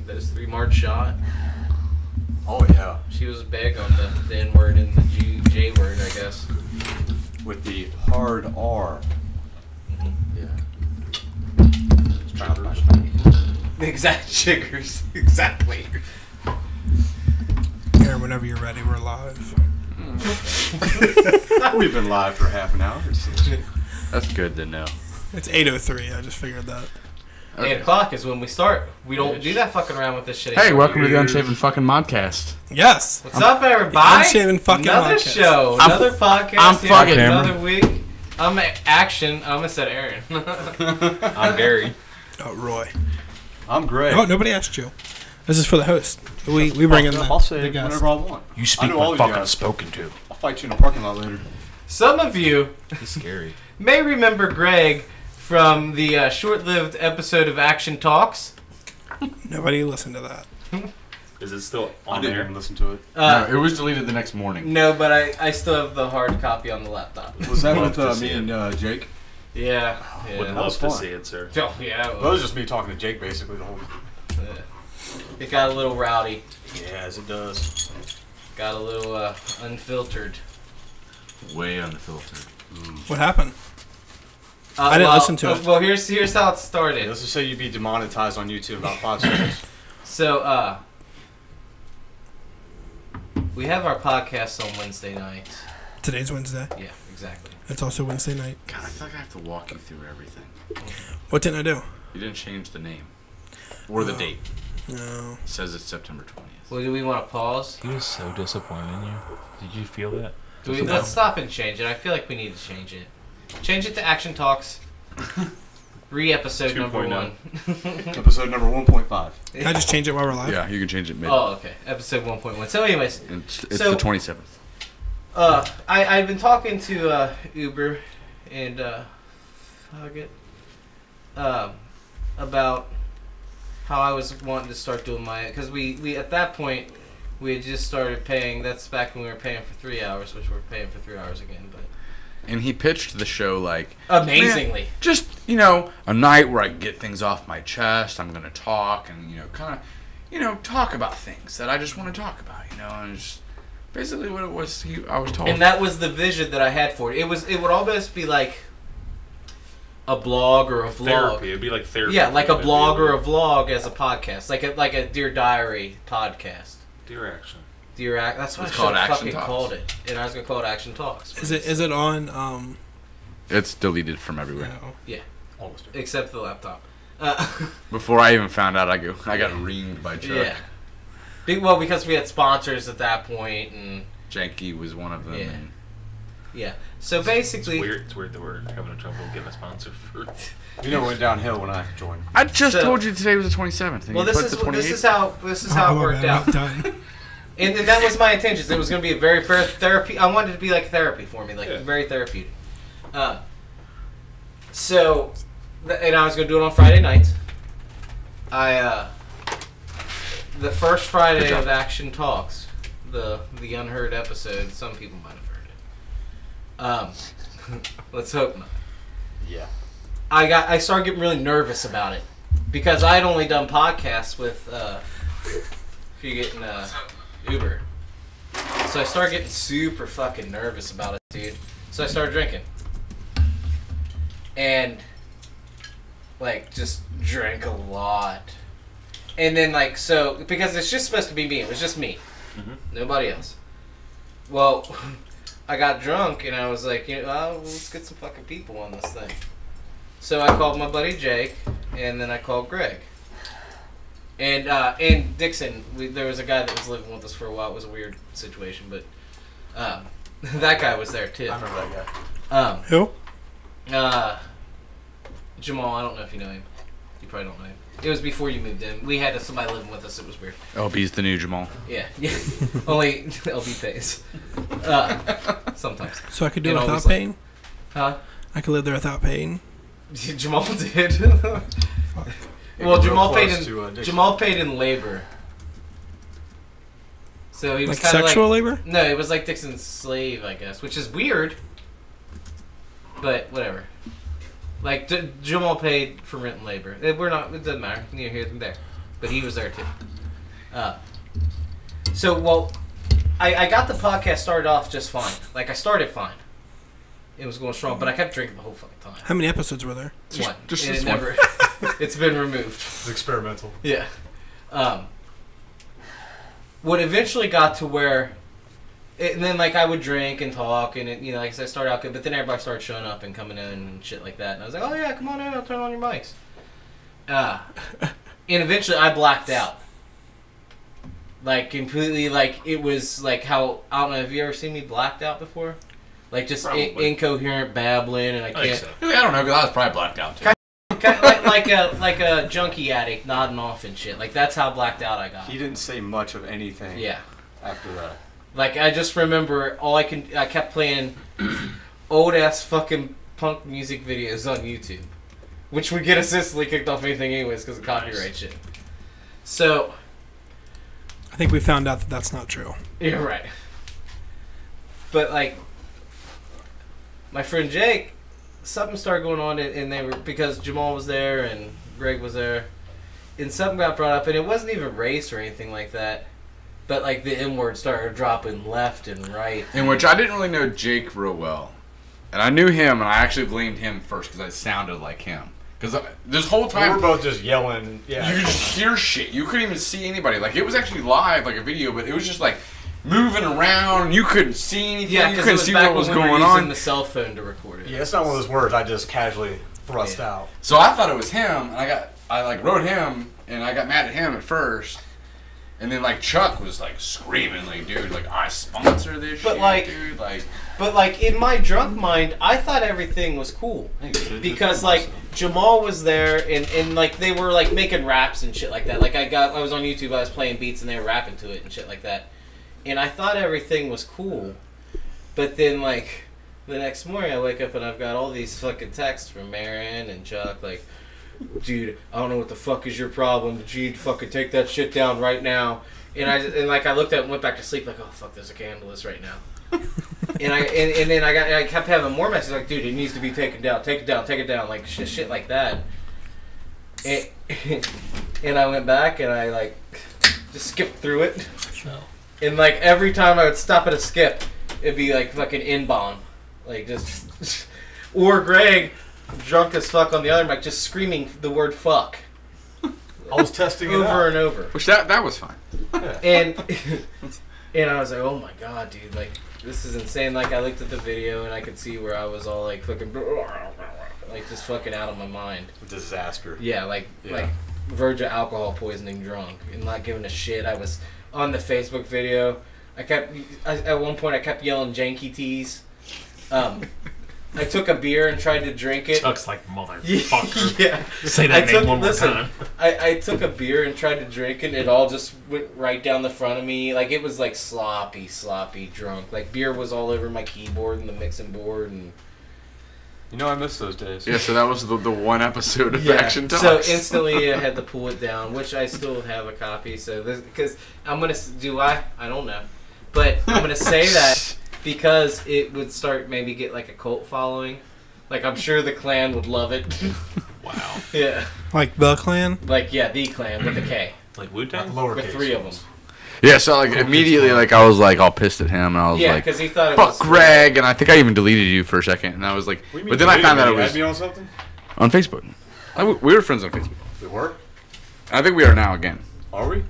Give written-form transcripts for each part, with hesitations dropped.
those 3 March shot. Oh yeah. She was big on the N word and the J word, I guess. With the hard R. Mm-hmm. Yeah. Exact chiggers. Exactly. Aaron, whenever you're ready, we're live. We've been live for half an hour. So. That's good to know. It's 8:03. I just figured that. Okay. 8 o'clock is when we start. We don't do that fucking around with this shit. Hey, welcome to the Unshaven fucking Modcast. Yes. What's up, everybody? Unshaven fucking Another Modcast. show, another podcast. I'm fucking another week. I'm Action. I almost said Aaron. I'm Gary. Oh, Roy. I'm Greg. Oh, nobody asked you. This is for the host. We bring in the I'll say the it guest. whenever I want. You speak I know all when you fucking guys. spoken to. I'll fight you in the parking lot later. Some of you He's scary. may remember Greg from the short-lived episode of Action Talks. Nobody listened to that. Is it still I on didn't there? even listen to it. No, it was deleted the next morning. No, but I still have the hard copy on the laptop. Was that Love with to see me and Jake? Yeah. Would Yeah. That was love to fun. see it, sir. Oh, yeah. That was just me talking to Jake basically the whole. It got a little rowdy. Yeah, as it does. Got a little unfiltered. Way unfiltered. What happened? I didn't listen to it. Well, here's how it started. Let's just say you'd be demonetized on YouTube in about 5 seconds. So, we have our podcast on Wednesday nights. Today's Wednesday. Yeah, exactly. It's also Wednesday night. God, I feel like I have to walk you through everything. What didn't I do? You didn't change the name. Or the date. No. It says it's September 20th. Well, do we want to pause? He was so disappointed in you. Did you feel that? Let's stop and change it. I feel like we need to change it. Change it to Action Talks. Episode number 2.0. 1. Episode number 1.5. Can I just change it while we're live? Yeah, you can change it mid. Oh, okay. Episode 1.1. So, anyways, It's so- the 27th. I've been talking to Uber and about how I was wanting to start doing my, because we at that point we had just started paying. That's back when we were paying for 3 hours, which we're paying for 3 hours again. But And he pitched the show like, amazingly, man, just, you know, a night where I can get things off my chest. I'm going to talk and, you know, kind of, you know, talk about things that I just want to talk about, you know, and just basically what it was I was told. and that was the vision that I had for it. It would almost be like a blog or a vlog. Therapy. It'd be like therapy. Yeah, like a It'd be blog or a vlog as a podcast, like a Dear Diary podcast. Dear Action. Dear Act. That's what It's I called should have Action fucking Talks. called it, and I was gonna call it Action Talks. Is it on? It's deleted from everywhere. No. Yeah, Almost. except for the laptop. Before I even found out, I got reamed by Chuck. Yeah. Well, because we had sponsors at that point, and Janky was one of them. Yeah. And yeah. So It's basically, weird. It's weird that we're having trouble getting a sponsor for. You know, it went downhill when I joined. I just So- told you today was the 27th. And well, you this put is the 28th. this is how it my worked bad, out. I'm done. And that was my intentions. It was going to be a very fair therapy. I wanted it to be like therapy for me, like Yeah. very therapeutic. So, and I was going to do it on Friday nights. The first Friday Good job. of Action Talks, the unheard episode. Some people might have heard it. Let's hope not. Yeah. I started getting really nervous about it because I had only done podcasts with if you're getting Uber. So I started getting super fucking nervous about it, dude. So I started drinking. And like just drank a lot. And then like so because it's just supposed to be me. It was just me. Nobody else. Well, I got drunk and I was like, you know, let's get some fucking people on this thing. So I called my buddy Jake, and then I called Greg. And Dixon, there was a guy that was living with us for a while. It was a weird situation, but that guy was there too. I remember that guy. Who? Jamal, I don't know if you know him. You probably don't know him. It was before you moved in. We had somebody living with us. It was weird. LB's the new Jamal. Yeah. Only LB pays. Sometimes. So I could do And it without always like- paying. Huh? I could live there without paying. Jamal did. Yeah, Well, real Jamal paid close in to, Dixon. Jamal paid in labor. So he was Like kind of sexual like labor? no, it was like Dixon's slave, I guess, which is weird. But whatever. Like Jamal paid for rent and labor. We're not. It doesn't matter. Neither here nor there. but he was there too. I got the podcast started off just fine. Like, I started fine. It was going strong, but I kept drinking the whole fucking time. How many episodes were there? One. Just And this it one. never. It's been removed. It's experimental. Yeah. What eventually got to where, and then like I would drink and talk, and it, you know, like I said, I started out good, but then everybody started showing up and coming in and shit like that, and I was like, oh yeah, come on in, I'll turn on your mics. And eventually I blacked out. Like completely, like it was like how, I don't know, have you ever seen me blacked out before? Like just incoherent babbling, and I can't. I don't know, because I was probably blacked out too. like a junkie addict nodding off and shit. Like that's how blacked out I got. He didn't say much of anything. Yeah. After that. Like I just remember I kept playing old ass fucking punk music videos on YouTube, which would get us instantly kicked off anything anyways because of copyright shit. So. I think we found out that that's not true. You're right. But like, my friend Jake, something started going on, and they were, because Jamal was there and Greg was there, and something got brought up, and it wasn't even race or anything like that, but like the N word started dropping left and right. In which I didn't really know Jake real well, and I knew him, and I actually blamed him first because I sounded like him. Because this whole time... We were both just yelling. Yeah. You could just hear shit. You couldn't even see anybody. Like, it was actually live, like a video, but it was just, like, moving around. You couldn't see anything. Yeah, you couldn't see what was going we were on. using the cell phone to record it. Yeah, it's not one of those words I just casually thrust out. So I thought it was him, and I wrote him, and I got mad at him at first. And then, like, Chuck was, like, screaming, like, dude, like, I sponsor this shit, dude. But, like, in my drunk mind, I thought everything was cool. Because, like, Jamal was there, and like, they were, like, making raps and shit like that. Like, I was on YouTube, I was playing beats, and they were rapping to it and shit like that. And I thought everything was cool. But then, like, the next morning, I wake up, and I've got all these fucking texts from Marion and Chuck, like, dude, I don't know what the fuck is your problem, but you need to fucking take that shit down right now. And I looked at it and went back to sleep like, oh fuck, there's a candlelist right now. and then I kept having more messages like, dude, it needs to be taken down, take it down, like shit like that. And I went back and I like just skipped through it. And like every time I would stop at a skip, it'd be like fucking N-bomb, like just or Greg, drunk as fuck on the other mic, just screaming the word fuck. I was testing it over and over. Which that was fine. And I was like, oh my god, dude, like this is insane. Like I looked at the video and I could see where I was all like fucking like just fucking out of my mind. Disaster. Yeah, like verge of alcohol poisoning drunk and not giving a shit. I was on the Facebook video. At one point I kept yelling janky tees. I took a beer and tried to drink it. Chuck's like, motherfucker. Yeah. Say that name one more time. I took a beer and tried to drink it, and it all just went right down the front of me. Like, it was like sloppy drunk. Like, beer was all over my keyboard and the mixing board. And you know, I miss those days. Yeah, so that was the one episode of Action Talks. So instantly I had to pull it down, which I still have a copy. So this, because I'm going to, I don't know. But I'm going to say that because it would start maybe get like a cult following. Like I'm sure the Klan would love it. Wow. Yeah. Like the Klan? Like the Klan with a K. Like Wu-Tang? With 3 of them. Yeah, so like immediately, like I was like all pissed at him, and I was like, because he thought it "Fuck was Greg," and I think I even deleted you for a second, and I was like, but then I found out it was me on something on Facebook. We were friends on Facebook. We were. I think we are now again. Are we?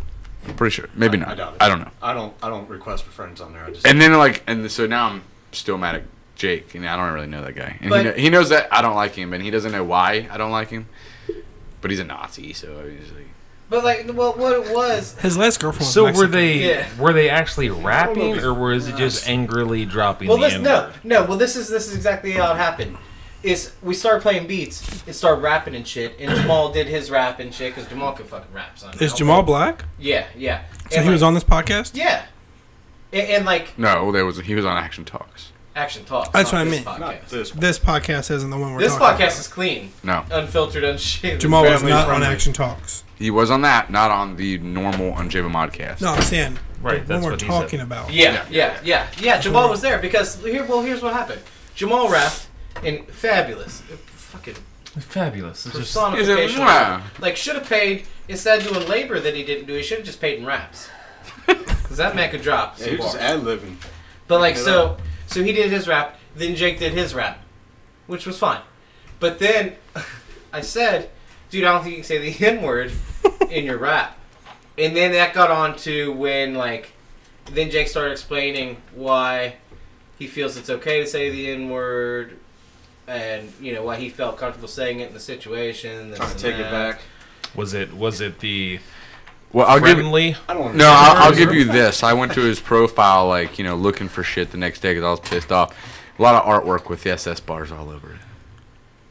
I'm pretty sure. Maybe not. I doubt it. I don't know. I don't request for friends on there. I just and then so now I'm still mad at Jake, and I don't really know that guy, and he knows that I don't like him, and he doesn't know why I don't like him, but he's a Nazi, so I mean, he's like. But like, well, what it was, his last girlfriend was So Mexican. were they actually rapping, or was it just angrily dropping well, the N-word? no. Well, this is exactly how it happened. Is we started playing beats and started rapping and shit, and Jamal did his rap and shit because Jamal could fucking rap. Son. Is Jamal black? Yeah. So he was on this podcast? Yeah. And like No, he was on Action Talks. Action Talks. That's what I this mean. Podcast. This podcast isn't the one we're This talking podcast about. is clean. No. Unfiltered, unshaved. Jamal was family not on friendly. Action Talks. He was on that, not on the normal Unshaven Modcast. No, I'm saying Right, the that's one we're what he talking said. about. Yeah. Jamal was there because here's what happened. Jamal rapped and fabulous. Fucking Fabulous. It's just, personification. Mwah. Like, should have paid, instead of doing labor that he didn't do, he should have just paid in raps. Because that man could drop. Yeah, he was just ad-libbing. But, like, so he did his rap, then Jake did his rap, which was fine. But then I said, dude, I don't think you can say the N-word in your rap. And then that got on to when, like, then Jake started explaining why he feels it's okay to say the N-word, and, you know, why he felt comfortable saying it in the situation. Trying to take it back. was it the Well, I'll friendly? I don't want No, I'll give you this. I went to his profile, like, you know, looking for shit the next day because I was pissed off. A lot of artwork with the SS bars all over it.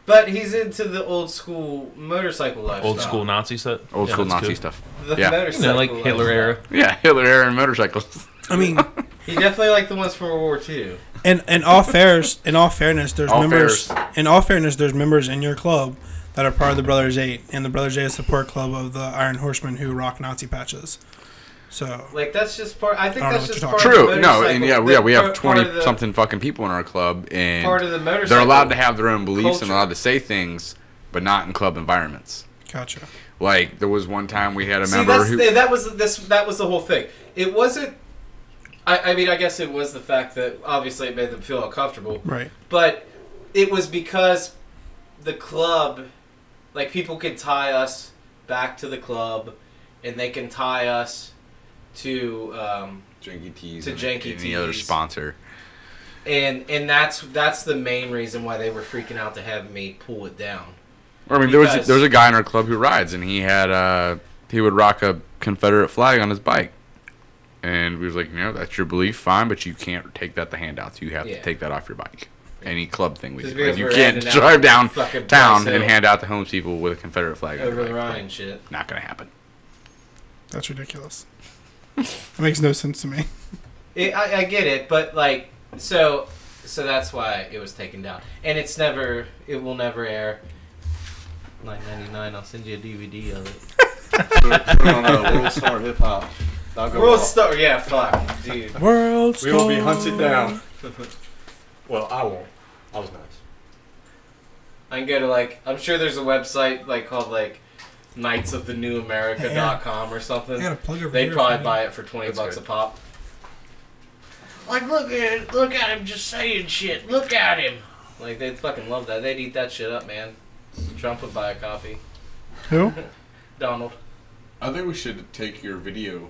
But he's into the old school motorcycle lifestyle. Old school Nazi stuff? Old school that's Nazi good. stuff. The Yeah. motorcycle Like Hitler era. Yeah, Hitler era and motorcycles. I mean, He definitely liked the ones from World War II. in all fairness, there's All members. fairs. In all fairness, there's members in your club that are part of the Brothers 8, and the Brothers 8 is a support club of the Iron Horsemen who rock Nazi patches. So Like, that's just part. I think I don't that's know just what part you're of the True. No, motorcycle. and yeah, we have part of 20 something fucking people in our club, and Part of the motorcycle. they're allowed to have their own beliefs and culture. allowed to say things, but not in club environments. gotcha. Like, there was one time we had a See, member that's, who... that was the whole thing. It wasn't. I mean, I guess it was the fact that obviously it made them feel uncomfortable. Right. But it was because the club, like, people can tie us back to the club, and they can tie us to Janky Tees to and Janky any other Tees. sponsor. and that's the main reason why they were freaking out to have me pull it down. I mean, there was a guy in our club who rides, and he had he would rock a Confederate flag on his bike, and we was like, you know, that's your belief, fine, but you can't take that to handouts. You have to take that off your bike. Any club thing we Just do, because you we're can't handing out drive down fucking town Bryce and Hill hand out to homeless people with a Confederate flag on over your the bike. Ryan shit. Not gonna happen. That's ridiculous. That makes no sense to me. I get it, but like so that's why it was taken down, and it will never air. $9.99. I'll send you a DVD of it. Put it on World Star Hip Hop. World Star, yeah, fuck, dude. World We will be Star. hunted down. Well, I won't. I was nice. I can go to like, I'm sure there's a website like called like knightsoftheNewAmerica.com or something. I got a plug over They'd here probably for buy it for $20 That's a good. pop. Like, look at him just saying shit. Look at him. Like, they'd fucking love that. They'd eat that shit up, man. Trump would buy a copy. Who? Donald. I think we should take your video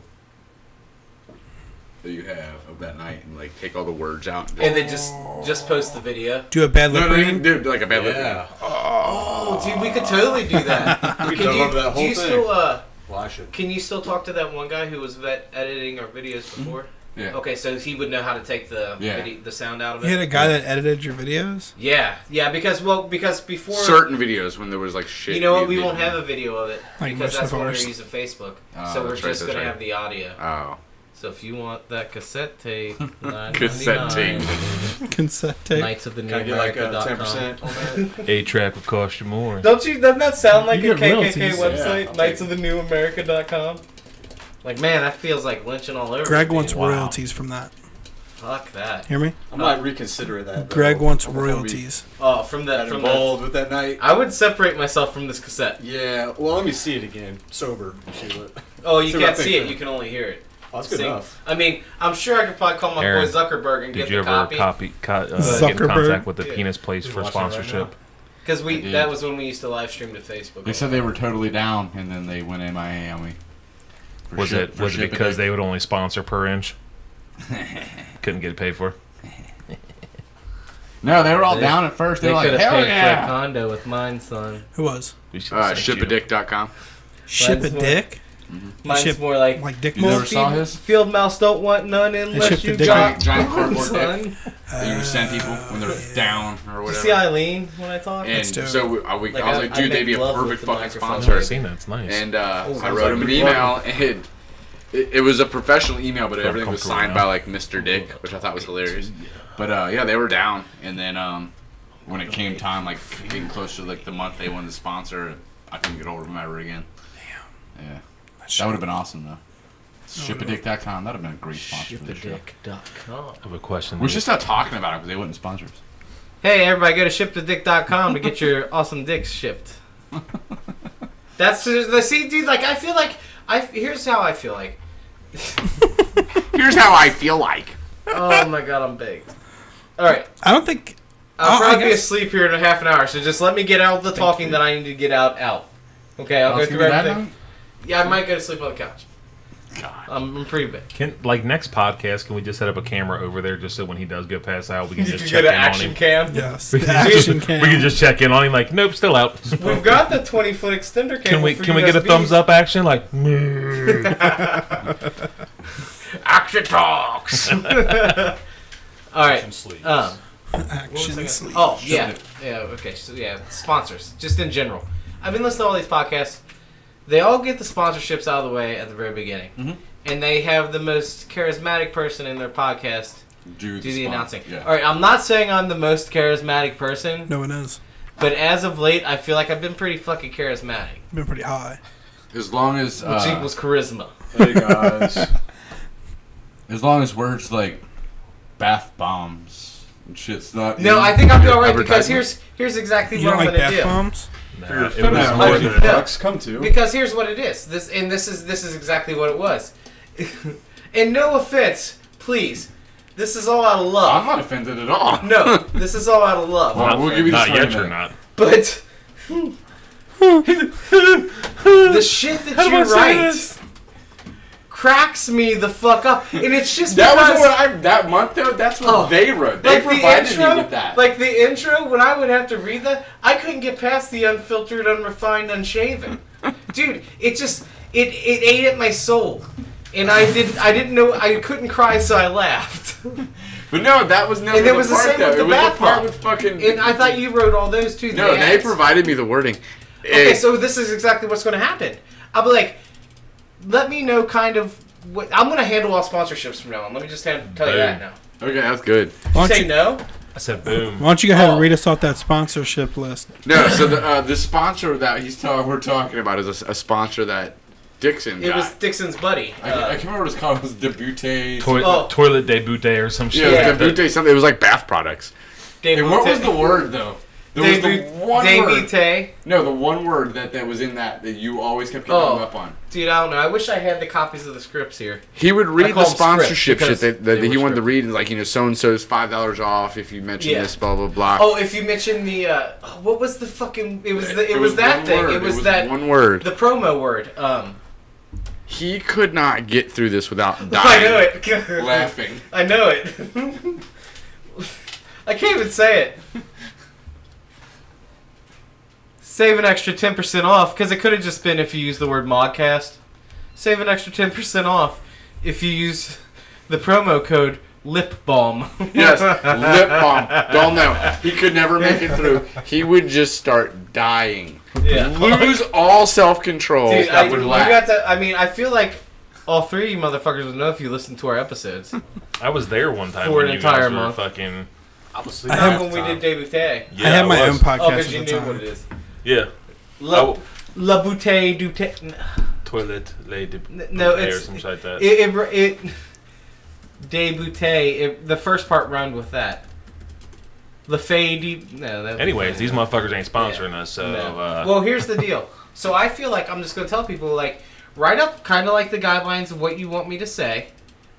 that you have of that night and like take all the words out. And then just post the video. Do a bad lip reading? Dude, like a bad lip Yeah. Oh, dude, we could totally do that. We could love that whole do you thing. still Well, I should. can you still talk to that one guy who was editing our videos before? Yeah. Okay, so he would know how to take the the sound out of it. You had a guy that edited your videos? Yeah, because before Certain videos when there was like shit. you know what, we won't have a video of it Like because most that's of what we're ours. using Facebook. Oh, So we're that's right, just that's gonna right. have the audio. Oh. So if you want that cassette tape, Cassette tape. Cassette tape. Knights of the New Can I get like a America.com. 10% on that? 8-track would cost you more. Doesn't that sound like You a get KKK royalties. website? Yeah, I'll Knights take of the New America.com. Like, man, that feels like lynching all over. Greg dude. wants Wow. royalties from that. Fuck that. Hear me? I might reconsider that. though. Greg wants I'm gonna be royalties. Oh, from that the involved with that night. I would separate myself from this cassette. Yeah. Well, let me see it again. Sober. See what. Oh, you See what I can't think see it. then. You can only hear it. Oh, that's good See? enough. I mean, I'm sure I could probably call my Aaron, boy Zuckerberg and Did get you the ever copy. get in Zuckerberg? contact with the Yeah. penis place You for watching it right sponsorship? Because I did. that was when we used to live stream to Facebook. They said they were totally down, and then they went MIA on me. Was it because they would only sponsor per inch? Couldn't get it paid for? No, they were all down at first. They They were could like, have hell paid for a yeah! condo with mine, son. Who was? We should have sent you. Shipadick.com. Ship a Mine's more- dick? Mine's ship- more like Dick You never Move? saw his? field mouse don't want none unless ship the you dick got Giant one, cardboard son. that you would send people when they're down or You whatever. see Eileen when I talk? And That's dope. so I was like, dude, they'd be a make love perfect with the fucking microphone. I've sponsor. never seen that. It's nice. And I sounds wrote him like an you're email, and it was a professional email, but Felt everything was comfortable signed now. by like Mr. Dick, which I thought was hilarious. But yeah, they were down, and then when it came time, like getting close to like the month they wanted to sponsor, I couldn't get hold of them ever again. Damn. Yeah, that would have been awesome though. Shipadick.com, that'd have been a great sponsor for the show. Shipadick.com. I have a question. We should start talking about it because they wouldn't sponsor us. Hey, everybody, go to shipthedick.com to get your awesome dicks shipped. That's the see, dude. Like, I feel like here's how I feel like. Here's how I feel like. Oh my god, I'm baked. All right. I don't think. I'll probably be asleep here in a half an hour, so just let me get out the talking that I need to get out. Okay, I'll go through everything. Yeah, I might go to sleep on the couch. God. I'm pretty big. Next podcast, can we just set up a camera over there just so when he does go pass out, we can just you check get in an action on him? cam? Yes. We The action cam. can just check in on him like, nope, still out. We've got the 20-foot extender cable. Can we get a thumbs up action? Like, action talks. All right. Action sleeves. Action sleep. Oh, yeah. Yeah, okay. So, yeah, sponsors. Just in general. I've been listening to all these podcasts. They all get the sponsorships out of the way at the very beginning. Mm-hmm. And they have the most charismatic person in their podcast do the announcing. Yeah. All right, I'm not saying I'm the most charismatic person. No one is. But as of late, I feel like I've been pretty fucking charismatic. Been pretty high. As long as... Which equals charisma. Hey, guys. As long as words like bath bombs and shit's not... No, I think I'll be alright because here's exactly You what don't I'm like going to bath do. bombs? For your it was feminine more lady than products, come to. Because here's what it is. This is exactly what it was. And no offense, please. This is all out of love. I'm not offended at all. No, this is all out of love. Well, we'll give you the not yet, story you're then. not. But the shit that you write cracks me the fuck up, and it's just That was because what that month though. That's what Oh. they wrote. They provided me with that. Like the intro, when I would have to read that, I couldn't get past the unfiltered, unrefined, unshaven. Dude, it ate at my soul, and I didn't know I couldn't cry, so I laughed. But no, that was never And it was the part, same though. with the It was bath part bomb. with fucking. And I thought you wrote all those too. No, they provided me the wording. Okay, so this is exactly what's going to happen. I'll be like, let me know kind of what I'm going to handle all sponsorships from now on. Let me just tell you that now. Okay, that's good. Why don't Say you, no. I said boom. why don't you go ahead and Oh. read us off that sponsorship list? No, so the sponsor that we're talking about is a sponsor that Dixon got. It was Dixon's buddy. I can't remember what it's called. It was Debute. Toilet debute or some shit. Yeah, like that. Debute something. It was like bath products. And what was the word though? There was the one word. Debute. No, the one word that was in that you always kept getting hung up on. Dude, I don't know. I wish I had the copies of the scripts here. He would I read call the them sponsorship scripts shit because that they he were wanted to scripts. read, like, so and so's $5 off if you mention Yeah. this, blah blah blah. Oh, if you mention the what was the fucking? It was that one thing. word. It was that one word. the promo word. He could not get through this without I dying, know it. laughing. I know it. I can't even say it. Save an extra 10% off, because it could have just been if you use the word Modcast. Save an extra 10% off if you use the promo code Lip Balm. Yes, lip balm. Don't know. He could never make it through. He would just start dying. Yeah. Lose all self-control. Dude, That would laugh. I feel like all three of you motherfuckers would know if you listened to our episodes. I was there one time For when an you entire guys were month. fucking. I was I sleeping have- half When the we time. did Debut. Yeah, I had my was. own podcast Oh, because at you the knew time. what it is. Yeah. La Bouteille du Te... Toilet lay de No, or it's... something like that. It Debute, the first part rhymed with that. Le Fay de... No, that Anyways, these motherfuckers ain't sponsoring us, so. No. Uh, Well, here's the deal. So I feel like I'm just going to tell people, like, write up kind of like the guidelines of what you want me to say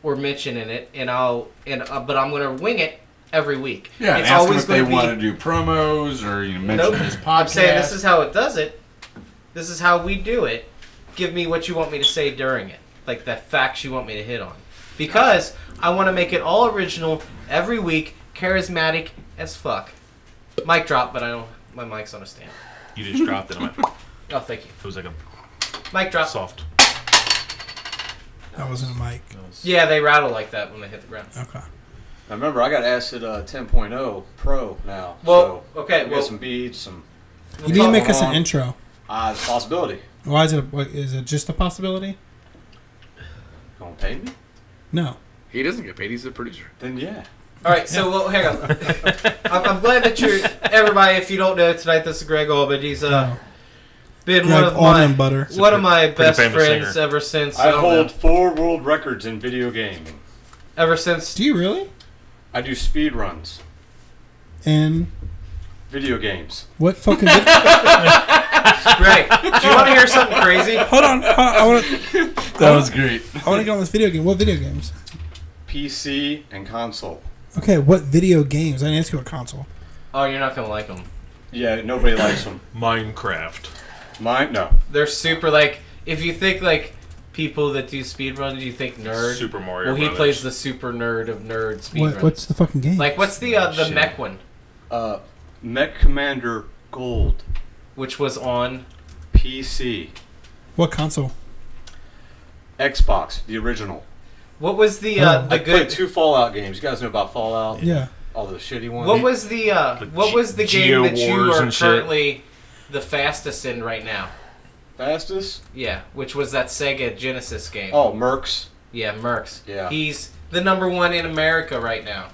or mention in it, and but I'm going to wing it every week. Yeah, it's ask always them if they going to want be... to do promos or mention Nope. this podcast. I'm saying this is how it does it. This is how we do it. Give me what you want me to say during it. Like the facts you want me to hit on. Because I want to make it all original every week, charismatic as fuck. Mic drop, but I don't... My mic's on a stand. you just dropped it. Oh, thank you. It was like a Mic drop. soft. That wasn't a mic. Yeah, they rattle like that when they hit the ground. Okay. Now remember, I got Acid 10.0 Pro now. Well, so okay, we well- got some beats, some You need to make us an on. intro. the possibility. Why is it? Is it just a possibility? Gonna pay me? No. He doesn't get paid. He's the producer. Then yeah. All right, so well, hang on. I'm glad that you're everybody. If you don't know tonight, this is Greg Albert. He's No. been Greg one of almond my butter. one of my best famous friends singer. ever since. I don't hold know, 4 world records in video gaming. ever since. Do you really? I do speed runs. in Video games. what fucking? Greg, do you want to hear something crazy? Hold on. I want to. That was great. I want to get on this video game. What video games? PC and console. Okay, what video games? I didn't ask you what console. Oh, you're not gonna like them. Yeah, nobody likes them. Minecraft. Mine, no. They're super like. If you think like people that do speedruns, you think nerd. Super Mario Well, he Brothers. plays the super nerd of nerd speedruns. What's the fucking game? Like, what's the Shit. mech one, Mech Commander Gold. which was on? PC. What console? Xbox, the original. What was the Oh. the I played good? 2 Fallout games. You guys know about Fallout? Yeah. All the shitty ones. What was the what was the game Geo that you Wars are and shit. currently the fastest in right now? Fastest? Yeah, which was that Sega Genesis game. Oh, Mercs. Yeah, Mercs. Yeah. He's the #1 in America right now.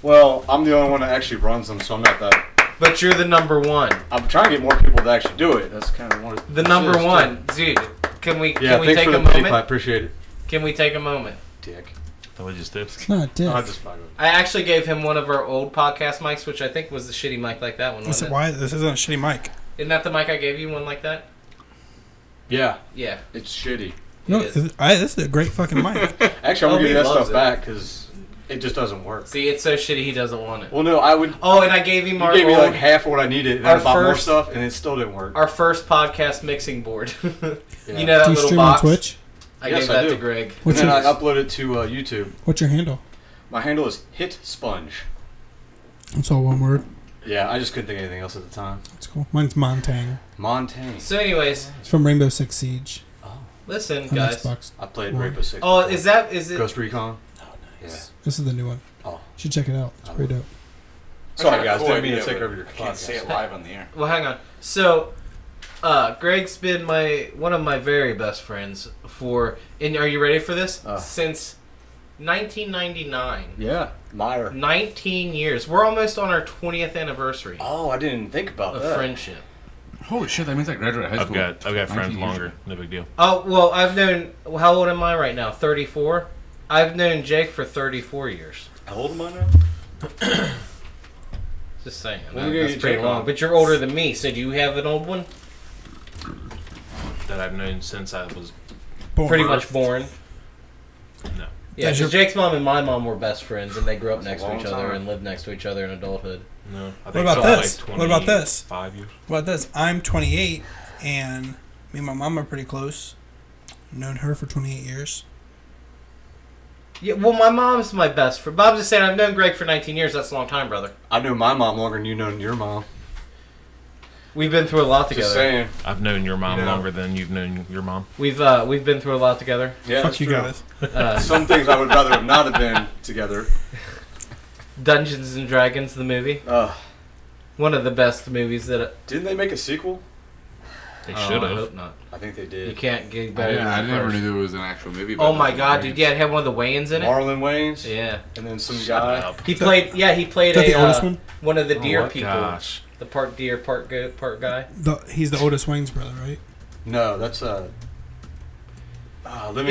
Well, I'm the only one that actually runs them, so I'm not that. But you're the #1. I'm trying to get more people to actually do it. That's kind of one of The #1, dude. Can we Yeah, can we thanks take for a the pity clap. moment? Appreciate it. Can we take a moment? Dick. That was just it. It's not a dick. I'll just fuck with I actually gave him one of our old podcast mics, which I think was the shitty mic like that one. This, Wasn't it? why this isn't a shitty mic? Isn't that the mic I gave you? One like that? it. Yeah, Yeah. it's shitty. No, It is. this is a great fucking mic. Actually, I'm Oh, gonna give he you that loves stuff it. back because it just doesn't work. See, it's so shitty he doesn't want it. Well, no, I would. Oh, and I gave him You our gave me old, like half of what I needed, and our I bought more first- stuff, and it still didn't work. our first podcast mixing board. Yeah. You know that Do you little stream box? on Twitch? I Yes, gave I that do. to Greg. And What's then your I upload it to YouTube. What's your handle? My handle is Hit Sponge. It's all one word. Yeah, I just couldn't think of anything else at the time. That's cool. Mine's Montang. Montaigne. So, anyways, It's from Rainbow Six Siege listen, on guys. Xbox. I played Wow. Rainbow Six. Oh, before. is it? Ghost Recon? Oh, Yeah. nice. This is the new one. Oh. You should check it out. It's pretty dope. Sorry, guys. Cool Didn't mean to idea, take but over your I can't say it podcast. live on the air. Well, hang on. So, Greg's been one of my very best friends for. And are you ready for this? Since 1999. Yeah, Meyer. 19 years. We're almost on our 20th anniversary Oh, I didn't think about of that. friendship. Holy shit, that means I graduated high I've school. got 19 friends years longer. ago. No big deal. Oh, well, I've known. How old am I right now? 34? I've known Jake for 34 years. How old am I now? Just saying. When are we gonna That's get pretty Jake long. on? But you're older than me, so do you have an old one? That I've known since I was Born. Pretty much born. no. Yeah, That's 'cause your- Jake's mom and my mom were best friends, and they grew up That's a next to long each other time. and lived next to each other in adulthood. No. I What about so, this? Like What about this? 5 years. What about this? I'm 28, and me and my mom are pretty close. I've known her for 28 years. Yeah, well, my mom's my best friend. But I'm just saying, I've known Greg for 19 years. That's a long time, brother. I knew my mom longer than you know your mom. We've been through a lot together. Just saying. I've known your mom Yeah. longer than you've known your mom. We've been through a lot together. Yeah, Fuck that's you true. guys. Some things I would rather have not have been together. Dungeons and Dragons, the movie, one of the best movies that. Didn't they make a sequel? They Oh, should I have. hope not. I think they You did. can't get better. Yeah, I than never first. knew there was an actual movie. Oh about my Dungeons god, and dude! Dragons. Yeah, it had one of the Wayans in it. Marlon Wayans. Yeah, And then some Shut guy. up. he played. Yeah, he played Is that the a oldest one? one of the Oh, deer people. gosh. The part deer, part goat, part guy. He's the oldest Wayne's brother, right? No, that's Living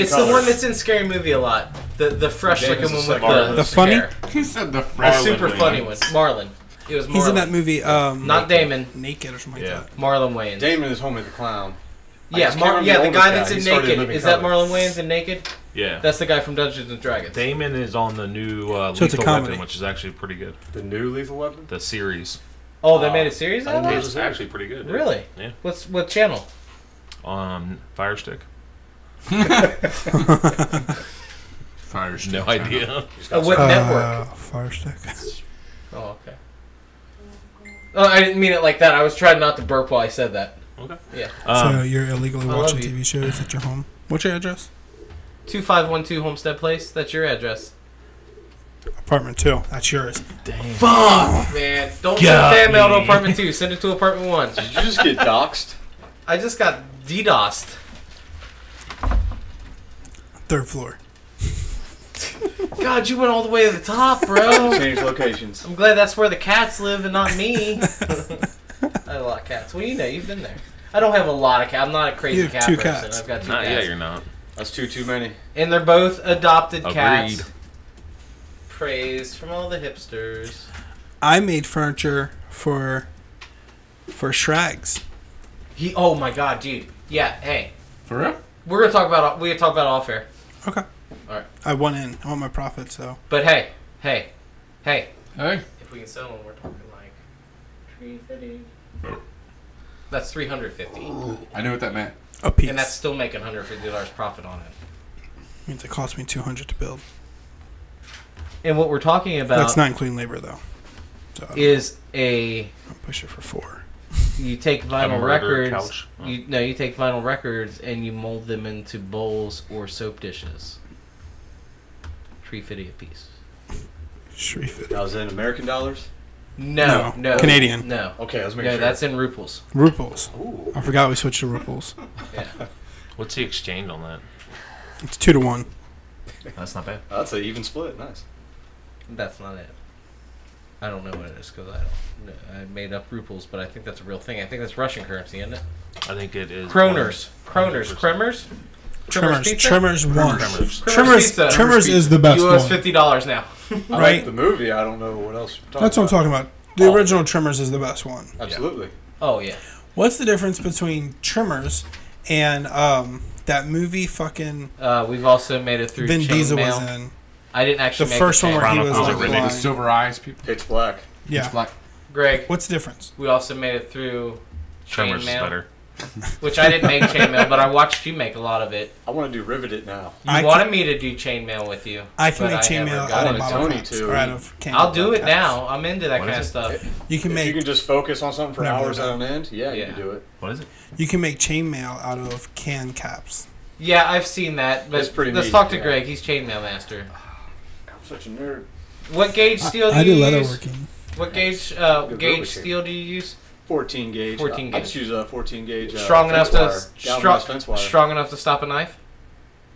It's Color. the one that's in Scary Movie a lot. The fresh looking James one with Marlon. The funny? hair. He said the The Marlon super Wayans. funny one. Marlon. It was Marlon. He's in that movie. Not Damon. Naked or something Yeah. like that. Marlon Wayans. Damon is Homie the Clown. I Yeah, just can't remember yeah, the oldest guy that's He in started Naked. Living Is that Color. Marlon Wayans in Naked? Yeah. That's the guy from Dungeons and Dragons. Damon is on the new So it's a Lethal comedy. Weapon, which is actually pretty good. The new Lethal Weapon? The series. Oh, they made a series out of I it? It's actually pretty good. dude. Really? Yeah. What channel? Fire Stick. Fire Stick No Channel. idea. What network? Fire Stick. Oh, okay. Oh, I didn't mean it like that. I was trying not to burp while I said that. Okay. Yeah. So you're illegally I love watching you. TV shows at your home. What's your address? 2512 Homestead Place. That's your address. Apartment 2. That's yours. Fuck, man. Don't send Got fan mail to me. apartment 2. Send it to apartment 1. Did you just get doxxed? I just got DDoSed. 3rd floor. God, you went all the way to the top, bro. Change locations. I'm glad that's where the cats live and not me. I have a lot of cats. Well, you know, you've been there. I don't have a lot of cats. I'm not a crazy You have cat 2 person. cats. I've got 2 Not cats. yet, you're not. That's too many. And they're both adopted Agreed. cats. Praise from all the hipsters. I made furniture for Shrags. Oh my god, dude. Yeah. Hey, For real? we're gonna talk about it off air. Okay. All right. I want my profits, so. But hey. Hey. If we can sell them, we're talking like $350. That's $350, I knew what that meant. A piece. and that's still making $150 profit on it. Means it cost me $200 to build. And what we're talking about That's not including labor, though. So is I'll push it for $4. you take A vinyl murder records. couch? Oh. You take vinyl records and you mold them into bowls or soap dishes. $350 a piece. Now, is that in American dollars? No. Canadian. No. Okay, I was making No, sure. that's in ruples. Ruples. Ooh. I forgot we switched to ruples. Yeah. What's the exchange on that? It's 2-1. That's not bad. Oh, that's an even split. Nice. That's not it. I don't know what it is because I made up ruples, but I think that's a real thing. I think that's Russian currency, isn't it? I think it is. Kroners. 100%. Kremers? Trimmers. pizza? Trimmers won. Trimmers. Trimmers is the best You owe us one. $50 now. I Right. like the movie. I don't know what else you're talking That's what I'm about. talking about. The original Trimmers is the best one. Absolutely. Oh, yeah. What's the difference between Trimmers and that movie fucking We've also made it through Vin Diesel chainmail. was in? I didn't actually The make first the one where he chainmail. was Was like it really the blind. silver eyes people? Pitch Black. Yeah. It's like, Greg, What's the difference? we also made it through Trimmers is chainmail, better. which I didn't make chainmail, but I watched you make a lot of it. I want to do Riveted now. You I wanted can- me to do chainmail with you. I can but make chainmail never out got of it. bottle Tony caps too. or out of can. I'll do it caps. now. I'm into that What kind of is it? stuff. You can If make you can just focus on something for Never hours done. on end, you Yeah. can do it. What is it? you can make chainmail out of can caps. Yeah, I've seen that. But It's pretty let's neat, talk to yeah. Greg. He's chainmail master. I'm such a nerd. What gauge steel do I you do leather use? working. What gauge Good gauge rubber steel do you use? 14 gauge. 14 I gauge. just use a 14 gauge. Strong enough fence to wire. Galvanized fence wire. strong enough to stop a knife?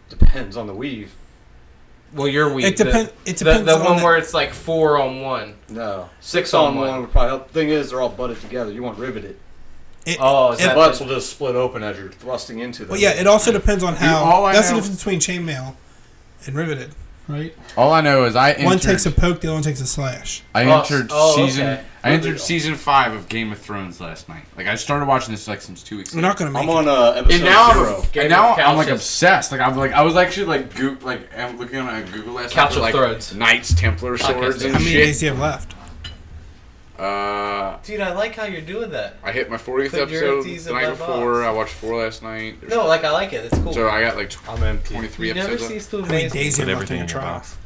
Depends on the weave. Well, your weave. It depends. It The depends on one where it's like 4 on 1. No. 6 on 1. would probably help. Thing is, they're all butted together. You want riveted. Oh, is The that butts the- will just split open as you're thrusting into them. Well, yeah. It also depends on all how. I That's the know- difference between chainmail and riveted, right? all I know is I entered. One takes a poke, the other one takes a slash. I Oh, entered season. okay. I entered season 5 of Game of Thrones last night. Like I started watching this like since 2 weeks We're ago. not gonna make I'm it. on episode And now 0. I'm like Couches. obsessed. Like I was actually like I'm looking on Google last night Couch for of like Thrones. Knights Templar swords and How many shit. days do you have left? Dude, I like how you're doing that. I hit my 40th Put your episode empties the in night my before. box. I watched 4 last night. No, like I like it. It's cool. So I got like I'm empty. 23 you never episodes. cease to How many amaze me. days do Put you have left in everything your in your trial? box.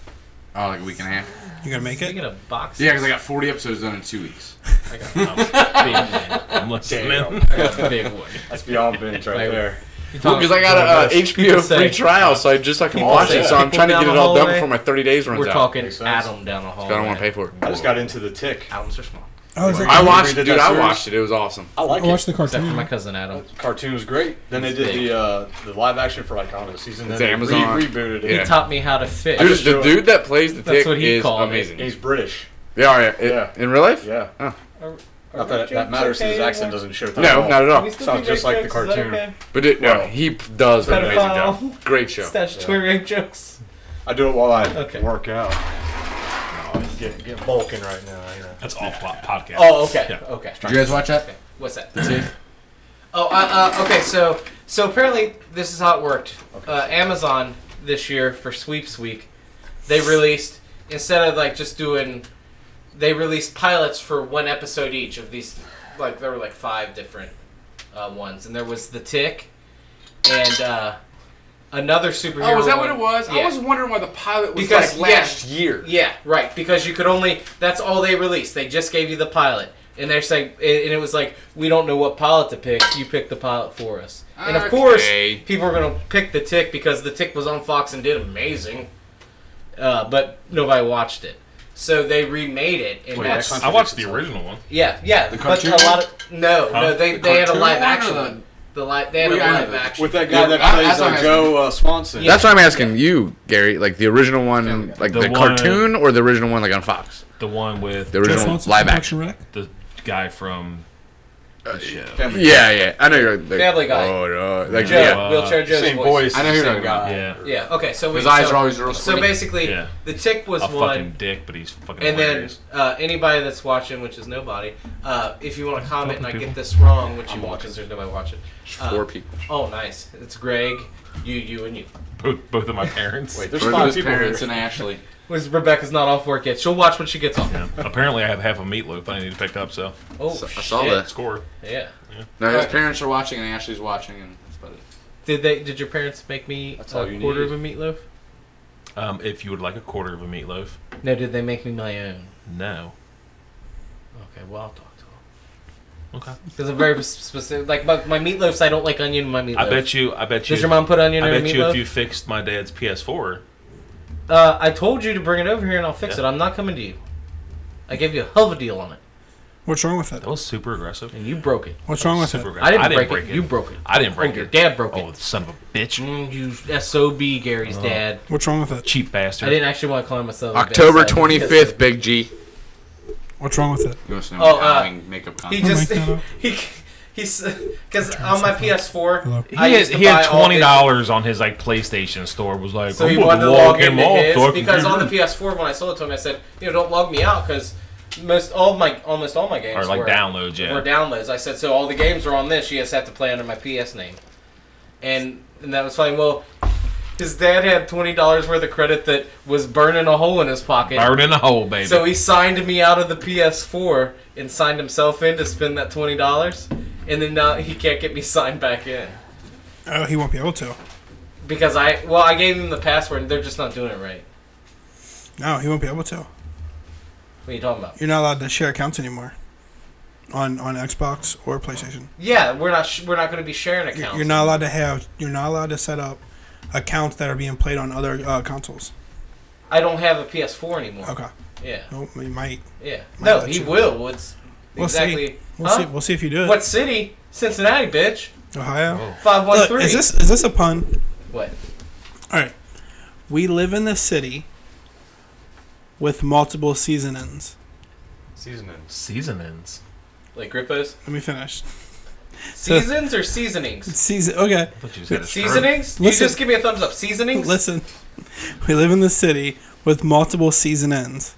Oh, like a week and a half. You gonna make it? Speaking of boxes, Yeah, because I got 40 episodes done in 2 weeks. I got a big one. I'm listening. Damn. I got a big one. That's beyond binge right Like, there. Well, because I got a People HBO say- free trial, so I can People watch say it. So I'm people trying to down get it the all done hallway. before my 30 days runs We're out. talking Makes sense. Adam down the hall. I don't want to pay for it. I just got into the Tick. Adams are small. Oh, is that I cool? watched, Redid dude. that I series? watched it. It was awesome. I like I watched the Except for cartoon. my cousin Adam. it. Cartoon was great. Then they It's did big. the live action for like I don't know season. It's then they Amazon. rebooted it. Yeah. He taught me how to fish. Dude, just the do it. dude that plays the That's Tick what he is called it. amazing. He's British. Yeah. Yeah. In real life? Yeah. Oh. Not that matters since his accent doesn't show through. No, not at all. Sounds just like the cartoon. But Well, he does an amazing job. Pedophile. Great show. Statutory rape jokes. I do it while I Okay. work out. Oh, I'm getting bulking right now. You know. That's all podcast. Oh, okay. Yeah. Okay. Did you guys watch that? Okay. What's that? Oh, okay. So apparently this is how it worked. Amazon this year for Sweeps Week, they released instead of like just doing, they released pilots for 1 episode each of these. Like there were like 5 different ones, and there was The Tick, and another superhero. Oh, is that one. what it was? Yeah. I was wondering why the pilot was Because, like last year. Yeah, right. Because you could only. That's all they released. They just gave you the pilot, and they're saying, and it was like, we don't know what pilot to pick. You pick the pilot for us. And of course, people are gonna pick the Tick because the Tick was on Fox and did amazing. But nobody watched it, so they remade it, and Wait, that's that I watched the original one. yeah. The But cartoon a lot of no, they had a cartoon live one or action the- one. They had a Well, yeah, live action. With that guy Yeah, that that's plays what I'm Joe Swanson. Yeah. That's why I'm asking you, Gary. Like the original one, like The the one- cartoon, or the original one, like on Fox. The one with The original live action. Wreck? the guy from Yeah. I know you're like Family Guy. Oh no, like Joe, yeah. Wheelchair Joe's Same voice. voice. I know who you're same talking about. guy. Yeah. Yeah. Okay. So His eyes are always real So squinty. basically, Yeah. the Tick was A one. fucking dick, but he's fucking And hilarious. then anybody that's watching, which is nobody, if you want to comment and I People. get this wrong, which you I'm won't watching. because there's nobody watching. There's 4 people. Oh, nice. It's Greg, you, and you. Both of my parents. Wait, there's Where's 5 his people parents here. and Ashley? Rebecca's not off work yet. She'll watch when she gets off. Yeah. Apparently, I have half a meatloaf I need to pick up, so Oh, So- I shit. saw that. score. Yeah. No, his Alright. parents are watching and Ashley's watching, and that's about it. Did your parents make me That's a all you quarter need. of a meatloaf? If you would like a quarter of a meatloaf, No, did they make me my own? no. Okay, well, I'll talk to them. Okay. Because I'm very specific. Like, my meatloafs, I don't like onion in my meatloaf. I bet you. Does your mom put onion I in her bet you meatloaf? if you fixed my dad's PS4, I told you to bring it over here and I'll fix it. I'm not coming to you. I gave you a hell of a deal on it. What's wrong with it? that was super aggressive. And you broke it. What's wrong with Super it? aggressive. I didn't break it. You broke it. I didn't break Your it. dad broke Oh, it. son of a bitch! You SOB, Gary's dad. What's wrong with it? Cheap bastard. I didn't actually want to call myself. October 25th, Big G. What's wrong with it? You want to know Oh, having makeup He content? just make that up. he's because on my PS4, Hello. I He had, used to he had buy all $20 on his like PlayStation store. Was like, So I'm he gonna wanted to walk log him into off his so I can because get on the in. PS4 when I sold it to him, I said, don't log me out because almost all my games Or like were, downloads, yeah. were downloads. I said so all the games are on this. You just have to play under my PS name, and that was fine. Well, his dad had $20 worth of credit that was burning a hole in his pocket. Burn in a hole, baby. So he signed me out of the PS4 and signed himself in to spend that $20, and then now he can't get me signed back in. Oh, he won't be able to. Because I gave him the password and they're just not doing it right. No, he won't be able to. What are you talking about? You're not allowed to share accounts anymore. On Xbox or PlayStation. Yeah, we're not going to be sharing accounts. You're not allowed to set up accounts that are being played on other consoles. I don't have a PS4 anymore. Okay. Yeah. Nope, he might. Yeah. Might No, let he you. will. It's We'll exactly. see. We'll Huh? see. We'll see if you do it. What city? Cincinnati, bitch. Ohio. Oh. 513. Look, is this a pun? What? All right. We live in the city with multiple seasonings. Seasonings. Like Grippos? Let me finish. Seasons or seasonings? Season. Okay. I thought you said a Seasonings? You Listen. just give me a thumbs up. Seasonings? Listen. We live in the city with multiple seasonings.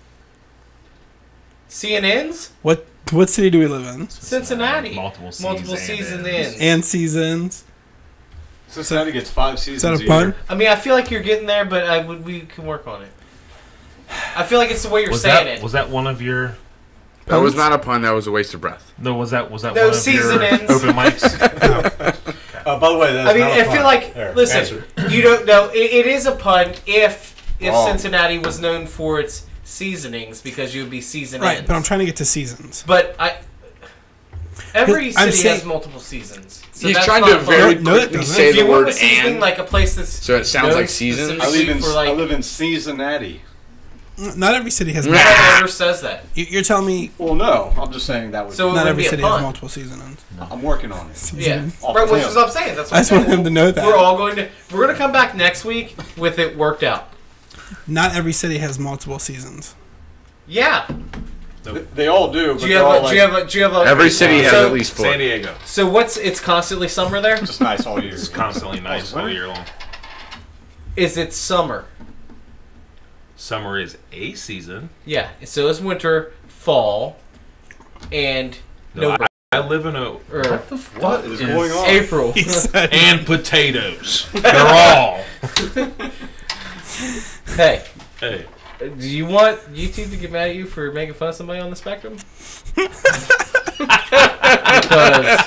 CNNs? What city do we live in? Cincinnati. Multiple season ends. ins. And seasons. Cincinnati gets 5 Is seasons that a pun? I mean, I feel like you're getting there, but we can work on it. I feel like it's the way you're saying it. Was that one of your? That was not a pun. That was a waste of breath. No, was that No, one of your seasonings. open mics? By the way, that's I mean, not a I pun. feel like There, listen, answer. you don't know. It is a pun if Oh. Cincinnati was known for its seasonings because you would be seasoned. Right, but I'm trying to get to seasons. But every I'm city has saying- multiple seasons. So He's that's trying not to a pun. very No, it quickly doesn't. say If you the want word a seasoning and, like a place that's so it sounds known like seasons. I live in for like, I live in Cincinnati. Not every city has. Nah. multiple. no one ever says that. You're telling me Well, no, I'm just saying that would. So it not would every be a city has pun. multiple seasonings. I'm working on it. Yeah, Off right. the Which him. is what I'm saying. That's what I just I'm want saying. him to know that. We're all we're going to come back next week with it worked out. Not every city has multiple seasons. Yeah. They all do. But Do you they're have all a? like, Do you have a? Every city has So- at least 4. San Diego. So it's constantly summer there? just nice all year. It's constantly nice all year long. Is it summer? Summer is a season. Yeah. So it's winter, fall, and No, November. I live in a Or What is going on? April. He said, and potatoes. They're all. Hey, Hey, do you want YouTube to get mad at you for making fun of somebody on the spectrum? Because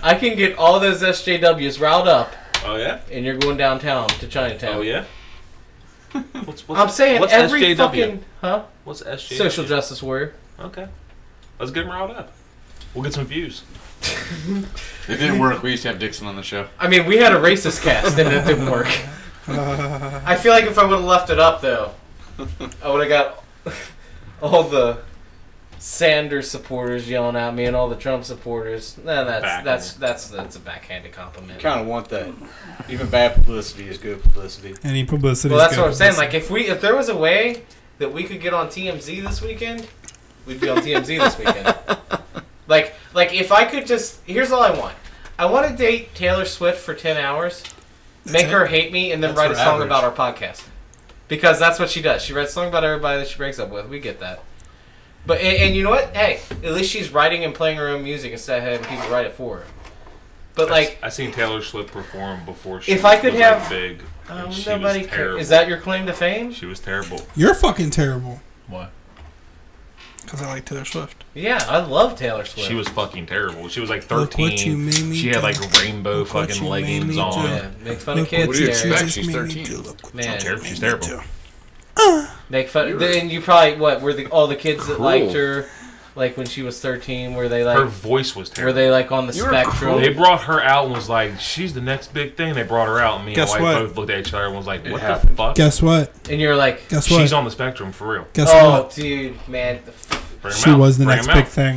I can get all those SJWs riled up, oh yeah, and you're going downtown to Chinatown. oh yeah. What's I'm saying what's every SJW? fucking What's SJW? social justice warrior. Okay, let's get them riled up. We'll get some views. It didn't work. We used to have Dixon on the show. I mean, we had a racist cast, and it didn't work. I feel like if I would have left it up, though, I would have got all the Sanders supporters yelling at me and all the Trump supporters. Nah, that's a backhanded compliment. Kind of want that. Even bad publicity is good publicity. any publicity. Well, is that's good what I'm saying. publicity. Like, if there was a way that we could get on TMZ this weekend, we'd be on TMZ this weekend. Like, if I could just... Here's all I want. I want to date Taylor Swift for 10 hours, make her hate me, and then That's write a her song average. about our podcast. Because that's what she does. She writes a song about everybody that she breaks up with. We get that. But and you know what? Hey, at least she's writing and playing her own music instead of having people write it for her. But, like... I seen Taylor Swift perform before she If I could was have... like, big. And she nobody was cares. terrible. Is that your claim to fame? She was terrible. You're fucking terrible. Why? Because I like Taylor Swift. Yeah, I love Taylor Swift. She was fucking terrible. She was like Look what you 13. made me She had do. like rainbow Look what fucking you made leggings me on. do. Yeah, make fun of Look kids. What do you Gary. expect? just She's made me 13. do. Look what Man. you Terrible. made She's me terrible. do. Make fun. Then you probably were all the kids that liked her, like when she was 13, were they Her like voice was were terrible. they like on the You were spectrum? They brought her out and was like, she's the next big thing. They brought her out and me Guess and my wife what? both looked at each other and was like, what the happened. fuck? Guess what? And you're like, Guess what? She's on the spectrum for real. Guess oh, what? dude, man, Bring 'em She out. was the Bring next 'em big out. thing.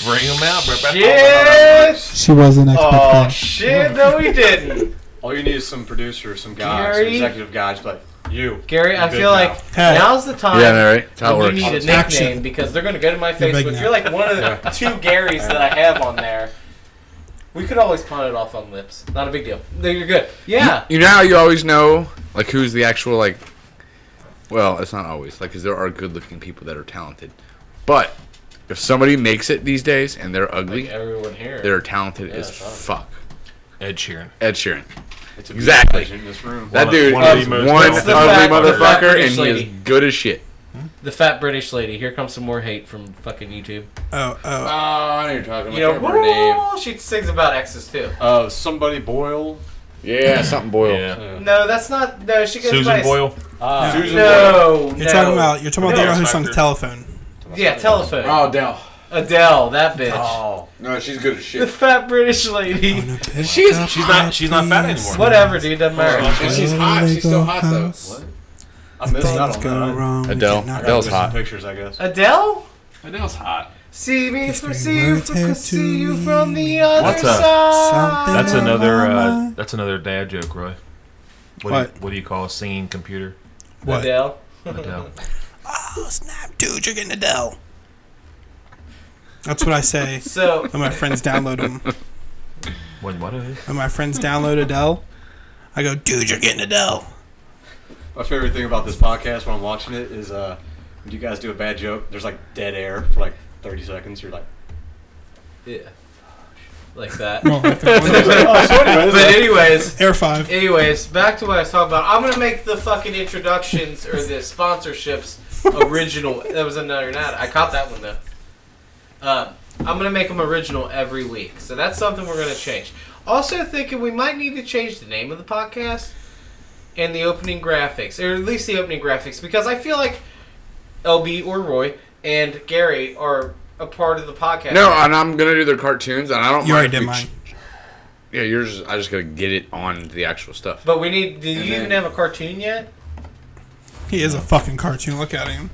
Bring them out. shit. She was the next Oh big thing. shit, no, we didn't. All you need is some producers, some guys, Gary? some executive guys, but you. Gary, I You're feel big like Hey. now's the time. Yeah, no, right? That's how it when you works. need a Action. nickname because they're going to go to my big Facebook. now. You're like one of the two Garys that I have on there. We could always pawn it off on Lips. Not a big deal. No, you're good. Yeah. You know how you always know, like, who's the actual, like... Well, it's not always. Like, because there are good-looking people that are talented. But if somebody makes it these days and they're ugly, Like everyone here. they're talented Yeah, as it's obvious. fuck. Ed Sheeran. Ed Sheeran. It's a Exactly. legend in this room. That One of- dude one of is the one most ugly talented. motherfucker, Fat and British he lady. is good as shit. The fat British lady. Here comes some more hate from fucking YouTube. Oh. I know you're talking You know, woo, she sings about exes too. Somebody Boyle. Yeah, something Boyle. Yeah. No, that's not. No, she goes by. Susan Boyle. Susan Boyle. No, You're talking about the No, girl who it's sung Factor. Telephone. Yeah, telephone. Oh, Adele. Adele, that bitch. Oh. No, she's good as The shit. fat British lady. She's not fat anymore. Whatever, dude. Doesn't matter. And she's hot. She's still hot, though. What? I missed out on that. Adele. I gotta Adele's get some hot. pictures, I guess. Adele. Adele's hot. See me If from we see you were from to see you do from the other What's up? side. That's Something another. That's another dad joke, Roy. What? What do you call a singing computer? What? Adele. Adele. Oh, snap, dude, you're getting Adele. That's what I say So when my friends download them. What is it? When my friends download Adele, I go, dude, you're getting Adele. My favorite thing about this podcast when I'm watching it is when you guys do a bad joke, there's like dead air for like 30 seconds. You're like, yeah, like that. Well, like oh, so anyways, But anyways, Air 5. anyways, back to what I was talking about. I'm gonna make the fucking introductions or the sponsorships original. That was another ad. I caught that one though. I'm gonna make them original every week, so that's something we're gonna change. Also, thinking we might need to change the name of the podcast and the opening graphics, or at least the opening graphics, because I feel like LB or Roy and Gary are a part of the podcast. No, and I'm gonna do their cartoons, and I don't. You mind already if did we mine. Yeah, yours. I just gotta get it on the actual stuff. But we need. Do And you even then- have a cartoon yet? He is a fucking cartoon. Look at him.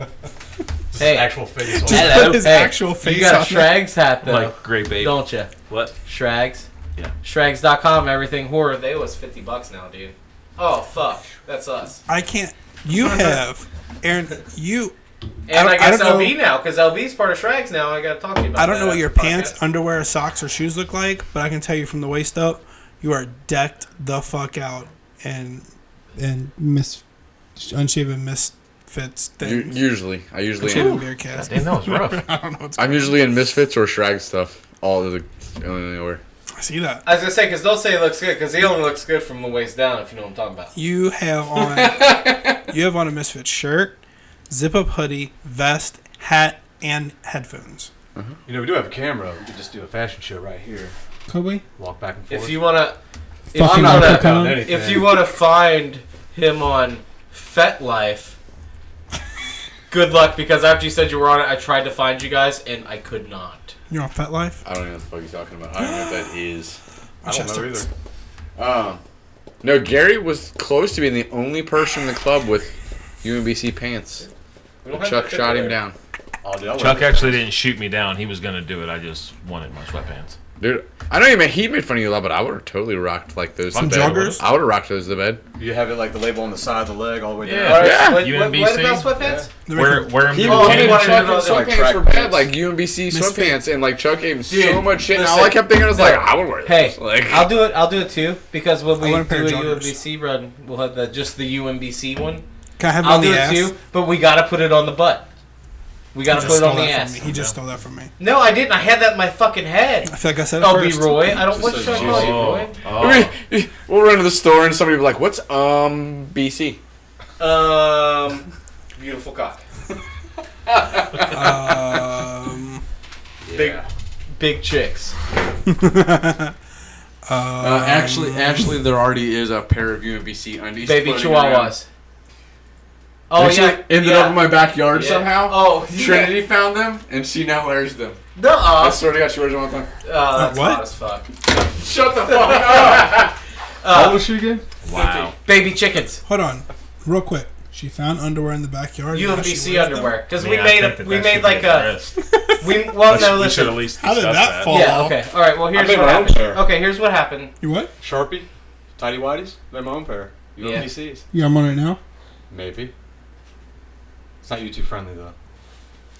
This Hey. is actual face. Just Hello. put his Hey, actual face You got a on there. Shrags hat though, Like Great Babe. don't you? What? Shrags. Yeah. Shrags.com. Everything horror. They was $50 now, dude. Oh fuck, that's us. I can't. You have, Aaron. You. And I, I guess don't know- LB now, because LB's part of Shrags now. I gotta talk to you about. I don't know that what your after the pants, podcast. underwear, socks, or shoes look like, but I can tell you from the waist up, you are decked the fuck out and unshaven misfits things. Usually, I usually Unshaven am. beer cast. Damn, that was rough. I don't know what's I'm usually in Misfits or Shrag stuff. All of the only anywhere. I see that. I was gonna say because they'll say it looks good because he only looks good from the waist down. If you know what I'm talking about. You have on a Misfits shirt, zip up hoodie, vest, hat, and headphones. You know, we do have a camera. We could just do a fashion show right here. Could we? Walk back and forth. If you wanna, Fucking not leprechaun. about anything. if you wanna find him on FetLife, good luck because after you said you were on it, I tried to find you guys and I could not. You're on FetLife? I don't know what the fuck he's talking about. I don't know what that is. I don't know either. No, Gary was close to being the only person in the club with UMBC pants. We don't have Chuck to fit shot him there. down. Oh, dude, I Chuck wear actually those. didn't shoot me down. He was gonna do it. I just wanted my sweatpants. Dude, I know he made fun of you a lot, but I would have totally rocked like those. Some to bed. joggers? I would have rocked those to bed. You have it like the label on the side of the leg all the way down. Yeah. All right, Yeah. what UMBC? about sweatpants? Wear them. He Oh, was he getting wanted to fucking know that, like, sweatpants track for bed, pants. like UMBC Misfit. sweatpants, and like Chuck gave him Dude, so much shit. And listen, all I kept thinking was like, no. I would wear Hey, those. Like, I'll do it too because when I we want a pair do a of joggers. UMBC run, we'll have just the UMBC one. Can I have it I'll on do the it ass? too, but we gotta put it on the butt. We gotta put it on the ass. He just stole that from me. No, I didn't. I had that in my fucking head. I feel like I said it Oh, be first. Roy. I don't. Just What says should I call you, Oh. Roy? Oh. we'll run to the store and somebody will be like, "What's BC?" Beautiful cock. Yeah. Big chicks. Actually, there already is a pair of UMBC undies. Baby floating around. chihuahuas. Oh Actually, ended up in my backyard Yeah. somehow. Oh, Trinity found them, and she now wears them. I Nuh-uh. swear to God, she wears them all the time. Oh, that's What? hot as fuck. Shut the fuck up! How old is she again? Wow. Baby chickens. Hold on, real quick. She found underwear in the backyard. Now she UMBC wears them? underwear. Because Yeah, we I made think that we that made should like be a addressed. well no We should listen. at least How did discuss that fall? Yeah. Okay. All right. Well, here's made what my own happened. pair. Okay. Here's what happened. You what? Sharpie, tidy whities. They're my own pair. Yeah. UMBCs. You got them on right now? Maybe. It's not YouTube friendly though.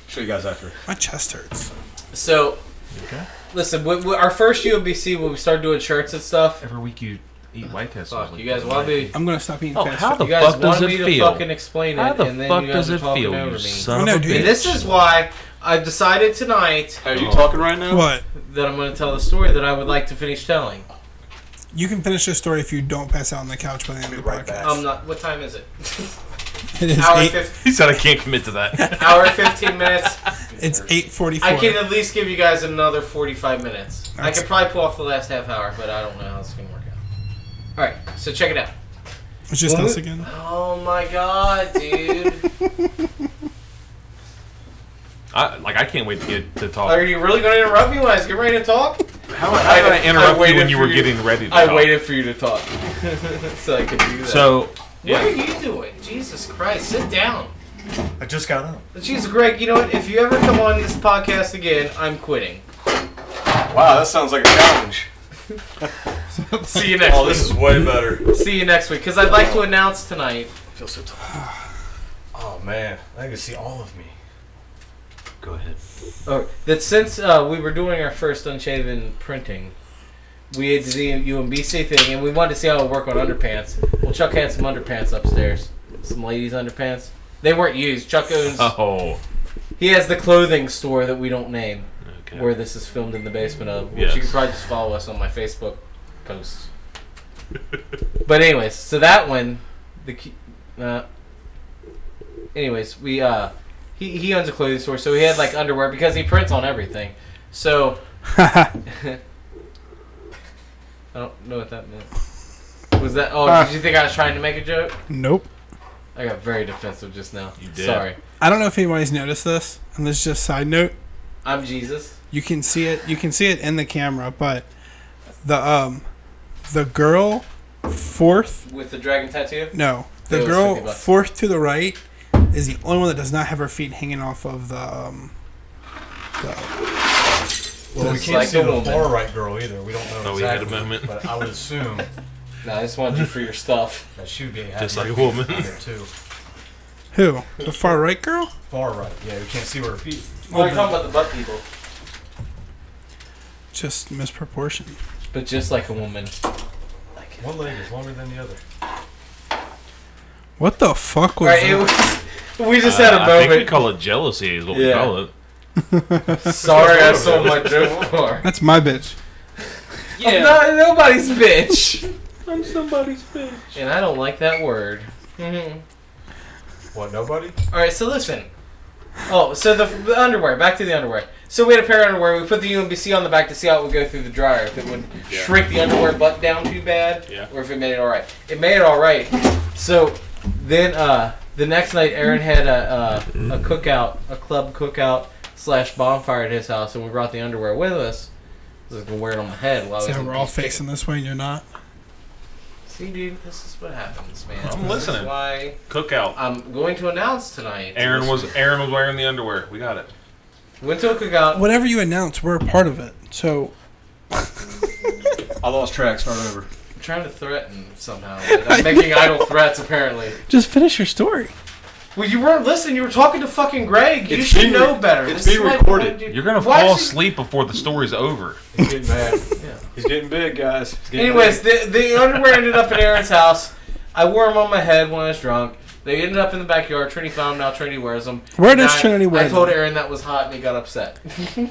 Show you guys after. My chest hurts. So, Okay. listen. Our first UMBC when we started doing shirts and stuff. Every week you eat White Castle. Fuck. You guys want me? I'm gonna stop eating Oh, fast how food. the You guys fuck does wanted it me to feel? fucking explain How it, the and then fuck you guys does are it talking feel, over you me. son I know, of a dude. And this is why I've decided tonight Hey, are you talking right now? What? that I'm going to tell the story that I would like to finish telling. You can finish this story if you don't pass out on the couch by the end of the Right back. podcast. I'm not. What time is it? It is Hour 8. 15. He said I can't commit to that. Hour 15 minutes. It's 8:44. I can at least give you guys another 45 minutes. I That's- could probably pull off the last half hour, but I don't know how it's going to work out. All right, so check it out. It's just Well, us again. Oh my god, dude! I can't wait to get to talk. Are you really going to interrupt me when I was getting ready to talk? How did I interrupt you waited when you for were getting ready to I talk? waited for you to talk so I could do that. So, what yeah. are you doing? Jesus Christ, sit down. I just got up. Jesus, Greg, you know what? If you ever come on this podcast again, I'm quitting. Wow, that sounds like a challenge. See you next week. This is way better. See you next week, because I'd like to announce tonight. I feel so tall. Oh man, I can see all of me. Go ahead. That since we were doing our first Unshaven printing, we had the UMBC thing, and we wanted to see how it would work on underpants. Well, Chuck had some underpants upstairs. Some ladies' underpants. They weren't used. Chuck owns... Oh. He has the clothing store that we don't name, Okay. where this is filmed in the basement of. Which Yes. you can probably just follow us on my Facebook posts. But anyways, so that one... anyways, we... He owns a clothing store, so he had like underwear because he prints on everything. So I don't know what that meant. Was that? Oh, did you think I was trying to make a joke? Nope. I got very defensive just now. You did. Sorry. I don't know if anybody's noticed this, and this is just side note. I'm Jesus. You can see it. You can see it in the camera, but the girl fourth. With the dragon tattoo. No, That the was girl $50. fourth to the right is the only one that does not have her feet hanging off of the. Well, we It's can't like see a the woman. far right girl either. We don't know Oh, we had a exactly. moment. But I would assume No, I just wanted you for your stuff. that she would be Just having like a woman. there too. Who? The far right girl? Far right. Yeah, we can't see where her feet. Oh, you're talking about the butt people. Just misproportion. But just like a woman. One leg is longer than the other. What the fuck was Alright, that? we just had a I think we moment. call it jealousy is what we Yeah. call it. Sorry, I sold my joke for. That's my bitch. I'm not nobody's bitch. I'm somebody's bitch. And I don't like that word. Mm-hmm. What? Nobody? Alright, so listen. Oh, so the underwear. Back to the underwear. So we had a pair of underwear. We put the UMBC on the back to see how it would go through the dryer. If it would shrink the underwear butt down too bad, or if it made it all right. It made it all right. So then the next night, Aaron had a cookout, a club cookout / bonfire at his house, and we brought the underwear with us. I was gonna wear it on my head while I was. So we're all facing this way and you're not? See, dude, this is what happens, man. I'm This listening. is why Cookout. I'm going to announce tonight. Aaron was wearing the underwear. We got it. Went to a cookout. Whatever you announce, we're a part of it. So I lost track. Start over. I'm trying to threaten somehow. I'm making idle threats, apparently. Just finish your story. Well, you weren't listening. You were talking to fucking Greg. You It's should being know better. it's This being is like- recorded. You're gonna Why fall is he- asleep before the story's over. He's getting mad. Yeah. He's getting big, guys. He's getting Anyways, big. the underwear ended up at Aaron's house. I wore them on my head when I was drunk. They ended up in the backyard. Trinity found them. Now Trinity wears them. Where does And Trinity wear I told them? Aaron that was hot, and he got upset.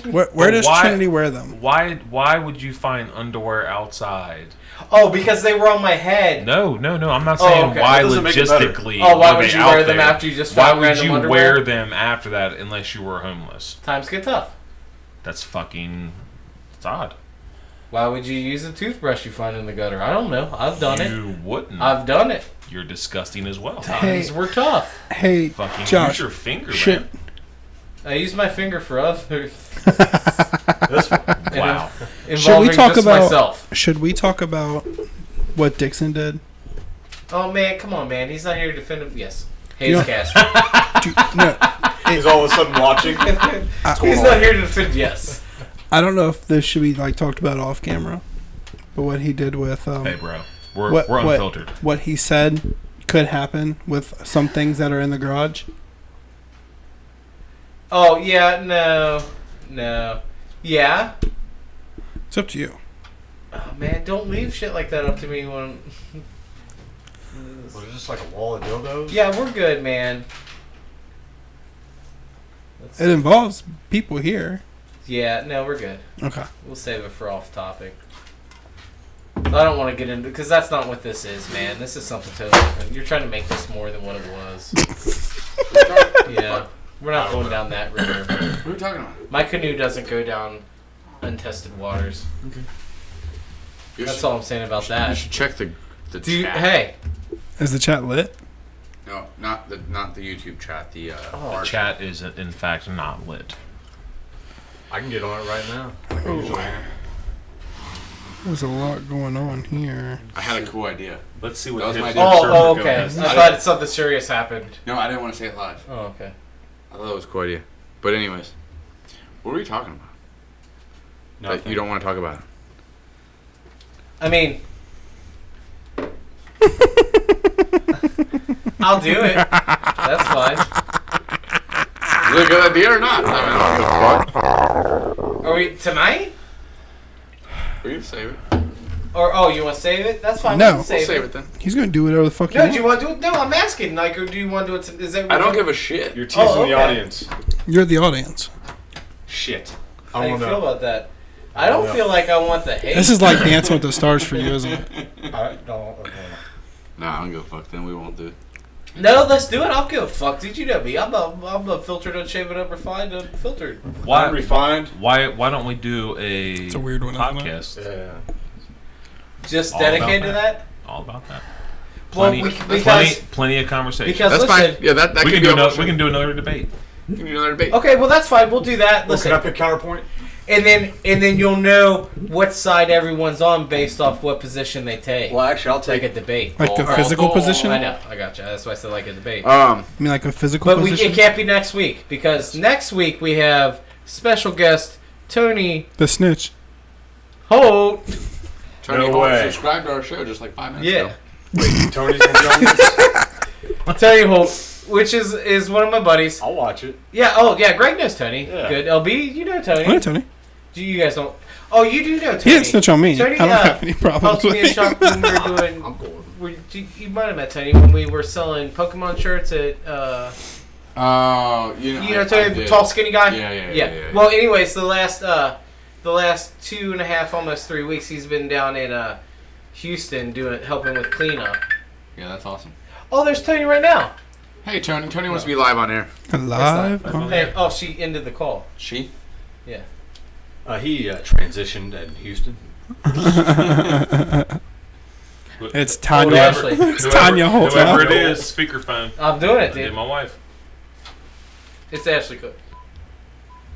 Where does why- Trinity wear them? Why would you find underwear outside? Oh, because they were on my head. No. I'm not saying okay. why That doesn't make it better. logistically. Oh, why were would they you out wear them there? after you just Why found would random you underwear? wear them after that unless you were homeless? Times get tough. That's fucking. It's odd. Why would you use a toothbrush you find in the gutter? I don't know. I've done it. You wouldn't. I've done it. You're disgusting as well. Times were tough. Hey, Fucking Josh. use your finger, Shit. man. I use my finger for others. Wow. Involving we talk just about- myself. Should we talk about what Dixon did? Oh man, come on, man. He's not here to defend him. Yes. You Hayes know- Castro. No, He's all of a sudden watching. He's not here to defend. Yes. I don't know if this should be like talked about off camera, but what he did with Hey, bro. We're what- unfiltered. what he said could happen with some things that are in the garage. Oh yeah, no, yeah. It's up to you. Oh man, don't leave shit like that up to me when. Was it just like a wall of dildos? Yeah, we're good, man. It involves people here. Yeah, no, we're good. Okay. We'll save it for off topic. I don't want to get into because that's not what this is, man. This is something totally different. You're trying to make this more than what it was. Yeah, we're not going down that river. What are we talking about? My canoe doesn't go down untested waters. You That's should- all I'm saying about You that. should check the Dude, chat. hey, Is the chat lit? No, not the YouTube chat. The The our chat is, in fact, not lit. I can get on it right now. Like I usually am. There's a lot going on here. I had a cool idea. Let's see That what was my hits. idea. oh, Go okay. ahead. I thought something serious happened. No, I didn't want to say it live. Oh, okay. I thought it was a cool idea. But anyways, what were you talking about? That Nothing. you don't want to talk about? I mean, I'll do it. That's fine. Is it a good idea or not? I mean, I don't give a fuck. Are we tonight? We can save it. Or you want to save it? That's fine. No. We can We'll save save it. it then. He's gonna do whatever the fuck No, he do you wants. want to do it? No, I'm asking. Like, or do you want to do it? Is that? I don't give a shit. You're teasing Oh, the okay. audience. You're the audience. Shit. How I do you don't feel know. about that? I don't know. feel like I want the hate. This is like Dancing with the Stars for you, isn't it? I don't. Nah, I don't give a fuck. Then we won't do it. No, let's do it. I'll give a fuck. Did you know me? I'm a filtered, unshaven, unrefined, unfiltered. Why, Unrefined. why don't we do a It's a weird one, isn't it? podcast Yeah. Just All about dedicated to that. that. all about that? Well, Plenty, because plenty of conversation. because That's listen. fine. Yeah, that we can can be do a another. motion. We can do another debate. We can do another debate. Okay, well that's fine. We'll do that. Well, Listen, can I pick counterpoint? and then you'll know what side everyone's on based off what position they take. Well, actually, I'll Like take a debate. Like the Oh, physical oh, position? I know. I gotcha. That's why I said like a debate. I mean, like a physical But position? it can't be next week because next week we have special guest Tony The snitch. Holt. Tony No Holt way. subscribed to our show just like 5 minutes Yeah, ago. Wait, Tony's gonna be on this? Tony Holt, which is one of my buddies. I'll watch it. Yeah. Oh yeah, Greg knows Tony. Yeah. Good. LB, you know Tony. I know Tony. Do you guys don't? Oh, you do know Tony. He didn't snitch on me. Tony, I don't have any problems helped with me and him. Chuck when we were doing. I'm cool. You might have met Tony when we were selling Pokemon shirts at. Oh, you know. You know I Tony, the did. tall, skinny guy. Yeah. Well, anyways, the last 2.5, almost 3 weeks, he's been down in Houston helping with cleanup. Yeah, that's awesome. Oh, there's Tony right now. Hey, Tony. Tony wants to be live on air. Live? That's Oh. not- Hey, oh, she ended the call. She? Yeah. He transitioned in Houston. It's Tanya. Ashley. It's Tanya Holt. Whoever huh? it is, speakerphone. I'm doing it, I did dude. my wife. It's Ashley Cook.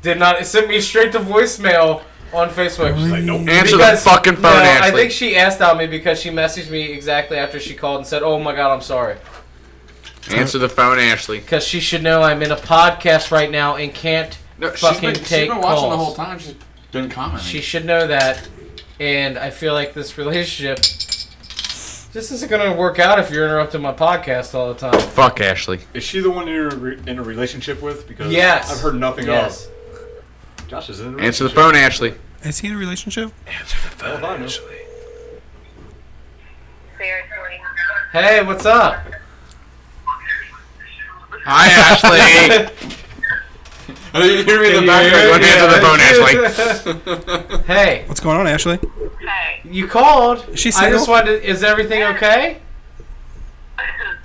Did not. It sent me straight to voicemail on Facebook. She's like, nope. Answer Because- the fucking phone, no, Ashley. I think she asked out me because she messaged me exactly after she called and said, "Oh my God, I'm sorry." Answer the phone, Ashley. Because she should know I'm in a podcast right now and can't No, she's fucking been take watching the calls. whole time. She's been commenting. She should know that, And I feel like this relationship just isn't going to work out if you're interrupting my podcast all the time. Fuck Ashley. Is she the one you're in a relationship with? Because Yes. I've heard nothing Yes. of. Josh is in a relationship. Answer the phone, Ashley. Is he in a relationship? Answer the phone, Well, I know. Ashley. Seriously. Hey, what's up? Hi, Ashley. You hear me in the background. Answer the phone, Ashley. Hey, What's going on, Ashley? Hey. you called. Is she I just single? wanted to, is everything okay?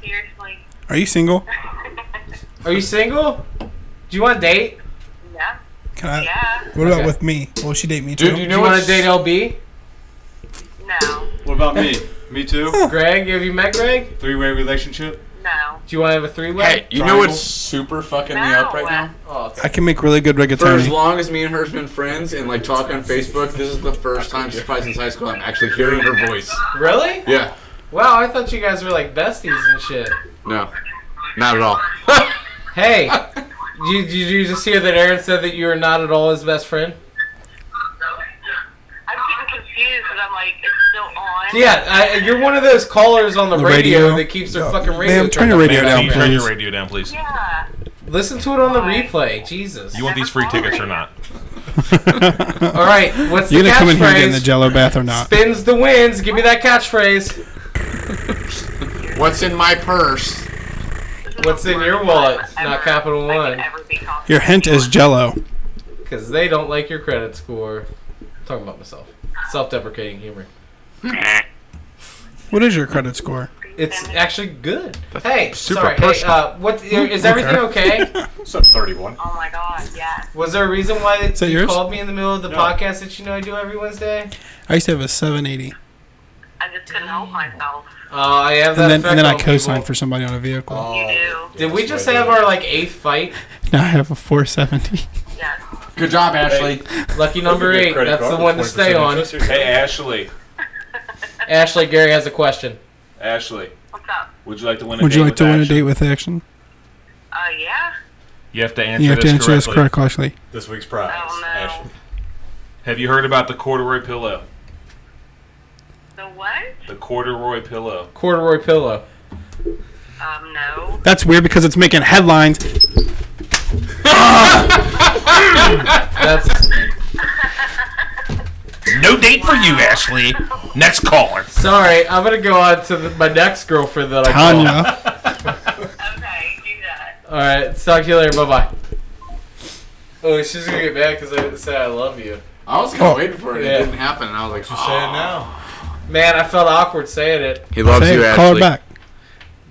Seriously. Are you single? Are you single? Do you want to date? Yeah. Can I? Yeah. What about Okay. with me? Will she date me too? Dude, you Do know you want what's... to date LB? No. What about me? Me too? Greg, have you met Greg? Three-way relationship? No. Do you want to have a three-way? Hey, you know what's super fucking me up right now? Oh, I can make really good For as rigatoni. long as me and her's been friends and like talk on Facebook, this is the first time probably since high school I'm actually hearing her voice. really? Yeah. Wow, I thought you guys were like besties and shit. No. Not at all. Hey, did you just hear that Aaron said that you are not at all his best friend? I'm getting confused because I'm like, it's still on. Yeah, you're one of those callers on the The radio, radio? that keeps their fucking radio. Ma'am, turn turned your up. radio Ma'am, down, can you turn your please. radio down, please? Yeah. Listen to it on the replay. Jesus. You want these free tickets or not? All right, what's You the gonna come in here and get in the catchphrase? Jello bath or not? Spins the wins. Give me that catchphrase. What's in my purse? What's in your wallet? Not Capital One. Your hint is Jello. Because they don't like your credit score. I'm talking about myself. Self-deprecating humor. What is your credit score? It's actually good. Hey, super sorry. Hey, personal. what is everything okay? What's up, 31? Oh my god, yeah. Was there a reason why that you yours? called me in the middle of the No. podcast that you know I do every Wednesday? I used to have a 780. I just couldn't help myself. I have that And then, effect and then I on co-signed people. for somebody on a vehicle. You do. Did we just have our like 8th fight? Now I have a 470. Yes. Good job, Ashley. Lucky number 8. That's the one to stay on. Hey, Ashley. Ashley, Gary has a question. Ashley, What's up? would you like to win a Would date you like with to win a Action? date with Action? Yeah. You have to answer You have to this answer this correctly. correctly. This week's prize. Oh, no. Ashley. Have you heard about the corduroy pillow? The what? The corduroy pillow. Corduroy pillow. No. That's weird because it's making headlines. That's No date for you, Ashley. Next caller. sorry. I'm gonna go on to my next girlfriend that I called. Tanya. Okay, do that. All right, talk to you later. Bye bye. Oh, she's gonna get mad because I didn't say I love you. I was kind of waiting for it. Yeah. It didn't happen. And I was like, Say it now. Man, I felt awkward saying it. He loves Say you, it, call Ashley. her back.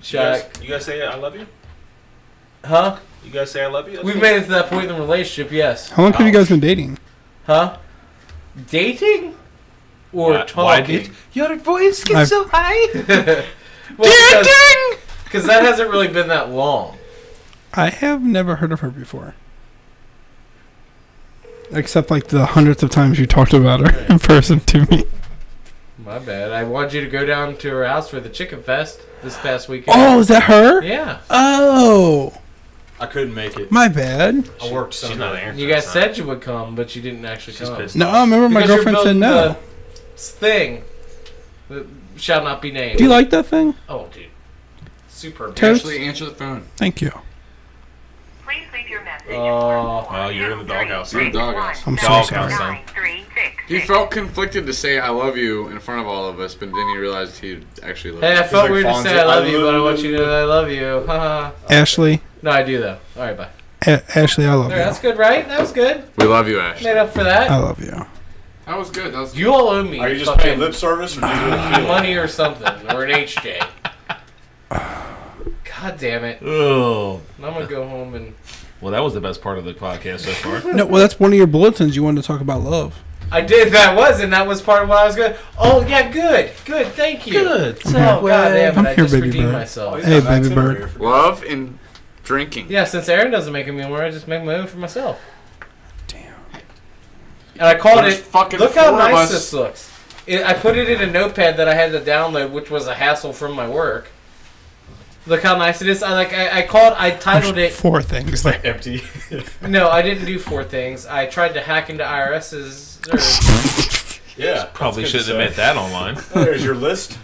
Shaq. You guys say I love you? Huh? You guys say I love you? We've made it to that point in the relationship. Yes. How long have you guys been dating? Huh? Dating or Why talking? did- Your voice I've- so high. Well, because that hasn't really been that long. I have never heard of her before. Except like the hundreds of times you talked about her in person to me. My bad. I wanted you to go down to her house for the chicken fest this past weekend. Oh, is that her? Yeah. Oh, I couldn't make it. my bad. I worked She's Sunday. not answering. You guys son. said you would come, but you didn't actually She's come. pissed. No, I remember my Because you're girlfriend said building no. the thing that shall not be named. Do you like that thing? Oh, dude. Superb. Toast? Ashley, answer the phone. Thank you. Please leave your message. Oh. Well, you're in the doghouse. You're in the doghouse. I'm so Doghouse, sorry. son. He felt conflicted to say I love you in front of all of us, but then he realized he actually loved Hey, I you. felt like weird to Fonzie, say I love I you, but I love want you to know that I love you. Haha. Ashley, No, I do, though. All right, bye. Ashley, I love All right, that's you. good, right? That was good. We love you, Ashley. Made up for I that. love you. That was good. That was You all owe me Are you just fucking paying lip service or do you really feel it? money or something, or an HJ. God damn it. Oh. I'm going to go home and... Well, that was the best part of the podcast so far. No, well, that's one of your bulletins. You wanted to talk about love. I did, and that was part of what I was going to... Oh, yeah, good. Good, thank you. Good. So, God damn it, I'm I here, just baby redeemed bird. myself. Hey, baby bird. love and drinking. Yeah, since Aaron doesn't make me anymore, I just make my own for myself. Damn. And I called There's it... fucking Look how four of nice us. this looks. I put it in a notepad that I had to download, which was a hassle from my work. Look how nice it is. I titled it... 4 things there. Empty. No, I didn't do 4 things. I tried to hack into IRS's... Yeah. Probably that's good shouldn't admit to say. that online. There's your list.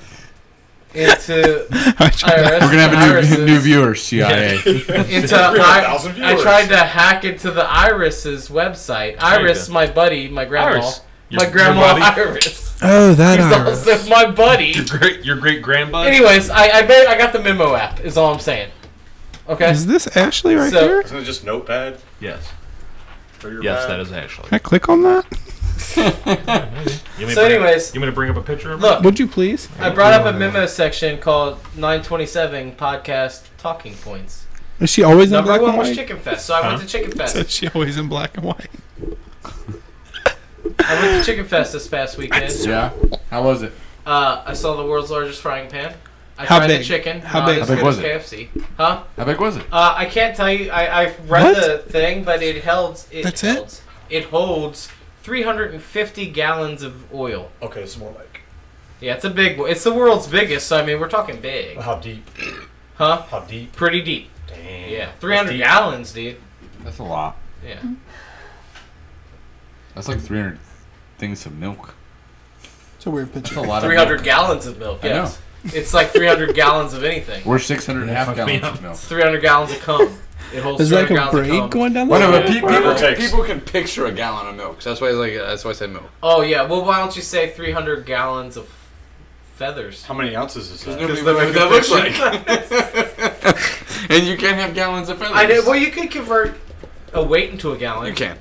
Into IRS. We're gonna have a irises. new viewer, CIA. Into 300,000 I viewers. tried to hack into the Iris's website. Iris, my buddy, my grandma, Iris. my Your grandma buddy? Iris. Oh, that He's Iris. also my buddy. Your great grandbud. Anyways, I got the memo app. Is all I'm saying. Okay. Is this Ashley right So- here? Isn't it just Notepad? Yes. For your Yes, pad? that is Ashley. Can I click on that? So anyways- you want me to bring up a picture of Look, Would you please? I brought up a memo section called 927 Podcast Talking Points. Is she always in Number black one and was white? Chicken Fest, so I went to Chicken Fest. Is she always in black and white? I went to Chicken Fest this past weekend. Yeah. How was it? I saw the world's largest frying pan. I How tried big? the chicken. How Not big? as How big good was as it? KFC. Huh? How big was it? I can't tell you. I read What? the thing, but it holds. That's it? It holds 350 gallons of oil. Okay, it's more like Yeah, it's a big one. It's the world's biggest, so I mean, we're talking big. how deep? Huh? How deep? Pretty deep. Damn. Yeah, That's 300 deep. gallons, dude. That's a lot. Yeah. That's like 300 things of milk. It's a weird That's picture. a lot 300 of milk. gallons of milk, I know. yes. It's like 300 gallons of anything. We're 600 and a half fuck me gallons up. of milk. It's 300 gallons of cum. It holds There's like 300 a gallons of braid cum. going down Well, there. no, but Whatever it takes. people can picture a gallon of milk. So that's why I said milk. Oh, yeah. Well, why don't you say 300 gallons of feathers? How many ounces is that? Nobody Because knows the- what that looks like. And you can't have gallons of feathers. I know. Well, you could convert a weight into a gallon. You can.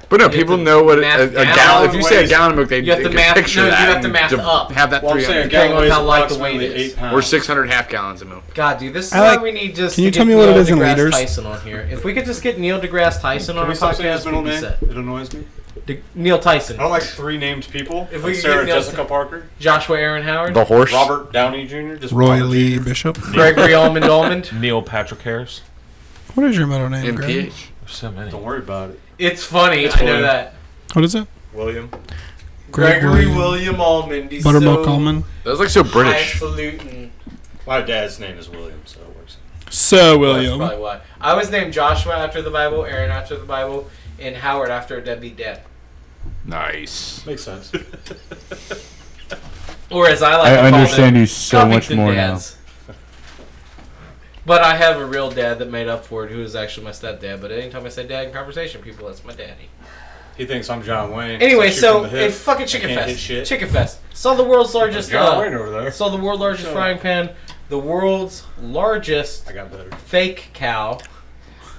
But no, You have people to know what a math gallon. gallon If you say a weighs- gallon of milk, they You have to can math- picture no, you that. have to and math to up. Have that Well, I'm saying a 300. gallon Depending on weighs how light the approximately weight is. 8 pounds. Or 600 half gallons of milk. God, dude, this is I why like- we need just. Can you to tell get me what it Neil is in deGrasse liters? Tyson on here. If we could just get Neil deGrasse Tyson on Can our we stop saying his podcast, middle we'd be name? set. It annoys me. Neil Tyson, I don't like 3 named people. If we Like could Sarah get Neil Jessica Parker, Joshua Aaron Howard, The horse. Robert Downey Jr., just Roy Robert Lee Jr. Bishop. Gregory Almond. Neil Patrick Harris. What is your middle name, Greg? MPH. There's so many. Don't worry about it. It's funny. It's I know William. that. What is it? William. Gregory William Almond. He's Buttermilk so Almond. That was like so British. highfalutin. My dad's name is William, so it works. So, That's William. probably why. I was named Joshua after the Bible, Aaron after the Bible, and Howard after a deadbeat dad. Nice. Makes sense. Or as I like I to call understand them, you so much Covington more dads. But I have a real dad that made up for it, who is actually my stepdad. But anytime I say dad in conversation, people, that's my daddy. He thinks I'm John Wayne. Anyway, shoot so from the hip. it's fucking I Chicken can't hit Fest. shit. Chicken Fest. Saw the world's largest. John Wayne over there. Saw the world's largest Shut frying up. pan, the world's largest I got better. fake cow,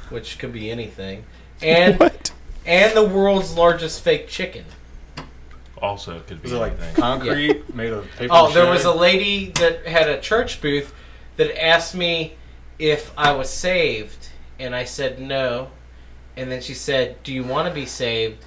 which could be anything, and What? and the world's largest fake chicken. Also could be Is it like anything. concrete made of paper? Oh, there mache? was a lady that had a church booth that asked me if I was saved, and I said no. And then she said, "Do you want to be saved?"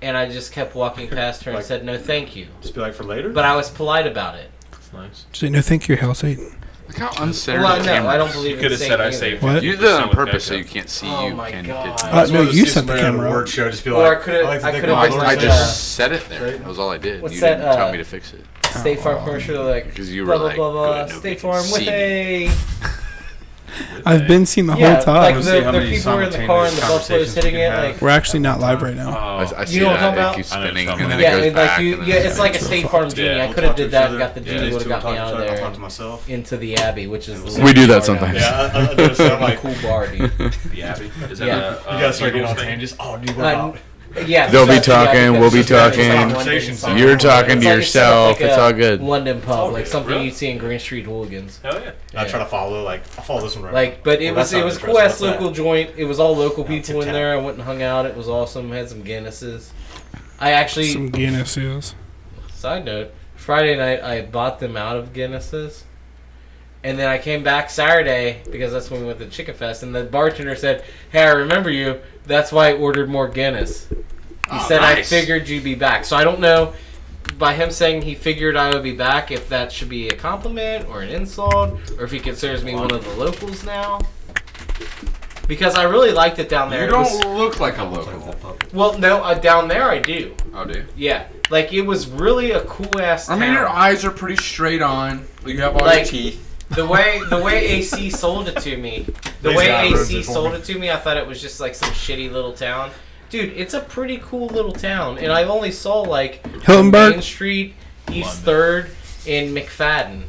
And I just kept walking past her and Like- said, "No, thank you." Just be like for later. But I was polite about it. That's nice. Say no, thank you, Hal Satan. Look how uncensored Well, the no, camera I don't is. believe You in could have Satan said I either. saved What? You did that on With purpose so Becca. you can't see Oh you. my and God. I No, just wanted to you see set the somebody at a camera award up. show. Just be Or I like, could've- like to I think could've my been Lord I like, said- just said it there. Right? That was all I did. What's You that, didn't tell me to fix it. State Farm commercial, like Because you blah were blah like, blah blah. good, nobody State can Farm with see a I've been seeing the yeah, whole time. like Let's see the how many people were in the car and the simultaneous buffalo's conversations hitting we it. can Like have. We're actually not live right now. I see You know what I'm that. talking about? It keeps I know what spinning you're and talking then yeah, it goes it's like back. you, and yeah, then it's like a It's State real Farm fucked. genie. Yeah. I We'll could have talk to did each that other. and got the Yeah, genie these would have two got me talk to out each of other, I'll there talk to myself. into the Abbey, which is We do that sometimes. Yeah, I do. So I'm like, cool bar, dude. The Abbey. Is that Yeah. a you guys start getting Eagles on thing? tangents. Oh, dude, what about? Yeah, They'll be that's- yeah, talking, because we'll be it's like talking. London Conversations. something. You're talking It's to like it's set up yourself. like It's a all good. London pub, Okay, like something really? you'd see in Green Street Hooligans. Hell yeah. I try to follow. Like, I'll follow this one right. Like, but it Well, was that's not cool interesting. ass What's that? local joint. It was all local No, people in Tic-Tac. there. I went and hung out. It was awesome. Had some Guinnesses. I actually, Some Guinnesses. side note, Friday night I bought them out of Guinnesses, and then I came back Saturday because that's when we went to Chicken Fest, and the bartender said, "Hey, I remember you. That's why I ordered more Guinness." He Oh, said, "I nice. figured you'd be back." So I don't know, by him saying he figured I would be back, if that should be a compliment or an insult, or if he considers me one of the locals now. Because I really liked it down there. You It was- don't look like a local. well, no, down there I do. Oh, dude. Yeah, like it was really a cool ass I town. mean, your eyes are pretty straight on. You have all your Like- teeth. The way AC sold it to me, Please God, ruins it for me. I thought it was just like some shitty little town. Dude, it's a pretty cool little town, and I only saw like Hiltonburg? Main Street, East Third, and McFadden,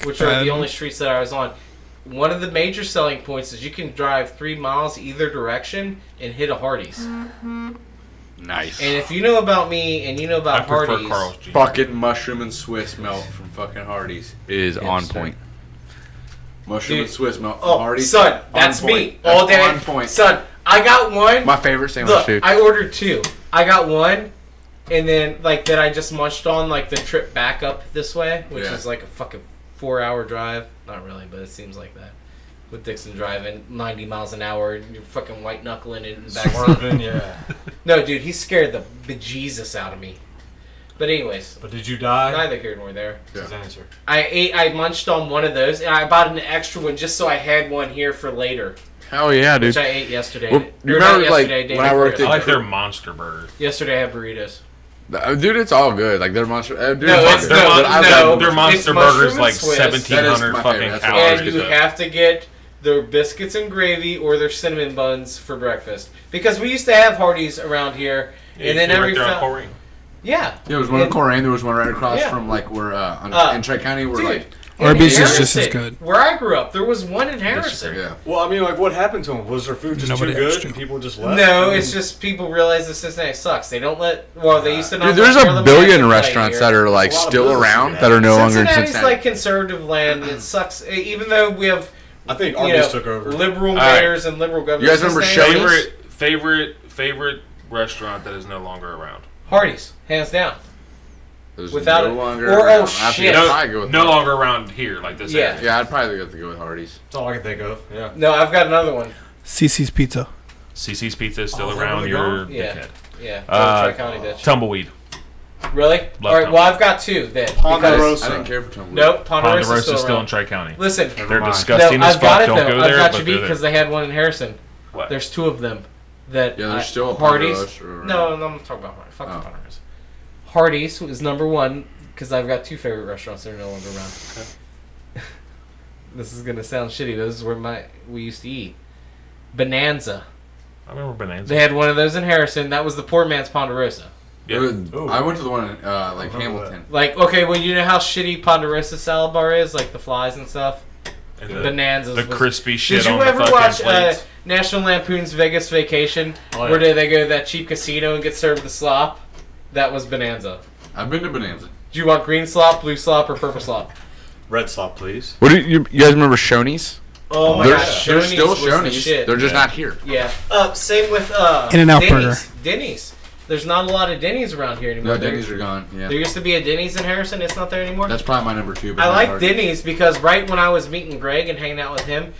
which are the only streets that I was on. One of the major selling points is you can drive 3 miles either direction and hit a Hardee's. Nice. And if you know about me and you know about I prefer Hardee's, Carl's Jr. Fucking mushroom and Swiss melt from fucking Hardee's. Is on Hipster. point. Mushroom Dude. and Swiss melt from oh, Hardee's. son, On that's point. me That's all day. on point. Son, I got one. My favorite sandwich, Look, dude. I ordered 2. I got one, and then like that I just munched on like the trip back up this way, which Yeah. is like a fucking 4-hour drive. Not really, but it seems like that. With Dixon driving 90 miles an hour, and you're fucking white knuckling it in the back. Swerving, yeah. No, dude, he scared the bejesus out of me. But anyways, But did you die? neither here nor there. His answer. I munched on one of those, and I bought an extra one just so I had one here for later, Hell yeah, dude. which I ate yesterday. Well, you Or not remember, like, yesterday, day when I before worked I at- yesterday. like their monster burger. Yesterday I had burritos. Dude, it's all good. Like, they're monster. Dude, No, it's it's all good. no, But I no. love Their It's monster mushroom burger's and like Swiss. 1,700 my fucking favorite. That's calories. And you have to get their biscuits and gravy or their cinnamon buns for breakfast. Because we used to have Hardee's around here, and then every yeah. Yeah, there was one in And- Coleraine. There was one right across Yeah. from, like, where, in Tri County, where, dude, like, Arby's in is just as Harrison, good. Where I grew up, there was one in Harrison. yeah. Well, I mean, like, what happened to him? Was their food just Nobody too good asked you. and people just left? No, it's just people realize that Cincinnati sucks. They don't let. Well, they used to. Not Dude, there's let a Maryland billion Magic play restaurants here. that are, like, There's a lot of still businesses around here. that are no longer in Cincinnati's Cincinnati. like conservative land. It sucks. Even though we have, I think you Arby's know, took over. liberal right. mayors and liberal governors. You guys remember Cincinnati- Shoney's? Favorite restaurant that is no longer around. Hardee's, hands down. There's Without no it- longer or- oh, around. I think shit. I'd No, probably go with no Hardee's. longer around here like this. Yeah. area. Yeah, I'd probably have to go with Hardee's. That's all I can think of. Yeah. No, I've got another one. CC's Pizza. CC's Pizza is still Oh, they're around. really You're gone? Yeah. dickhead. Yeah, Uh, Tri-County bitch. Tumbleweed. Really? All right. Tumbleweed. Well, I've got 2 then. Ponderosa. I didn't care for Tumbleweed. Nope, Ponderosa Ponderosa is still is still in around. Tri-County. Listen, They're mind. disgusting no, as I've got fuck. it Don't though. go I've there, got but you beat they're because there. they had one in Harrison. What? There's 2 of them. That Yeah, there's still a Hardee's. Ponderosa around. No, I'm talking about Hardee's. Fuck Oh. Ponderosa. Hardee's is number 1 because I've got 2 favorite restaurants that are no longer around. This is gonna sound shitty, but this is where we used to eat. Bonanza. I remember Bonanza. They had one of those in Harrison. That was the poor man's Ponderosa. Yeah. Ooh. I went to the one in like remember Hamilton. Like, okay, well, you know how shitty Ponderosa salad bar is, like the flies and stuff. And Bonanza's the was- crispy shit Did you on the ever fucking watch plates. National Lampoon's Vegas Vacation, Oh, yeah. where they go to that cheap casino and get served the slop? That was Bonanza. I've been to Bonanza. Do you want green slop, blue slop, or purple slop? Red slop, please. What do you guys remember Shoney's? Oh my They're, god, they're Shoney's still was the Shoney's. shit. They're just Yeah. not here. Yeah. Same with In-N-Out Denny's. Burger. Denny's. There's not a lot of Denny's around here anymore. No, Denny's are gone. Yeah, There used to be a Denny's in Harrison. It's not there anymore. that's probably my number 2. But I not like Hardee's. Denny's because right when I was meeting Greg and hanging out with him,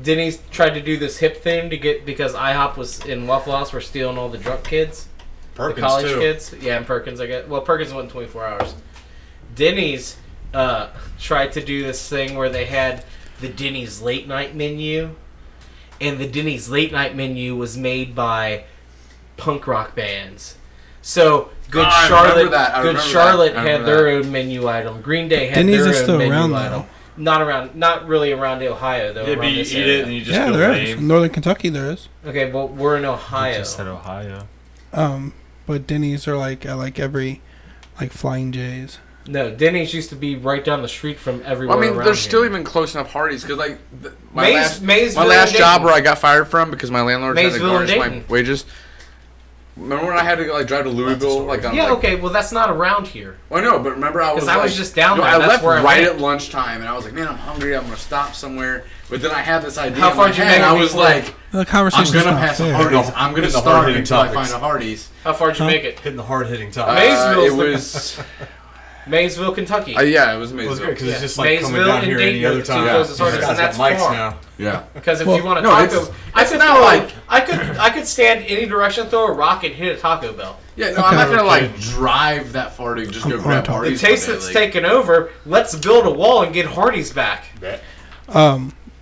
Denny's tried to do this hip thing to get because IHOP was in Waffle House were stealing all the drunk kids, Perkins, the college too. kids. Yeah, and Perkins, I guess. Well, Perkins went 24 hours. Denny's tried to do this thing where they had the Denny's late night menu, and the Denny's late night menu was made by punk rock bands. So Good I Charlotte, remember that. I Good remember Charlotte that. I had remember their own menu item. Green Day had Denny's their is own still menu around, item. though. Not really around Ohio though. Yeah, but around you this eat area. it and you just Yeah, feel there lame. is. In Northern Kentucky, there is. Okay, well we're in Ohio. Just said Ohio. But Denny's are like at like every like Flying J's. No, Denny's used to be right down the street from everywhere. Well, I mean, around there's still here. even close enough Hardee's because, like, my Maysville last and job Dayton. where I got fired from because my landlord had to Maysville and garnish my Dayton. wages. Remember when I had to like drive to Louisville? Like, on, Yeah, like, okay, well that's not around here. Well, no, but remember I was 'Cause I was like- just down no, there, I that's left where I right went. at lunchtime, and I was like, man, I'm hungry. I'm gonna stop somewhere. But then I had this idea. How in far my did you head, make I it was before? like, The I'm conversation's gonna not pass a fair. Hardee's. I'm gonna Hitting the starve hard-hitting until I topics. find a Hardee's. How far did you Huh? make it? Hitting the hard-hitting topic. Maysville's It the- was. Maysville, Kentucky. Yeah, it was Well, it's amazing. good because Yeah. it's just like coming Maysville down and here any Dayton other are the two time. closest These Hardee's, guys and got that's mics far. now. Yeah. Because if Well, you want a no, taco, it's- I it's could not throw, like- I could stand any direction, throw a rock, and hit a Taco Bell. Yeah, no, I'm not gonna Okay. like drive that far to just go I'm grab on top. Hardee's. The taste one day, that's like- taken over. Let's build a wall and get Hardee's back.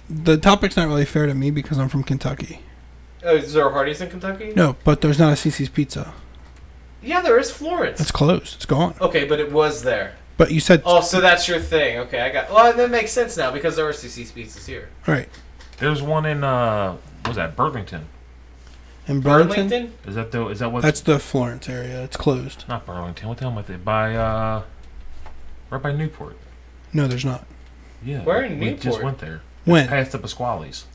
The topic's not really fair to me because I'm from Kentucky. Oh, is there a Hardee's in Kentucky? No, but there's not a CC's Pizza. Yeah, there is Florence. It's closed. It's gone. Okay, but it was there. But you said Oh, so that's your thing. Okay, I got. Well, that makes sense now because there are CC's pizzas here. right. There's one in what was that, Burlington? In Burlington? Burlington? Is that what? That's the Florence area. It's closed. Not Burlington. What the hell am I thinking? Right by Newport. No, there's not. Yeah. Where in We Newport? just went there. When? Past the Pasquale's.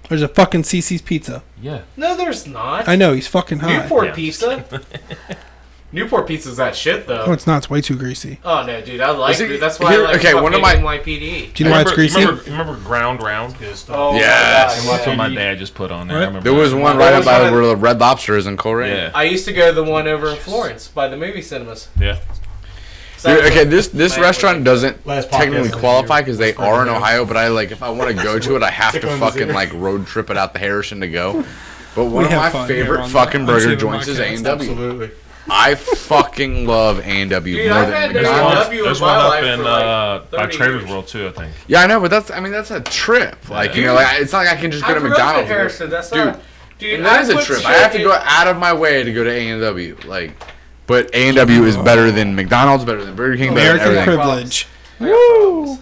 There's a fucking CC's Pizza. Yeah. No, there's not. I know, he's fucking hot. Newport Yeah. pizza. Newport pizza's that shit though. Oh, it's not. It's way too greasy. Oh no, dude, I like Is it- it. That's why here- I like okay, one of my- NYPD. Do you know why it's greasy? Remember Ground Round? Oh Yes. my That's God, what yeah. my dad just put on there. What? I remember There was that. one There right was by one- where the Red Lobster is in Coleraine. Yeah. I used to go to the one over in Florence by the movie cinemas. Yeah. So Dude, okay, that's this my- restaurant doesn't Last podcast technically of the qualify year. because they are in Ohio, but I like if I want to go to it, I have to Tickle in the fucking ear. like road trip it out to Harrison to go. But We one of have my fun here favorite on fucking the burger Unshaven joints is Modcast. A&W. Absolutely. I fucking love A&W Dude, more I've than had McDonald's. A&W in There's my one up life in for like by 30 Trader's years. World too, I think. Yeah, I know, but that's a trip. Like you know, like it's not like I can just go I to grew up in McDonald's. Harrison. That's Dude, not. Dude, And that is a put trip. shit I have to in- go out of my way to go to A&W. Like, but A&W is better than McDonald's, better than Burger King, better than American everything. privilege. Woo!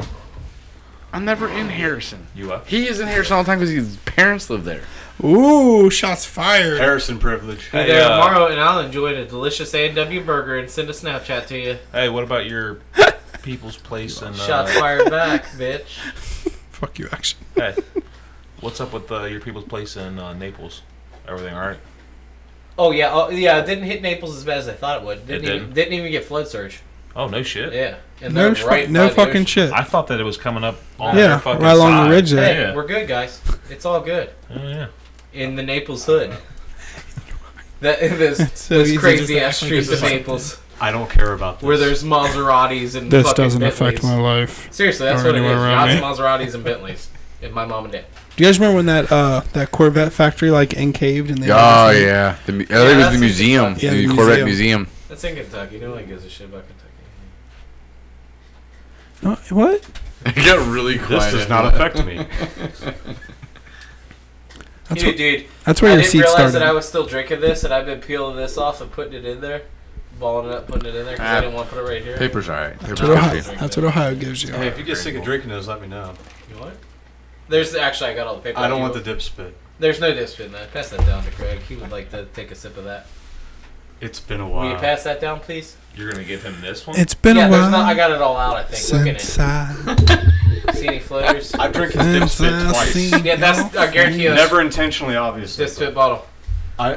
I'm never in Harrison. You up? He is in Harrison all the time because his parents live there. Ooh, shots fired. Harrison privilege. Be Hey, there tomorrow, and I'll enjoy a delicious A&W burger and send a Snapchat to you. Hey, what about your People's Place and Shots fired back, bitch. Fuck you, action. Hey, what's up with your People's Place in Naples? Everything all right? Oh yeah, it didn't hit Naples as bad as I thought it would. Didn't? Didn't even get flood surge. Oh no shit. Yeah, and No, they're right no by the fucking ocean. shit. I thought that it was coming up on Yeah, their fucking right along the side. ridge there. Hey, Yeah. we're good, guys. It's all good Oh, yeah. in the Naples hood. Those so easy crazy just ass to act like streets it's of like- Naples I don't care about this. where there's Maseratis and This fucking doesn't Bentleys. affect my life. Seriously, that's or what it is. anywhere around Lots of Maseratis and Bentleys, and my mom and dad. Do you guys remember when that Corvette factory like encaved and they Oh had this thing? yeah, I think it that's was the museum, Yeah, the the Corvette museum. Museum. That's in Kentucky. No one gives a shit about Kentucky. Oh, what? It got really quiet. This does not affect me. Dude, That's where I your didn't seat realize started. that I was still drinking this, and I've been peeling this off and putting it in there, balling it up, putting it in there because I didn't want to put it right here. Paper's alright. Paper's That's what Ohio, okay. that's what Ohio gives you. Hey, if you get sick of drinking those, let me know. You want? There's actually I got all the paper. I don't want the dip spit. There's no dip spin that. Pass that down to Craig. He would like to take a sip of that. It's been a Will you while. pass that down, please? You're gonna give him this one? It's been Yeah, a there's while not. I got it all out. I think. Look at since it. I See any floaters? I've drank his dip since spit I twice. seen Yeah, that's. I guarantee you. Never intentionally, obviously. Dip spit bottle.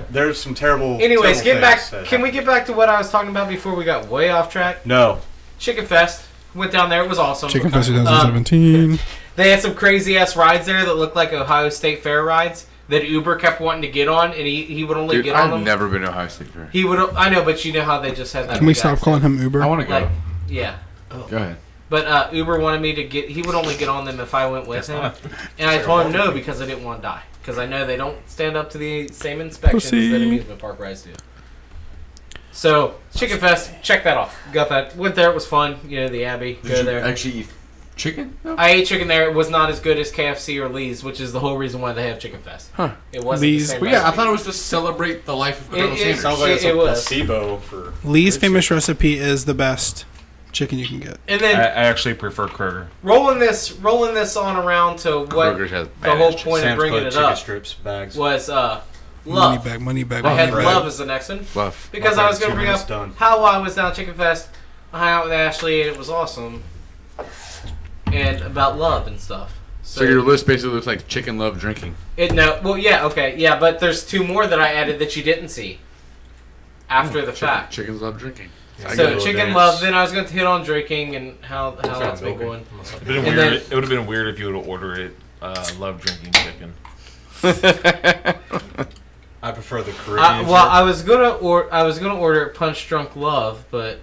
There's some terrible. Anyways, terrible get back. things that Can we happen. get back to what I was talking about before we got way off track? No. Chicken Fest. Went down there. It was awesome. Chicken Fest 2017. They had some crazy ass rides there that looked like Ohio State Fair rides that Uber kept wanting to get on, and he would only Dude, get on I've them. never been to Ohio State Fair. He would. I know, but you know how they just had that. Can we big stop accent. calling him Uber? I want to go. Like, yeah. Go ahead. But Uber wanted me to get. He would only get on them if I went with him, and I told him no because I didn't want to die. Because I know they don't stand up to the same inspections Pussy. that amusement park rides do. So Chicken Fest, check that off. Got that. Went there. It was fun. You know the Abbey. Go there. actually eat chicken? No? I ate chicken there. It was not as good as KFC or Lee's, which is the whole reason why they have Chicken Fest. Huh. It wasn't Lee's. the same Well, yeah, I recipe. thought it was to celebrate the life of Colonel It- Sanders. Sounds like it's It a was. placebo for. Lee's famous recipe is the best chicken you can get. And I then actually prefer Kroger. rolling this on around to what Kroger's has the whole badass point of Sam's bringing Club it chicken up strips bags. was Money love. bag, money bag, I money had bag. love as the next one Love. because Okay, I was going to 2 bring minutes up done. how I was down at Chicken Fest, I hung out with Ashley, and it was awesome, and about love and stuff. So your list basically looks like chicken love drinking. But there's two more that I added that you didn't see after the fact. Chickens love drinking. I get a So little chicken dance. love. Then I was going to hit on drinking and how that's been going. It would have been weird if you would have ordered it. Love drinking chicken. I prefer the Caribbean. I was gonna order Punch Drunk Love, but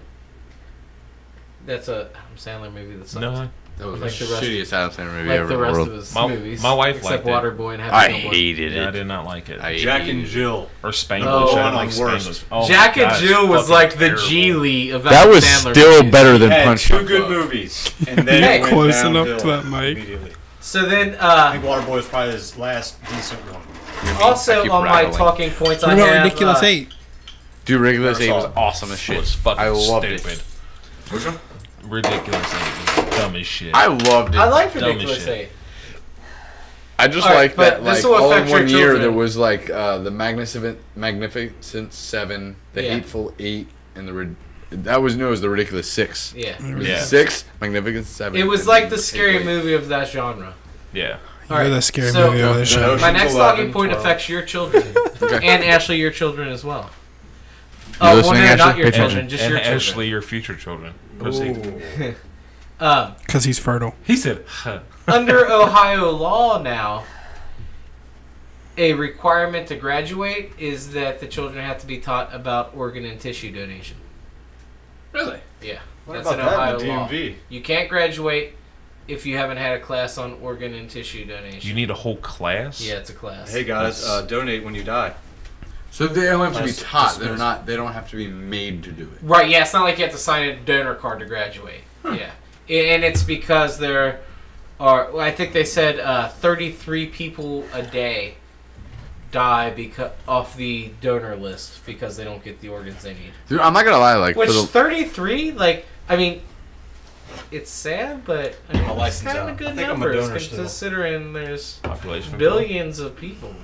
that's a Adam Sandler movie. That's No, That was Like the the rest- shittiest Adam Sandler movie like ever the in the rest world. of his My- movies. my wife except liked it. Waterboy and Happy I Gilmore. hated yeah, I it. did not like it. Jack hated and it. Jill. Or Spanglish. Oh, I one like of the worst. Spanglish. Oh, Jack my and God, Jill it's was fucking like the terrible. G Lee of That Adam was Sandler still movies. better than Had Punch two Drunk good Love. movies, and then Hey, it went close downhill enough to that mic. immediately. So then, I think Waterboy was probably his last decent one. I also keep on my rattling. talking points, What I about have Ridiculous 8? Dude, Regulus Never 8 was saw it. awesome as It shit. was fucking I loved stupid. it. Which one? Ridiculous. It was dumb as shit. I loved it. I like Dumb as Ridiculous shit. 8. I just All right, like but that. this Like will all in affect your one year, children. there was like the Magnificent Seven, the Yeah. Hateful Eight, and it was the Ridiculous Six. Yeah. It was Yeah. 6, Magnificent Seven. It was and like then the scary Hateful Eight. movie of that genre. Yeah. All right, You're the scary so- movie of the show. My next 11, talking point 12. affects your children. Okay. And Ashley, your children as well. You Oh, well, listening, no, not Ashley? your Pay children, attention. just And your children. Ashley, your future children. Proceed. Because he's fertile. He said, huh. Under Ohio law now, a requirement to graduate is that the children have to be taught about organ and tissue donation. Really? Yeah, What that's about an that Ohio in the law. DMV? You can't graduate if you haven't had a class on organ and tissue donation. You need a whole class? Yeah, it's a class. Hey guys, donate when you die. So they don't have to be That's taught. dismissed. They don't have to be made to do it. Right, yeah, it's not like you have to sign a donor card to graduate. Yeah. And it's because there are, well, I think they said 33 people a day die off the donor list because they don't get the organs they need. Dude, I'm not gonna lie. Like Which, for the 33? Like, I mean, it's sad, but I mean, I'll it's license kind of a out. good I think I'm a number donor still. considering there's Population. billions of people.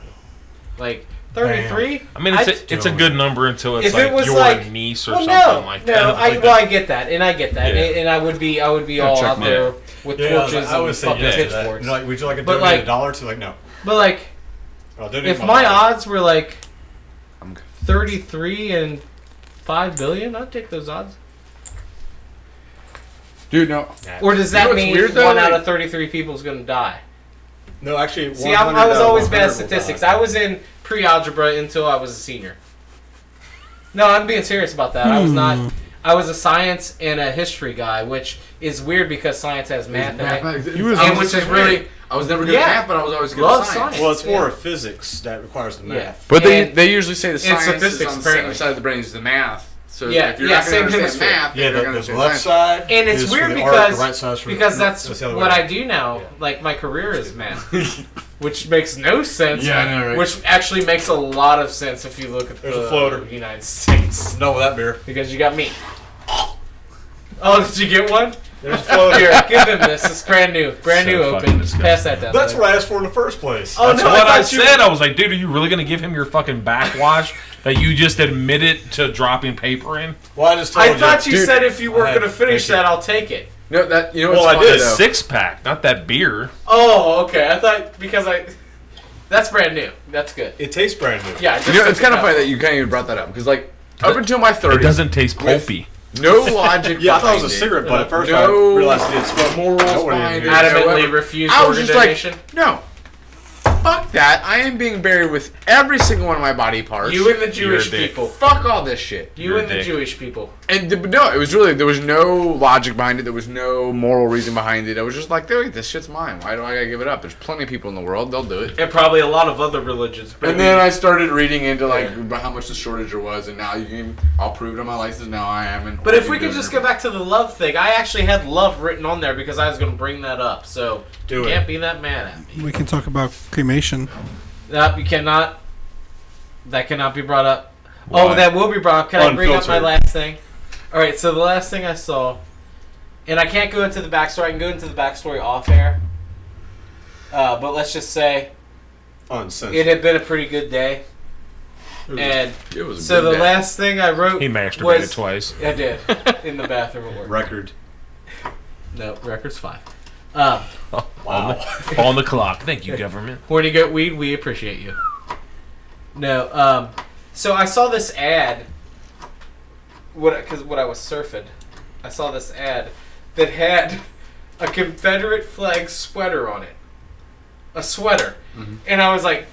Like, 33? I mean, it's a good number until it's If like it was your like- niece or Well, something no, like no, that. Like I get that, and I get that, Yeah. and I would be all check out my- there with torches I would and say fucking yes to that. pitchforks. You know, like, would you like to But, donate like- $1 to? Like, no. But like, I'll donate if my $1. odds were like I'm good. 33 and 5 billion, I'd take those odds. dude, no. Or does You know that what's mean weird, though? one out Like- of 33 people is going to die? No, actually, See, I was 100 always out bad of at 100 will statistics. die. I was in pre-algebra until I was a senior. No, I'm being serious about that. I was not. I was a science and a history guy, which is weird because science has math in it. Mathematics. And which is really I was never good Yeah. at math, but I was always good Love at science. science. Well, it's more Yeah. of physics that requires the math. Yeah. But And- they usually say the and science is statistics, on the apparently. same side of the brain as the math. So Yeah, if you're yeah, not going same to understand hemisphere. math, Yeah, then you're going the to understand left science. side And it's is for weird the because art, the right side is for because the, that's the other what way. I do now. Yeah. Like my career is math, which makes no sense. Yeah, I know, right? Which actually makes a lot of sense if you look at There's the a floater. United States, No, with that beer. because you got me. Oh, did you get one? There's a floater. Here, give him this. It's brand new, brand So new, fucking open. disgusting. Pass that down. That's bud. what I asked for in the first place. Oh That's no, what I thought you- said. I was like, dude, are you really going to give him your fucking backwash that you just admitted to dropping paper in? Well, I just told I thought you Dude, said if you I weren't had- going to finish thank you. that, I'll take it. No, that you know Well, what's I funny did. though? Six pack, not that beer. Oh, okay. I thought because that's brand new. That's good. It tastes brand new. Yeah, You know, it's kind of funny that you kind of even brought that up because like up until my 30s, It doesn't taste pulpy. no logic. Yeah, I thought it was a behind cigarette butt at first. No I realized it didn't smoke. morals Nobody behind it. even- adamantly whatsoever. refused I was organ just donation. like, no, fuck that. I am being buried with every single one of my body parts. You and the Jewish a dick. people. Fuck all this shit. You You're a and the dick. Jewish people. And no, it was really there was no logic behind it. There was no moral reason behind it. I was just like, dude, this shit's mine. Why do I gotta give it up? There's plenty of people in the world. They'll do it. And probably a lot of other religions. But And then I started reading into like about how much the shortage there was, and now you can. I'll prove it on my license. Now I am. And But if we could just go back to the love thing, I actually had love written on there because I was going to bring that up. So Do you it. can't be that mad at me. We can talk about cremation. No, you cannot. That cannot be brought up. Why? Oh, that will be brought up. Can I bring up my Unfiltered. last thing? All right. So the last thing I saw, and I can't go into the backstory. I can go into the backstory off air. But let's just say Uncensored. it had been a pretty good day, and It was a so good the day. last thing I wrote He masturbated was twice. I did in the bathroom at work. Record. No, record's 5. Wow. On the clock. Thank you, government. Horny Goat Weed, we appreciate you. No, so I saw this ad. Because what I was surfing, I saw this ad that had a Confederate flag sweater on it. A sweater. And I was like,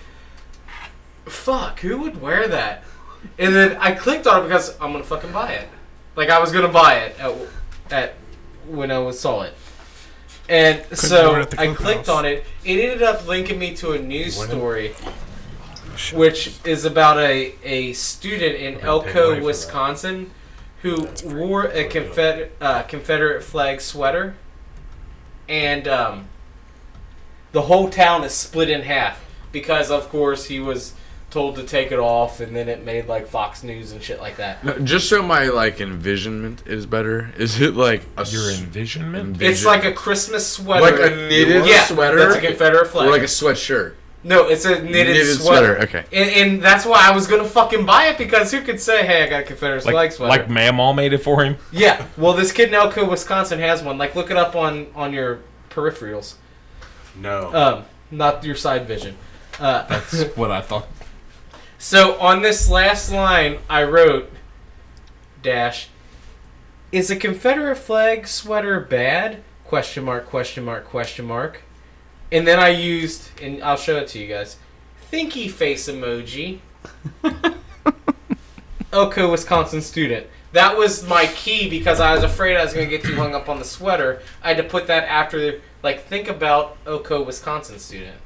fuck, who would wear that? And then I clicked on it because I'm going to fucking buy it. Like, I was going to buy it at when I saw it. And wear so it at the I Coke clicked House. on it. It ended up linking me to a news story, which is about a student in pay money Elko, for Wisconsin, who wore a Confederate flag sweater, and the whole town is split in half because, of course, he was told to take it off, and then it made like Fox News and shit like that. No, just so my like envisionment is better, is it like Your envisionment? It's like a Christmas sweater. like a knitted sweater? That's a Confederate flag. Or like a sweatshirt? No, it's a knitted sweater. Okay. And that's why I was gonna fucking buy it, because who could say, "Hey, I got a Confederate flag sweater"? Like Mamaw made it for him? Yeah. Well, this kid in Elko, Wisconsin has one. Like, look it up on your peripherals. No. Not your side vision. That's what I thought. So on this last line, I wrote, dash, is a Confederate flag sweater bad? Question mark, question mark, question mark. And then I used, and I'll show it to you guys, thinky face emoji. Elko, Wisconsin student. That was my key, because I was afraid I was going to get too hung up on the sweater. I had to put that after, like, think about Elko, Wisconsin student.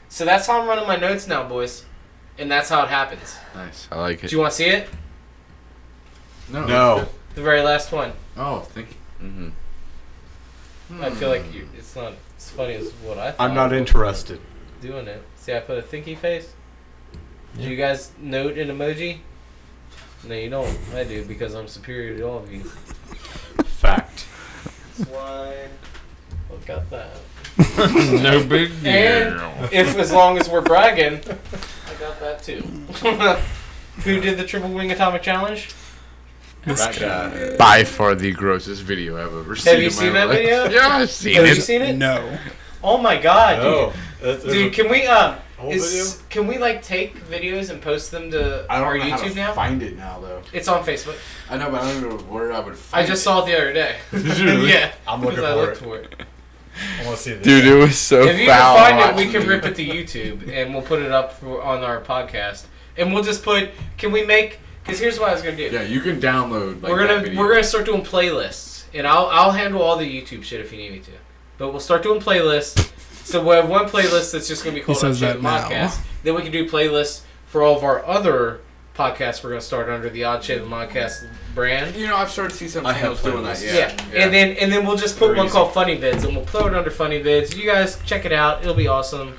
So that's how I'm running my notes now, boys. And that's how it happens. Nice. I like it. Do you want to see it? No. The very last one. Oh, thank you. Mm-hmm. I feel like it's not as funny as what I thought. I'm not interested. Doing it. See, I put a thinky face. Do you guys note an emoji? No, you don't. I do, because I'm superior to all of you. Fact. That's why. Look at that. No big deal. And if, as long as we're bragging, I got that too. Who did the triple wing atomic challenge? That guy. By far the grossest video I've ever seen. Have you seen that video? Yeah, I've seen Have it. you seen it? No. Oh my god, No. dude! Can we whole can we like take videos and post them to I don't our know how YouTube to now? find it now, though. It's on Facebook. I know, but I don't know where I would find I just saw it the other day. Did you really? Yeah, I'm looking because I for looked it. for it. I want to see this. Dude, it was so If you foul. can find it, we watching can rip it to YouTube and we'll put it up on our podcast. And we'll just put. Can we make? Because here's what I was gonna do. Yeah, you can download. Like, we're that video. gonna start doing playlists, and I'll handle all the YouTube shit if you need me to. But we'll start doing playlists. So we'll have one playlist that's just gonna be called says Unshaven that now. Modcast. Then we can do playlists for all of our other podcasts. We're gonna start under the Unshaven Modcast brand. You know, I've started to see some I have channels doing that. playlists. Yeah. And then we'll just put Very one easy. called Funny Vids, and we'll throw it under Funny Vids. You guys check it out; it'll be awesome.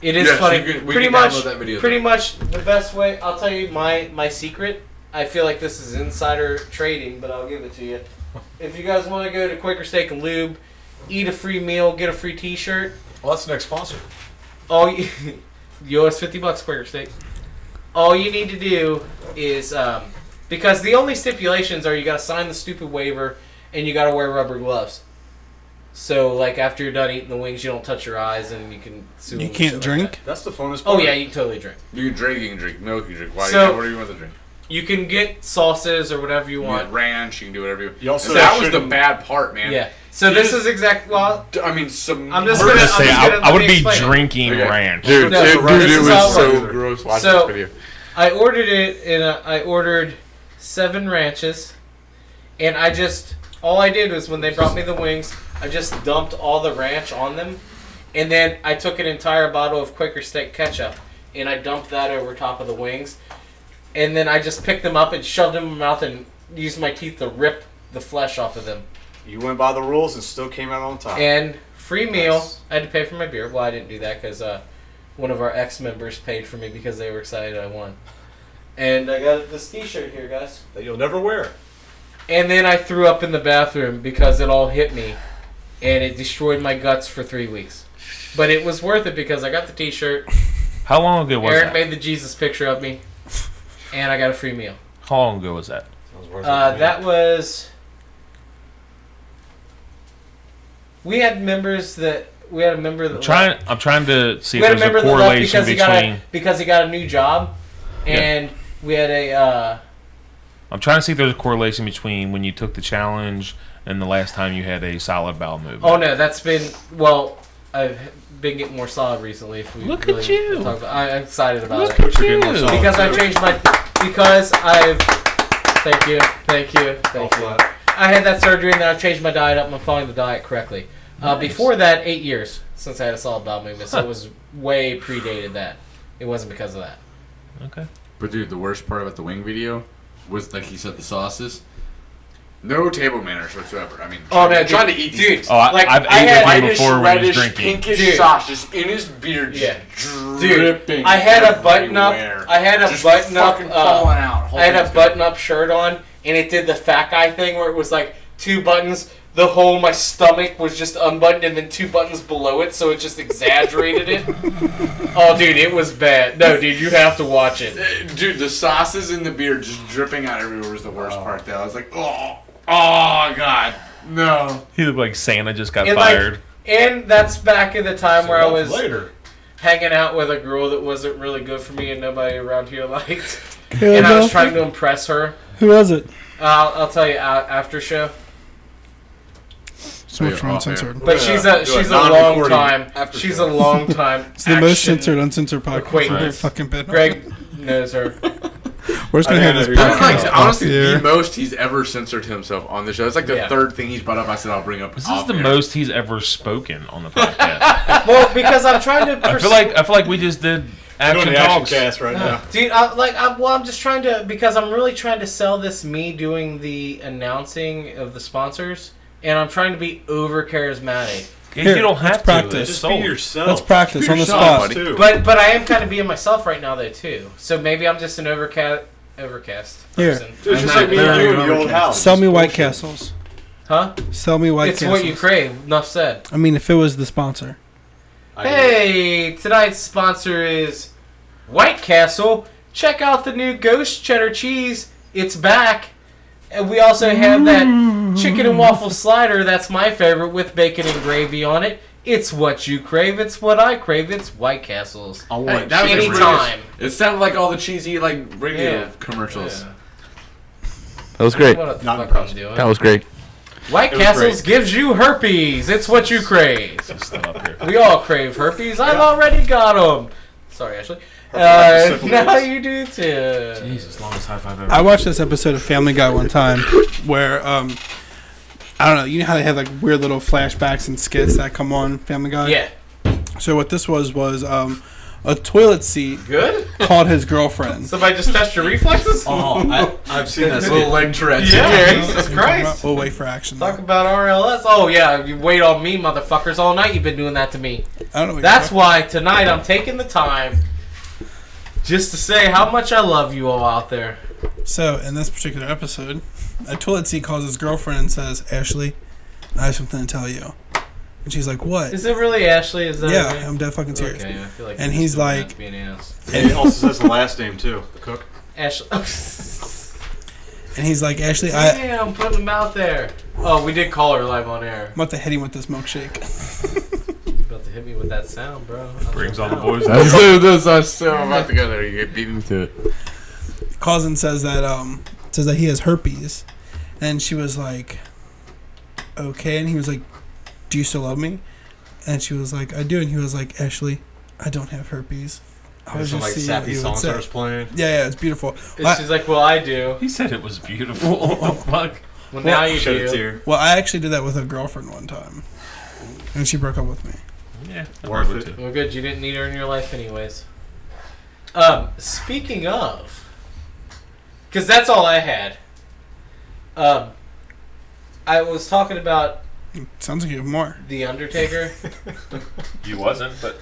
It is Yes, funny. we can pretty download that video. much the best way. I'll tell you my secret. I feel like this is insider trading, but I'll give it to you. If you guys want to go to Quaker Steak and Lube, eat a free meal, get a free T-shirt. Well, that's the next sponsor. All you owe us $50, Quaker Steak. All you need to do is because the only stipulations are you got to sign the stupid waiver and you got to wear rubber gloves. So like after you're done eating the wings, you don't touch your eyes and you can sue them You and can't shit like drink? that. That's the funnest part. Oh yeah, you can totally drink. You can drink milk, you can drink white. So- What do you want to drink? You can get sauces or whatever you You want. want ranch, you can do whatever you want. You also So that was the shouldn't- bad part, man. Yeah. So You this just- is exact. Well, I mean, some. I'm just We're gonna- gonna say I'm just I would let me be explain it. drinking Okay. ranch. Dude, No, it this is was how it so works. gross watching So- this video. I ordered it and I ordered 7 ranches, and all I did was when they brought me the wings, I just dumped all the ranch on them, and then I took an entire bottle of Quaker Steak ketchup and I dumped that over top of the wings, and then I just picked them up and shoved them in my mouth and used my teeth to rip the flesh off of them. You went by the rules and still came out on top. And free meal. Nice. I had to pay for my beer. Well, I didn't do that because one of our ex-members paid for me because they were excited I won. And I got this T-shirt here, guys. That you'll never wear. And then I threw up in the bathroom because it all hit me, and it destroyed my guts for 3 weeks. But it was worth it because I got the T-shirt. How long ago was Aaron that? made the Jesus picture of me, and I got a free meal. How long ago was that? Sounds worth it to me. That was. We had members that we had a member that I'm trying to see we if had a there's a member that left correlation because between. he got a new job, and we had a. I'm trying to see if there's a correlation between when you took the challenge and the last time you had a solid bowel movement. Oh no, that's been I've been getting more solid recently. If we Look really at you. talk about, I'm excited about Look it at you. because I changed my because I've. Thank you. I had that surgery and then I changed my diet up and I'm following the diet correctly. Nice. Before that, 8 years since I had a solid bowel movement, so it was way predated that. It wasn't because of that. Okay. But dude, the worst part about the wing video was, like he said, the sauces. No table manners whatsoever. I mean, Oh no, trying to eat these dude. things. Oh, Like, I've I ate had- with him Whitish, before when he was reddish, drinking. pinkish Dude. sauce just in his beard, just Yeah. dripping. I had a button up. everywhere. I had a Just button up. fucking falling out. I had a button up shirt on, and it did the fat guy thing where it was like 2 buttons. The whole of my stomach was just unbuttoned, and then 2 buttons below it, so it just exaggerated it. Oh, dude, it was bad. No, dude, you have to watch it. Dude, the sauces in the beer just dripping out everywhere was the worst part. Though I was like, oh god, no. He looked like Santa just got And, fired. And that's back in the time where I was later. hanging out with a girl that wasn't really good for me and nobody around here liked. Yeah, And I was no. trying to impress her. Who was it? I'll tell you after show. So much Yeah, for uncensored. But she's a long non-recording time. after She's show. a long time. It's the most action censored, uncensored podcast acquaintance. we've fucking been on. Greg knows her. We're just gonna I have know this you're That is podcast like off honestly the the air. most he's ever censored himself on the show. It's like the Yeah. 3rd thing he's brought up. I said I'll bring up. This is off the air. most he's ever spoken on the podcast. Well, because I'm trying to. I feel like we just did Doing action the action talks. cast right now. Dude, I'm just trying to, because I'm really trying to sell this me doing the announcing of the sponsors, and I'm trying to be over charismatic. Yeah, Here, you don't let's have to. practice. It's Just be sold. yourself. Let's practice Be on the yourself, spot. buddy. Too. But I am kind of being myself right now though too. So maybe I'm just an overcast Here. person. It's just I'm like not me and very you in the old overcast. house. Sell me It's White bullshit. Castles. Huh? Sell me White It's Castles. what you crave. Enough said. I mean, if it was the sponsor. Hey, tonight's sponsor is White Castle. Check out the new Ghost Cheddar Cheese. It's back. And we also have that chicken and waffle slider. That's my favorite with bacon and gravy on it. It's what you crave. It's what I crave. It's White Castles. I Hey, want that was cheese. Anytime. It sounded like all the cheesy like radio Yeah. commercials. Yeah. That was great. What the Not fuck impressed. I'm doing. That was great. White It was Castles great. gives you herpes. It's what you crave. Still up here. We all crave herpes. I've already got them. Sorry, Ashley. Herpes. Now you do too. Jesus, longest high five ever. I watched this episode of Family Guy one time where I don't know. You know how they have like weird little flashbacks and skits that come on Family Guy. Yeah. So what this was a toilet seat Good? called his girlfriend. Somebody just touched your reflexes? Oh, I've seen that. Little leg Tourette's. Yeah, Jesus Christ. We'll wait for action. Talk though. about RLS. Oh, yeah, you wait on me, motherfuckers. All night you've been doing that to me. I don't know. What That's you're why tonight I'm taking the time just to say how much I love you all out there. talking. So in this particular episode, a toilet seat calls his girlfriend and says, "Ashley, I have something to tell you." And she's like, "What?" Is it really Ashley? Is that Yeah, right? I'm dead fucking serious. Okay, I feel like And you're he's just doing like- that to be an ass. And it also says the last name too. The cook. Ashley. And he's like, "Ashley, Damn, putting them out there. Oh, we did call her live on air. I'm about to hit him with this milkshake." You about to hit me with that sound, bro. Brings all the boys. That's so about to go there. You get beat me to it. Calls and says that he has herpes, and she was like, "Okay," and he was like, "Do you still love me?" And she was like, "I do," and he was like, "Ashley, I don't have herpes." I was Some just like seeing sappy what you song would say. starts playing. Yeah, it's beautiful. And Well, she's like, well, I do. He said it was beautiful. What the fuck? Well, now you Shed a do. tear. well, I actually did that with a girlfriend one time, and she broke up with me. Yeah, I Worth would it. too. Well, good. You didn't need her in your life anyways. Speaking of, because that's all I had. I was talking about Sounds like you have more. The Undertaker. You wasn't, but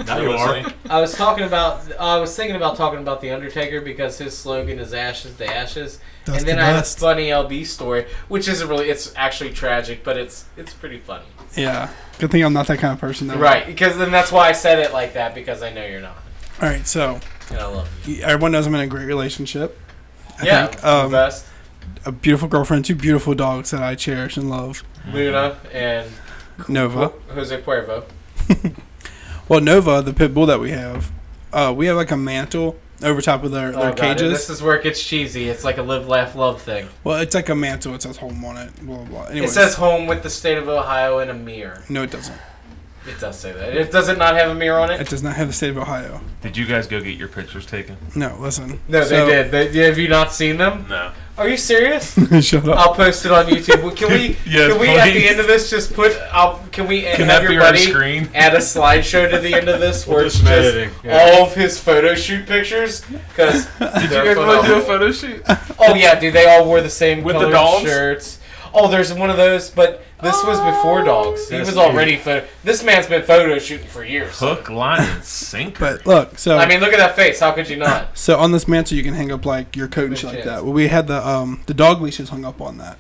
Now you are. I was thinking about talking about The Undertaker because his slogan is "Ashes to Ashes," Dust and then to I have a dust. funny LB story, which isn't really. It's actually tragic, but it's pretty funny. Yeah. Good thing I'm not that kind of person, though. Right, because then that's why I said it like that, because I know you're not, All right, so and I love you. everyone knows I'm in a great relationship. I Yeah, think, the best. a beautiful girlfriend, 2 beautiful dogs that I cherish and love. Luna and Nova. Jose Cuervo. Well, Nova, the pit bull that we have like a mantle over top of their God, cages. this is where it gets cheesy. It's like a live, laugh, love thing. Well, it's like a mantle. It says home on it. Blah, blah, blah. Anyways, It says home with the state of Ohio and a mirror. no, it doesn't. It does say that. It does it not have a mirror on It it? does not have the state of Ohio. did you guys go get your pictures taken? No, listen. No, So, they did. Have you not seen them? No. Are you serious? Shut up. I'll post it on YouTube. Well, Can we? Yes, can we at the please. end of this just put? Can we Can have that your be our buddy screen? add a slideshow to the end of this where We'll it's do some just editing, yeah. all of his photo shoot pictures? Because Did you guys want to do a photo shoot? Oh yeah, dude, they all wore the same With the colored dogs? shirts. Oh, there's one of those, but this was before dogs. He That's was already This man's been photo shooting for years. Hook, line, and sinker. But look, so I mean, look at that face. How could you not? so on this mantle you can hang up like your coat and shit like that. Well, we had the dog leashes hung up on that,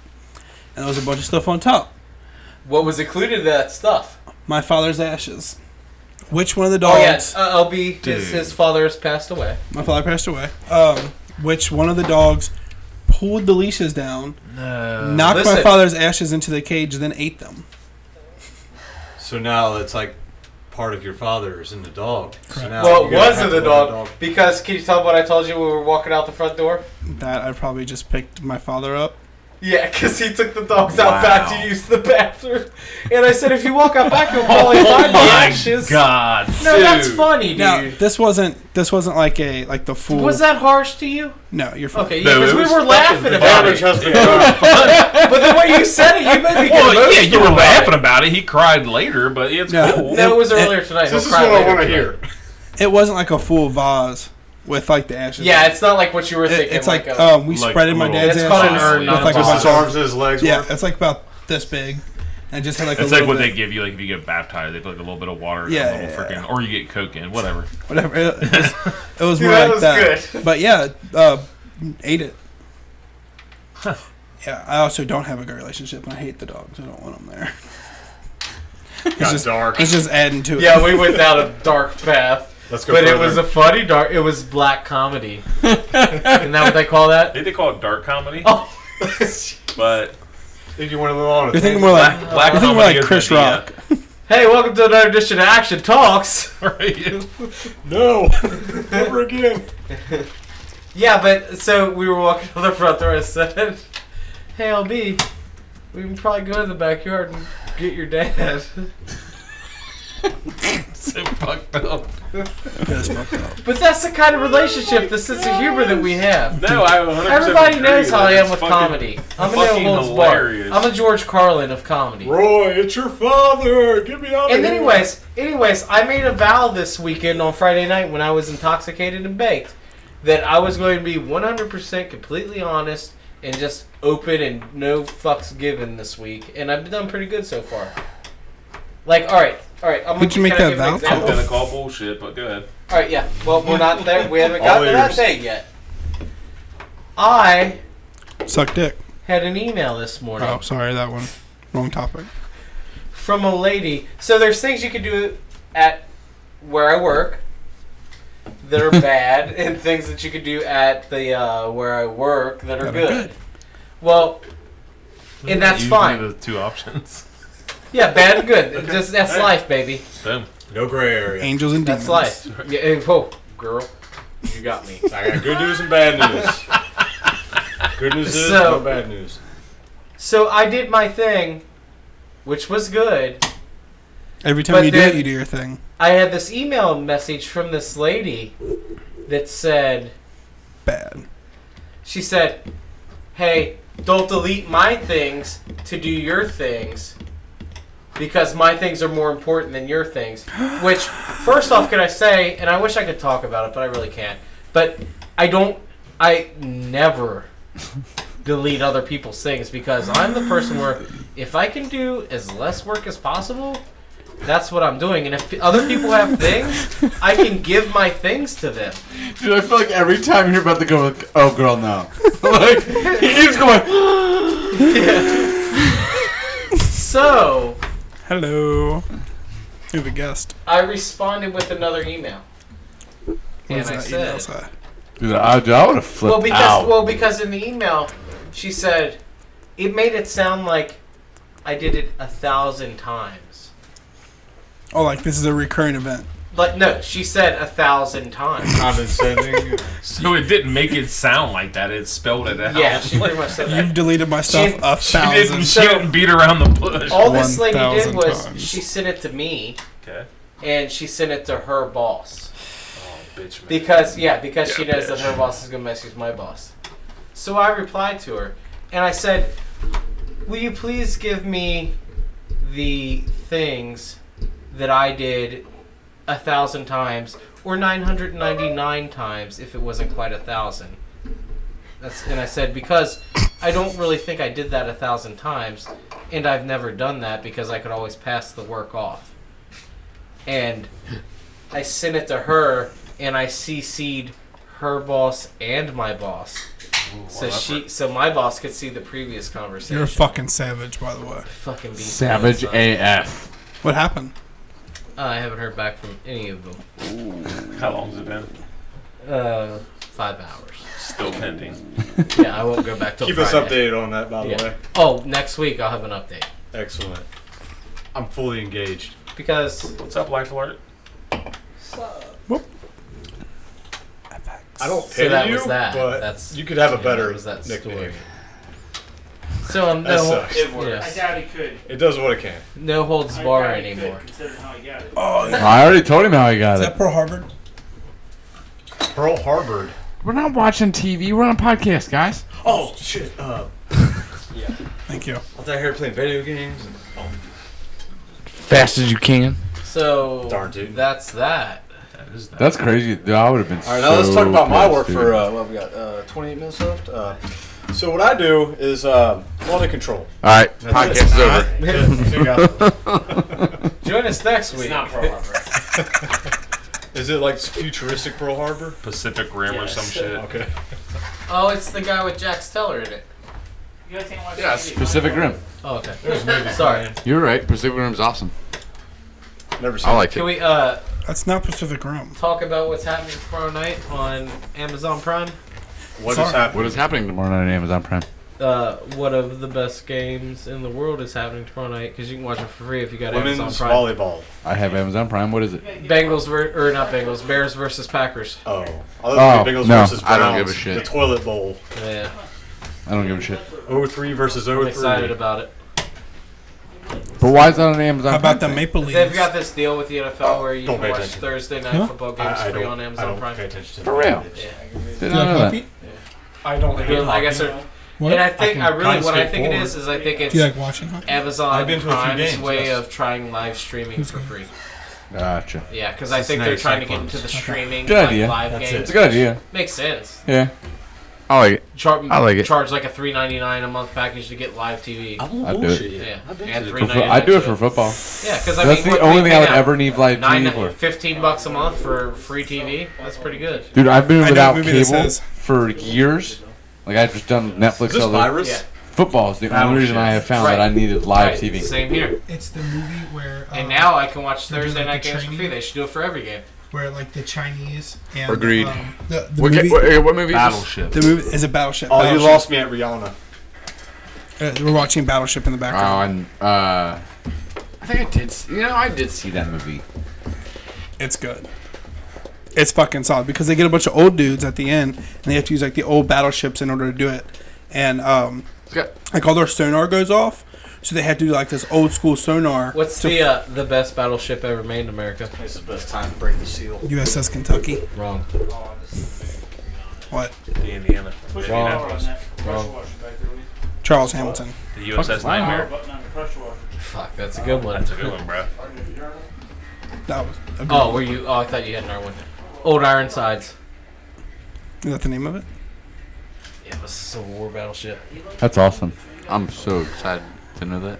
and there was a bunch of stuff on top. What was included in that stuff? My father's ashes. Which one of the Oh dogs? yeah, LB. His father has passed away. My father passed away. Which one of the dogs pulled the leashes down, knocked my Listen. father's ashes into the cage, then ate them? So now it's like part of your father's in the dog. So now Well, you it gotta was have in the to let dog because can you tell what I told you when we were walking out the front door? That I probably just picked my father up. Yeah, because he took the dogs out back to use the bathroom, and I said if you walk out back, you'll probably find the ashes. God. No, dude. that's funny, dude. Now this wasn't like the full. Was that harsh to you? No, you're fine. Okay, No, yeah, because it we was were laughing The about damage it. has been done. But the way you said it, you made me get Well, emotional yeah, you were about laughing it. about it. He cried later, but it's No. cool. No, it was earlier tonight. This He'll is cry what I later want to tonight. hear. It wasn't like a full vase with like the ashes. Yeah, it's not like what you were It- thinking. it's like a, we like spreaded a my little- dad's It's ashes called an urn, with not a like a Just bunch his of arms and his legs. yeah, work. it's like about this big, and just had like It's a like little what bit, they give you, like if you get baptized, they put like a little bit of water, Yeah, in a little yeah, freaking, or you get Coke in, whatever. whatever. It was Dude, more that like was that. good. But yeah, ate it. Yeah, I also don't have a good relationship, and I hate the dogs. I don't want them there. Got just dark. It's just adding to it. yeah, we went down a dark path. Let's go But it further. was a funny dark. It was black comedy. Isn't that what they call that? They call it dark comedy, Oh. but Think you went a little on it. You're thinking more like black you're thinking more comedy like is Chris an idea. Rock. Hey, welcome to another edition of Action Talks. Right? No, never again. Yeah, but so we were walking to the front door. I said, "Hey, LB, we can probably go to the backyard and get your dad." So fucked up. That's fucked up. But that's the kind of relationship, the sense of humor that we have. No, I 100% Everybody agree. knows how I That's am with fucking- comedy. I'm a fucking no holds barred. hilarious. I'm a George Carlin of comedy. Roy, it's your father. Get me out of And here. anyways, I made a vow this weekend on Friday night when I was intoxicated and baked that I was going to be 100% completely honest and just open and no fucks given this week. And I've done pretty good so far. Like, all right. I'm Who'd you make can I that give an vow example? I'm gonna call bullshit, but go ahead. All right, yeah. Well, we're not there. We haven't All gotten to that ears. day yet. I Suck dick. had an email this morning. Oh, sorry, that one. Wrong topic. From a lady. So there's things you can do at where I work that are bad, and things that you can do at the where I work that are good. Well, and that's Usually fine. the two options. Yeah, bad and good. Just that's life, baby. Boom. No gray area. Angels and demons. That's life. Yeah, and, whoa, girl, you got me. I got good news and bad news. Good news is So- no bad news. So I did my thing, which was good. Every time But you do then- it, you do your thing. I had this email message from this lady that said, Bad. she said, "Hey, don't delete my things to do your things because my things are more important than your things." Which, first off, can I say, and I wish I could talk about it, but I really can't. But I never delete other people's things because I'm the person where if I can do as less work as possible, that's what I'm doing. And if other people have things, I can give my things to them. Dude, I feel like every time you're about to go, like, oh girl, no. Like, he keeps going. So, Hello. We have a guest. I responded with another email. What And does I that email said, say? Dude, I would have flipped because in the email, she said, it made it sound like I did it 1,000 times. Oh, like this is a recurring event. Like, no, she said 1,000 times. Condescending. So it didn't make it sound like that. It spelled it out. Yeah, she pretty much said that. You've deleted my stuff She- 1,000. She didn't beat around the bush. All this lady did 1,000 was times. she sent it to me, Okay. and she sent it to her boss. Oh, bitch, man. Because she Yeah, knows that bitch. her boss is going to message my boss. So I replied to her, and I said, will you please give me the things that I did 1,000 times, or 999 times if it wasn't quite 1,000. And I said, because I don't really think I did that 1,000 times, and I've never done that because I could always pass the work off. And I sent it to her, and I CC'd her boss and my boss. So my boss could see the previous conversation. You're a fucking savage, by the way. Fucking beast Savage mode, son. AF. What happened? I haven't heard back from any of them. How long has it been? 5 hours. Still pending. Yeah, I won't go back till Keep Friday. us updated on that, by the way. Oh, next week I'll have an update. Excellent. I'm fully engaged. Because What's up, Life Alert? I don't So pity that you, was that. but That's- you could have a better that was that nickname. story. So That no, sucks. yes. I doubt he could. It does what it can. No holds I bar doubt he anymore. could, considering how he got it. Oh, I already told him how he got is it. that Pearl Harbor? Pearl Harbor. We're not watching TV. We're on a podcast, guys. Oh, shit. Thank you. I thought I heard playing video games. Fast as you can. So Darn, dude. that's that. That's crazy. Dude, I would have been. All right, now let's talk about my work dude. for, what we got, 28 minutes left? So what I do is quality control. All right, That's podcast is over. Join us next It's week. not Pearl Harbor. Is it like futuristic Pearl Harbor? Pacific Rim or Yes. some shit. Okay. Oh, it's the guy with Jax Teller in it. You guys ain't watching Yes, TV. Pacific Rim. Oh, okay. Sorry. You're right. Pacific Rim's awesome. Never seen I like Can it. we That's not Pacific Rim. talk about what's happening tomorrow night on Amazon Prime? What Sorry. is happening? What is happening tomorrow night on Amazon Prime? One of the best games in the world is happening tomorrow night because you can watch it for free if you got Women's Amazon Prime. volleyball. I have Amazon Prime. What is it? Not Bengals, Bears versus Packers. Oh. Oh, Bengals no, versus Browns. I don't give a shit. The toilet bowl. Yeah, I don't give a shit. 03 versus 03. I'm excited about it. But why is that on Amazon How about Prime? the Maple Leafs? They've got this deal with the NFL where you don't can pay watch attention. Thursday night Huh? football games I free don't, on I Amazon don't Prime. pay attention to For that. real? Yeah. Did Do you not like know that. hockey? I don't They're doing- I guess they're- What? And I think I can what I kinda think it skip is I think it's Do you like watching hockey? Amazon I've been to a few Prime's games, way yes. of trying live streaming Who's for good? free. Gotcha. Yeah, because I think they're Cincinnati trying to get Cyclones. into the streaming Good like, idea. live That's games. it. It's a good idea. Makes sense. Yeah. I like it. I like it. Charge like a $3.99 a month package to get live TV. I'd do it. Yeah, I've been and to For $3.99. I'd do it for football. Yeah, because I That's mean, the what only we thing I would pay ever need live TV out? for. $15 a month for free TV. That's pretty good. Dude, I've been I know without what movie this cable is. for years. Like, I've just done Netflix. Is this all the- virus? Yeah. Football is the only reason I have found Right. that I needed live Right, TV. Same here. It's the movie where. And now I can watch they're doing, Thursday like, night the games for training. free. They should do it for every game. where like the Chinese and Agreed. The What, movie. what movie is this? Battleship. The movie is a Battleship. Oh, you Battleship. lost me at Rihanna. We're watching Battleship in the Oh, background. and I think I did. I did see that movie. It's good. It's fucking solid because they get a bunch of old dudes at the end and they have to use like the old battleships in order to do it. And like all their sonar goes off, so they have to do like this old school sonar. What's to the best battleship ever made in America? It's the best time to break the seal. USS Kentucky? Wrong. What? The Indiana. Push Wrong. me down on that pressure Wrong. washer back there, will you? Charles Hamilton. The USS Power Nightmare. button on the pressure washer. Fuck, that's a good one. That's a good one, bro. That was. A good Oh, one. were you? Oh, I thought you had another one. Old Ironsides. Is that the name of it? Yeah, it was a Civil War battleship. That's awesome. I'm so excited to know that.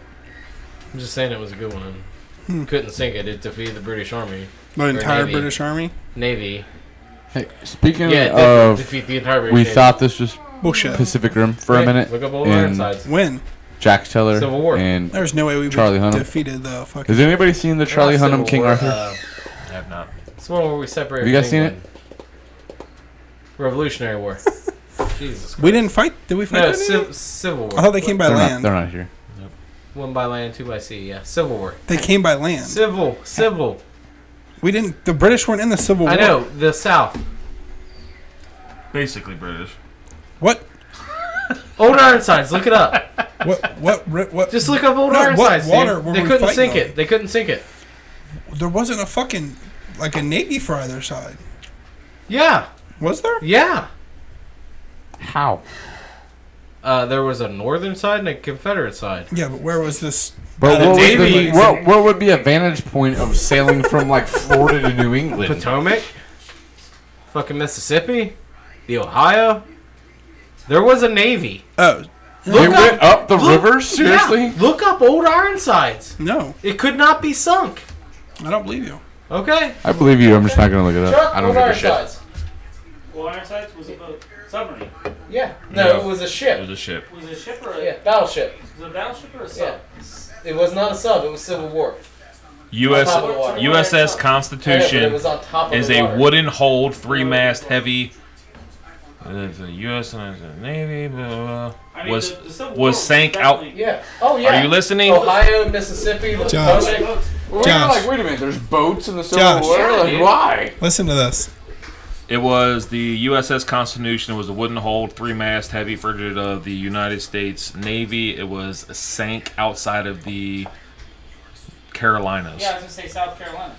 I'm just saying it was a good one. Couldn't sink it. It defeated the British Army. The entire Navy. British Army? Navy. Hey, speaking Yeah, of, defeat the entire British we Navy. thought this was Bullshit. Pacific Rim for a Right, minute. Look up Old and Ironsides. When? Jack Teller Civil War. and There's no way we Charlie Hunnam. defeated the fucking. has anybody seen the Charlie Not Hunnam Civil King War, Arthur? I have not. It's the one where we separate. Have you guys seen England. Revolutionary War. Jesus Christ. We didn't fight. Did we fight? No, that in? Civil War. I thought they came by they're land. not here. One by land, two by sea. Yeah, Civil War. They came by land. Civil. We didn't. The British weren't in the Civil War. I know the South. Basically British. What? Old Ironsides. Look it up. What? Just look up Old No, what Ironsides. water dude. were They we couldn't fighting sink on? it. They couldn't sink it. There wasn't a fucking like a navy for either side. Yeah. Was there? Yeah. How? There was a northern side and a Confederate side. Yeah, but where was this? But The what, Navy- what would be a vantage point of sailing from like Florida to New England? Potomac, fucking Mississippi, the Ohio. There was a navy. Oh, It went up the river? Seriously? Yeah, look up old Ironsides. no, It could not be sunk. I don't believe you. Okay. I believe you. I'm just not going to look it up. Chuck, I don't old give a shit. Ironsides. Well, Ironsides was a boat. Submarine. Yeah. No, Yeah. it was a It ship. was a ship. Was it a ship or a... Yeah, battleship. Was it a battleship or a sub? Yeah. It was not a sub. It was Civil War. US, On top of the water. USS I know, but it Constitution was on top of is the a water. wooden hulled, 3-mast heavy. The U.S. Navy I mean, was the Civil War was sank out. definitely- Yeah. Oh yeah. Are you listening? Ohio, Mississippi, the Josh. Potomac. Well, Josh. like, wait a minute. There's boats in the Civil Josh. War? Yeah, Like, dude. why? Listen to this. It was the USS Constitution. It was a wooden hulled, 3-mast heavy frigate of the United States Navy. It was sank outside of the Carolinas. Yeah, I was going to say South Carolina.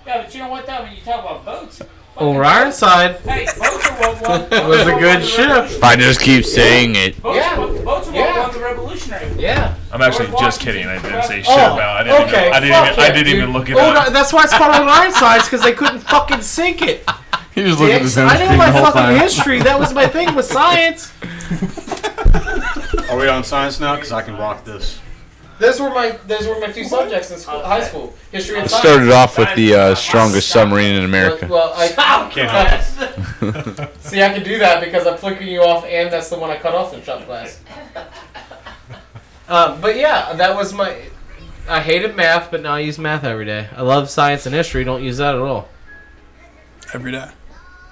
Yeah, but you know what, though? When you talk about boats... Old Ironside. Hey, boats are what won... It was a good ship. I just keep saying it. Boats, Yeah. boats are what Yeah. won the Revolutionary War. Yeah. I'm actually George just Washington. kidding. I didn't say shit Oh, about. I okay. didn't even look it Old, up. that's why it's called Old Ironsides, because they couldn't fucking sink it. He just looked at the Dicks. Zen I know screen my the whole fucking time. history. That was my thing with science. Are we on science now? Because I can rock this. Those were my two subjects in school, high school: history and science. Started off with the strongest submarine in America. Well, I Can't help it. see. I can do that because I'm flicking you off, and that's the one I cut off in shop class. But yeah, that was my. I hated math, but now I use math every day. I love science and history. Don't use that at all. Every day.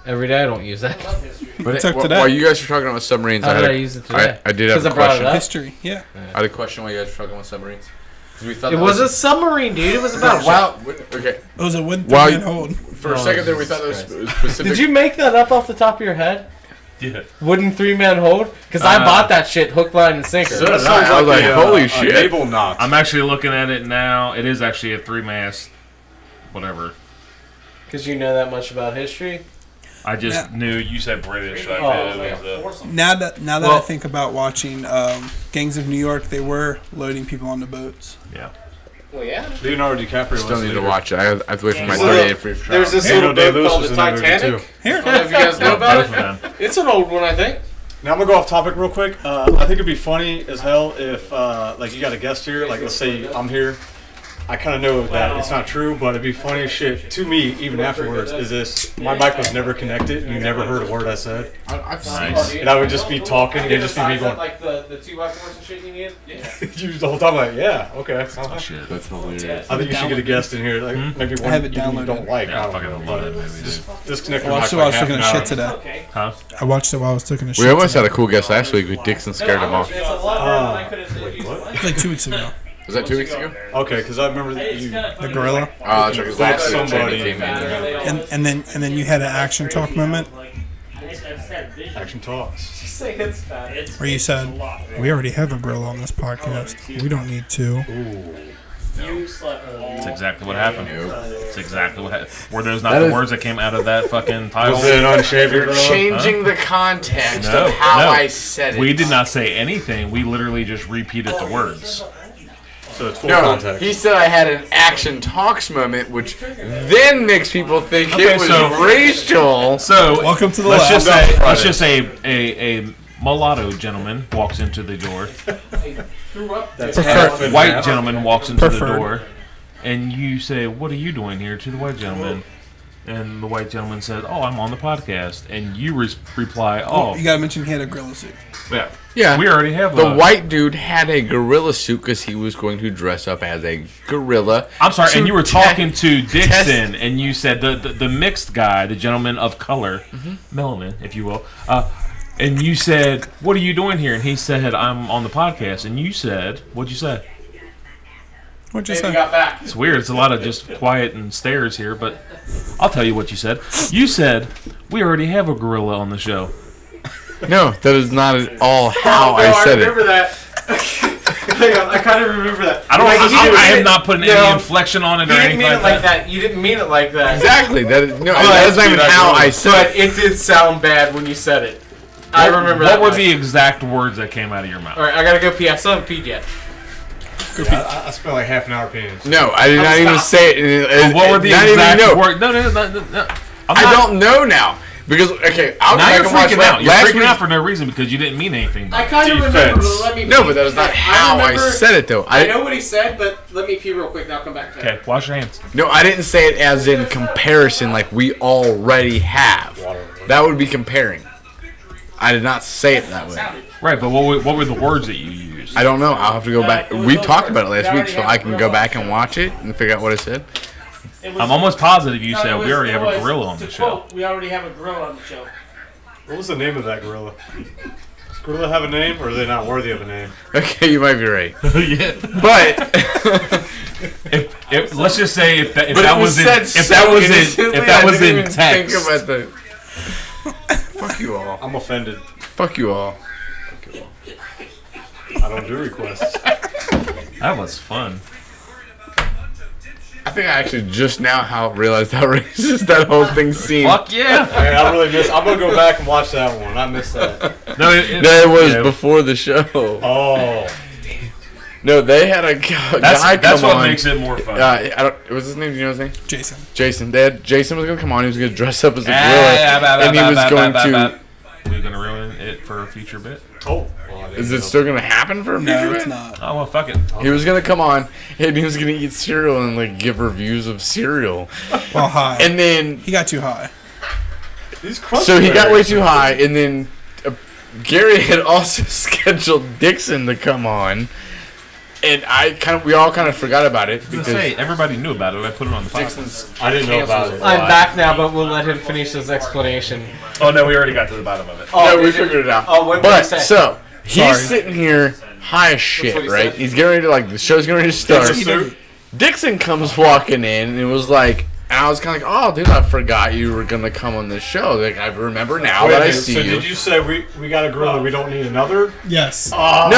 Every day I don't use that. But Except today. while you guys were talking about submarines, How I, did had I a, use it today? I did have 'Cause a I brought it question. up. History, yeah. I had a question while you guys were talking about submarines. 'Cause we thought It that was a submarine, dude. It was about. wow. Okay. It was a wind Wow. man hold. For a Oh, second there, we Jesus thought that Christ. was specific. Did you make that up off the top of your head? Yeah. Wooden 3-man hold? Because I bought that shit hook, line, and sinker. So that I was sounds like, like holy a shit. naval knot. I'm actually looking at it now. It is actually a 3-mast, whatever. Because you know that much about history. I just knew you said British. So Oh, I figured it was a, Now that I Well- think about watching Gangs of New York, they were loading people onto boats. yeah. Well, yeah. Leonardo DiCaprio Still was need to leader. watch it. I have to wait for my Well, 38 free trial. There's this Daniel little boat Day-Lewis called was the in that movie, Titanic. too. Here. I don't know if you guys know Yeah, about both it. of them. It's an old one, I think. Now I'm gonna go off topic real quick. I think it'd be funny as hell if, like, you got a guest here. Like, let's say I'm here. I kind of know that it's not true, but it'd be funny as shit to me, even afterwards. Is this my mic was never connected? You never heard a word I said, I've Nice. and I would just be talking. It'd just be me going. Like the 2x4s and shit you need? Yeah. You the whole time like, yeah, okay. Oh, shit. That's hilarious. I think you should get a guest in here, like maybe one have it you downloaded. don't like. Yeah, I I fucking don't know, love but that movie, just dude. disconnect I your watched mic it while I like was taking a half an shit hour. today. Okay. Huh? I watched it while I was taking a shit We almost today. had a cool guest last week with Dixon scared him off. It's a lot harder than I could have used what? Like 2 weeks ago. Was that 2 weeks ago? Okay, because I remember Hey, that it's you. kinda funny, The gorilla? like, That's right, 'cause last week Somebody- Jamie came in. And then you had an action talk moment I just had vision. Action talks. Just say it's bad. It's where you said, a lot. "We already have a gorilla on this podcast. We don't need to." You slept all That's exactly what happened. That's exactly what happened. Were those not That the is- words that came out of that fucking title? Was it an unshaven gorilla? Changing the context No, of how no. I said it. We did not say anything. We literally just repeated the words. So it's full No, context. he said I had an action talks moment, which then makes people think Okay, it was so- racial. So Welcome to the let's lab. just say a mulatto gentleman walks into the door. That's Prefer- half and White half. gentleman walks into the Preferred. door, and you say, "What are you doing here?" to the white gentleman, and the white gentleman says, "Oh, I'm on the podcast," and you reply, "Oh, You gotta mention he had a gorilla suit. yeah, Yeah. we already have The a white dude had a gorilla suit because he was going to dress up as a gorilla. I'm sorry, and to you were te- talking to Dixon, and you said the mixed guy, the gentleman of color, melanin, if you will, and you said, "What are you doing here?" And he said, "I'm on the podcast." And you said, "What'd you say?" What'd you Maybe say? got back. It's weird. It's a lot of just quiet and stares here, but I'll tell you what you said. You said, "We already have a gorilla on the show." No, that is not at all how No, I said remember it. that. Hang on, I kind of remember that. I don't. Like, you didn't I mean am not putting no, any inflection on it You or didn't anything mean it like like that. You didn't mean it like that. Exactly. That is, no, But- that's not even how I said But it. it did sound bad when you said it. I remember What that were much. the exact words that came out of your mouth? All right, I gotta go pee. I still haven't peed yet. I spent like half an hour peeing. No, I did not even say it. Well, what were the Not even exact know. words? No. I don't know now. Because, okay, I'll Now go you're back and watch freaking out. You're last freaking week. out for no reason because you didn't mean anything by I it. kind of remember, Defense. but let me. No, but that is not how I remember- said it, though. I know what he said, but let me pee real quick. Now I'll come back to Okay, wash your hands. No, I didn't say it as in comparison, like we already have. That would be comparing. I did not say it that way. Right, but what were the words that you used? I don't know. I'll have to go back. We talked about it last week, so I can go back and watch it and figure out what I said. I'm almost positive you said we already have a gorilla on the show. We already have a gorilla on the show. What was the name of that gorilla? Does gorilla have a name, or are they not worthy of a name? Okay, you might be right. Yeah. But If let's just say if that but it was in text. Think about the. Fuck you all. I'm offended. Fuck you all. I don't do requests. That was fun. I think I actually just now realized how racist that whole thing seemed. Fuck yeah! Hey, I really miss. I'm gonna go back and watch that one. I missed that. No, That was before the show. Oh, No, they had a guy That's come what on. makes it more fun. I don't. What was his name? Do you know his name? Jason. Jason. Jason was gonna come on. He was gonna dress up as a gorilla, And and he was going to. We're gonna ruin it for a future bit. oh. Is it still gonna happen for a No, future it's bit? not. Oh well, fuck it. He was gonna come on, and he was gonna eat cereal and like give reviews of cereal, Well, high. and then He got too high. These crunch so he got way berries. too high, and then Gary had also scheduled Dixon to come on, and we all kind of forgot about it I was because gonna say everybody knew about it. I put it on the podcast. Dixon's. I didn't know about it. I'm back now, but we'll let him finish his explanation. Oh no, we already got to the bottom of it. No, we did you? figured it out. Oh, what did But he say? so he's Sorry. sitting here high as what shit, he right? said. He's getting ready to the show's getting ready to start. Suit. Dixon comes walking in and it was like, and I was kind of like, oh, dude, I forgot you were gonna come on this show. Like, I remember now Wait a that I minute, see so you. did you say we got a gorilla? We don't need another? Yes. No. Hold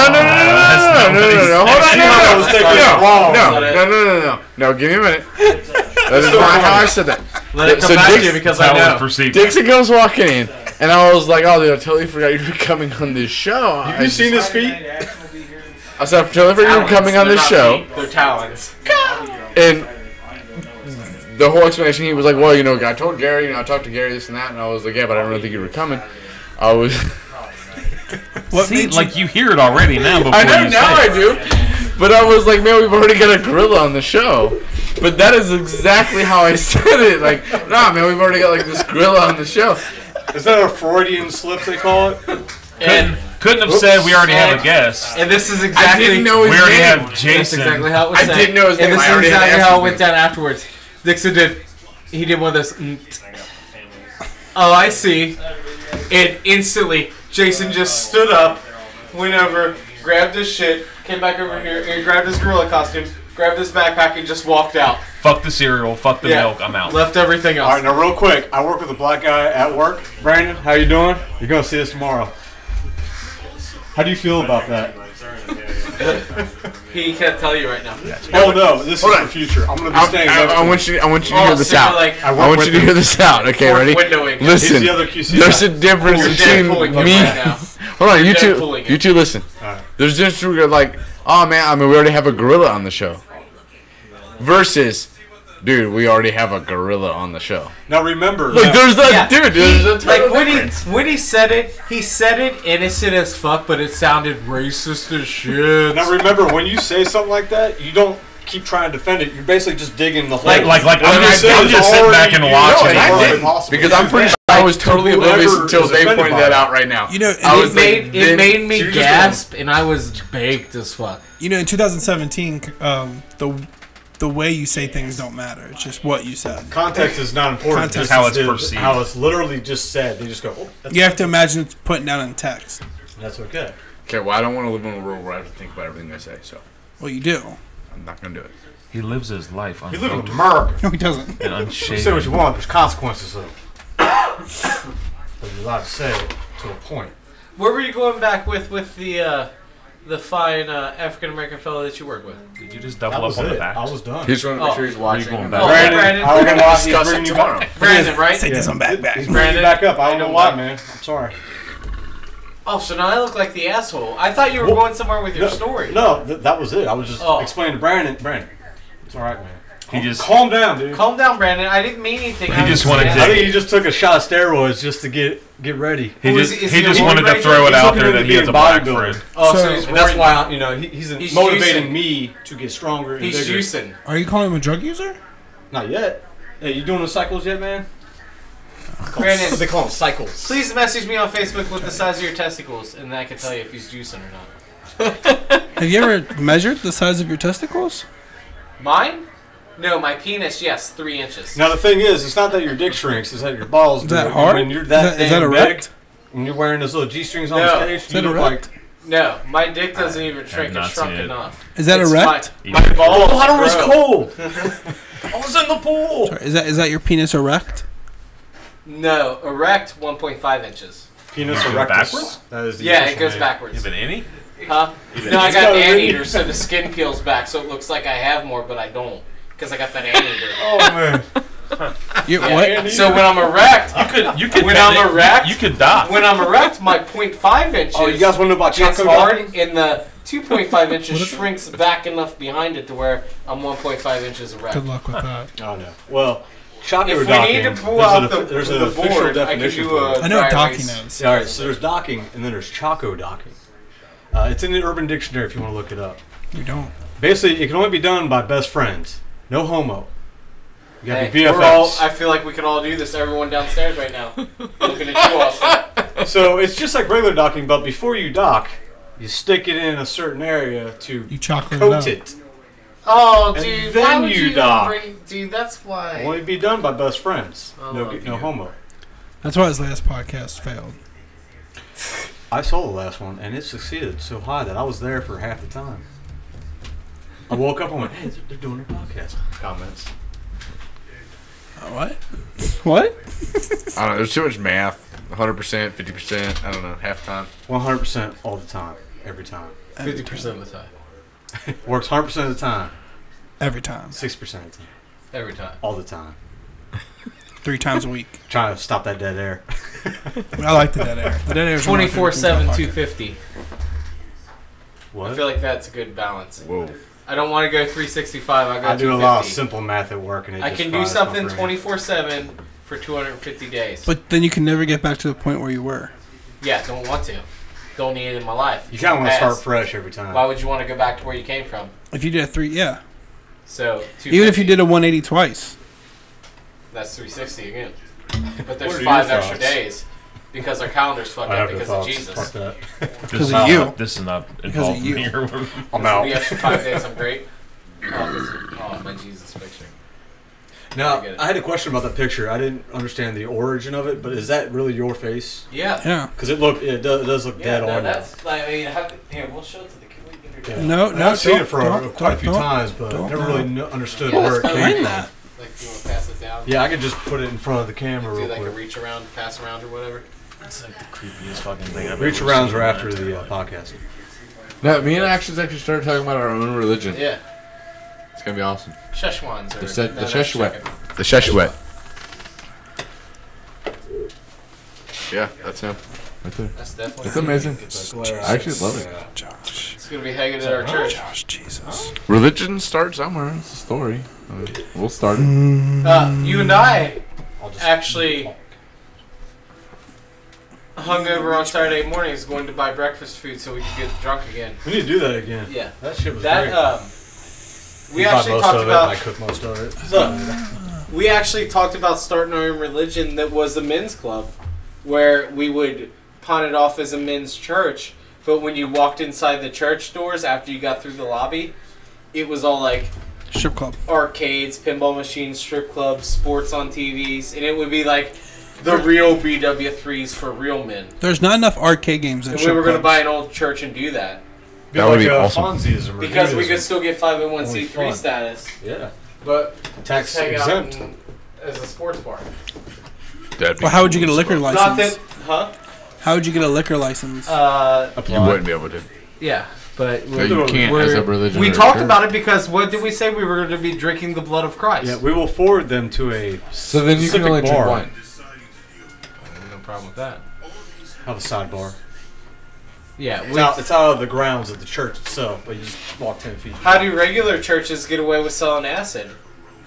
on, no. Give me a minute. That is not how I said that. Let it come back to you because I That was know. perceived. Dixon comes walking in, and I was like, oh, dude, I totally forgot you were coming on this show. Have you seen his feet? I said, I totally forgot you were coming on this show. They're talons. And the whole explanation, he was like, well, I told Gary, I talked to Gary, this and that, and I was like, yeah, but I don't really think you were coming. I was... What See, made you? like you hear it already now. Before I know, you now say I it. do. But I was like, man, we've already got a gorilla on the show. But that is exactly how I said it. Like, nah, man, we've already got, this gorilla on the show. Is that a Freudian slip they call it? Couldn't have said we already have a guest. And this is I exactly. didn't know his We already name. have That's Jason. exactly how it was I said. didn't know his name. And this I is already had exactly asked how it him. went down afterwards. Dixon he did one of those. Oh, I see. And instantly, Jason just stood up, went over, grabbed his shit, came back over here, and grabbed his gorilla costume, grabbed his backpack, and just walked out. Fuck the cereal. Fuck the milk. I'm out. Left everything else. All right, now real quick, I work with a black guy at work. Brandon, how you doing? You're gonna see us tomorrow. How do you feel about that? He can't tell you right now. Oh no, this is the future. I'm gonna be staying next to I him. want you to hear this out. Like, I I work want with you to hear this out. Okay, fourth ready? windowing. He's Listen, the other QC there's guy. a difference You're dead between pulling me. him right now. Hold on, you You're dead two. pulling him. You two, listen. Alright. There's a difference between oh man, I mean, we already have a gorilla on the show. Versus, dude, we already have a gorilla on the show. Now remember, Like, there's that, Yeah, dude. There's a like total when difference. he said it innocent as fuck, but it sounded racist as shit. now remember, when you say something like that, you don't keep trying to defend it. You're basically just digging the hole. Like What I'm you just, said I'm is just sitting back already- and No, watching and it. I Already didn't, possible. because I'm pretty sure I was totally whoever oblivious until is they offended pointed by that it. out right now. You know, I was It made then- me so you're just gasp, and I was baked as fuck. in 2017, the way you say things don't matter. It's just what you said. Context is not important. Context It's is how it's just perceived. How it's literally just said. They just go, oh, that's, You have to imagine it's putting down in text. that's okay. Okay, well, I don't want to live in a world where I have to think about everything I say, so Well, you do. I'm not gonna do it. He lives his life You live in unfiltered America. No, he doesn't. and You unshaven. say what you want. There's consequences though. But you're allowed to say it to a point. Where were you going back with the fine African American fellow that you work with? Did you just That double was up on the it. back? I was done. He just wanted to make sure he's watching. going and back? Oh, Brandon. I We're don't know gonna why he's discuss bringing it you tomorrow. back. Brandon, right? Take this one back. He's bringing Brandon, you back up. I I don't know know why, why. man. I'm sorry. Oh, so now I look like the asshole. I thought you were going somewhere with your story. No, that was it. I was just explaining to Brandon. Brandon, it's all right, man. Calm down, dude. Calm down, Brandon. I didn't mean anything. He just wanted to. I think he just took a shot of steroids just to get ready. He just wanted to throw it out there that he has a black friend. Oh, so he's that's why he's motivating me to get stronger. And he's bigger. juicing. Are you calling him a drug user? Not yet. Hey, you doing the cycles yet, man? Brandon, They call them cycles. please message me on Facebook with the size of your testicles, and then I can tell you if he's juicing or not. Have you ever measured the size of your testicles? Mine? No, my penis, yes, 3 inches. Now the thing is, it's not that your dick shrinks; it's that your balls. Is that do. hard? When you're that is that damn erect? big, when you're wearing those little G-strings on No. the stage, Is that you look erect? like. No, my dick doesn't even shrink. not It's shrunk seen it. enough. Is that It's erect? My balls. The water was grow. cold. I was in the pool. Sorry, is that your penis erect? No, erect 1.5 inches. Penis Go erectus. backwards? That is the Yeah, it official goes name. backwards. You have an any? Huh? Even No, I it's got got a anteater, ring. so the skin peels back, so it looks like I have more, but I don't, because I got that anteater. Oh man. You, Yeah. what? So when I'm erect, You could. When I'm erect- you could dock. when I'm erect, my 0.5 inches Oh, you guys want to know about gets Choco hard, docking? and the 2.5 inches shrinks back enough behind it to where I'm 1.5 inches erect. Good luck with that. Oh no. Well, Choco If we docking. need to pull out there's an the official board, I could definition do for it. a I know what dry docking ice. is. Yeah, all right, so there's docking, and then there's Choco docking. It's in the Urban Dictionary if you want to look it up. We don't. Basically, it can only be done by best friends. No homo. You gotta Hey, be we're all, BFFs. I feel like we can all do this. Everyone downstairs right now, looking at you, Austin. So it's just like regular docking, but before you dock, you stick it in a certain area to You chocolate coat it up. it. Oh, And dude, then why would you you dock. Dude, that's why. Only be done by best friends. I No, love no you. homo. That's why his last podcast failed. I saw the last one, and it succeeded so high that I was there for half the time. I woke up and went, hey, they're doing their podcast. Comments. What? What? I don't know. There's too much math. 100%, 50%. I don't know. Half time. 100% all the time. Every time. 50% of the time. Works 100% of the time. Every time. 6% of the time. Every time. All the time. 3 times a week. Trying to stop that dead air. I like the dead air. The dead air is one of my favorite 24/7, things about podcasts. 250. What? I feel like that's a good balance. Whoa. I don't want to go 365. I go I do 250. a lot of simple math at work, and it I just can do fries my something brain. 24/7 for 250 days. But then you can never get back to the point where you were. Yeah, don't want to. Don't need it in my life. You kind of want to Pass. start fresh every time. Why would you want to go back to where you came from? If you did a 3, yeah. So Even if you 250, did a 180 twice. that's 360 again. But there's What are 5 your extra thoughts? days because our calendar's fucked I up have the because of thoughts. Jesus. Fuck that. Because of you. This is not Because involved of in you. here. I'm The out. extra 5 days, I'm great. Oh, my Jesus picture. Now, I get it. I had a question about that picture. I didn't understand the origin of it, but is that really your face? Yeah. Yeah. Because it does look Yeah, dead no, on you. that's like, I mean, here, we'll show it to the kid. We can introduce it. No, no, I've seen it for don't, quite a few don't, times, but don't, never no. really understood Yeah, where it that's came fine. from. that. Like, you want to pass it down? Yeah, I could just put it in front of the camera Do real like a quick. reach around, pass around, or whatever. It's like the creepiest fucking thing I've Reach ever arounds seen are in my after entire the life. podcast. No, me and Actions actually started talking about our own religion. Yeah. It's gonna be awesome. Szechuans. Or, The that's Sheshuet. chicken. The Sheshuet. Yeah, that's him. Right there. That's definitely. It's amazing. I actually love it. Josh. It's gonna be hanging at our church. Josh, Jesus. Religion starts somewhere. It's a story. We'll start it. You and I I'll just actually hung over on Saturday mornings going to buy breakfast food so we could get drunk again. We need to do that again. Yeah. That shit was That great. we You bought actually most talked of it, about. and I cooked most of it. Look, we actually talked about starting our own religion that was a men's club, where we would pawn it off as a men's church. But when you walked inside the church doors after you got through the lobby, it was all like Strip club. arcades, pinball machines, strip clubs, sports on TVs, and it would be like the real BW3s for real men. There's not enough arcade games at And strip we were going to clubs. buy an old church and do that. Be That would be like, awesome. Fonzieism or Because we Nudism. could still get Only 501c3 fun. status, Yeah. but Tax hang out exempt. as a sports bar. That'd be Well, how would you get a cool as liquor fuck. Not license? that, huh? How would you get a liquor license? You wouldn't be able to. Yeah, but No, you can't we're- as a religion. we or a talked church. about it because what did we say? We were going to be drinking the blood of Christ. Yeah, we will forward them to a So then you can specific only drink bar. wine. No problem with that. Have a sidebar. Yeah. It's out of the grounds of the church itself, but you just walk 10 feet. How do regular churches get away with selling acid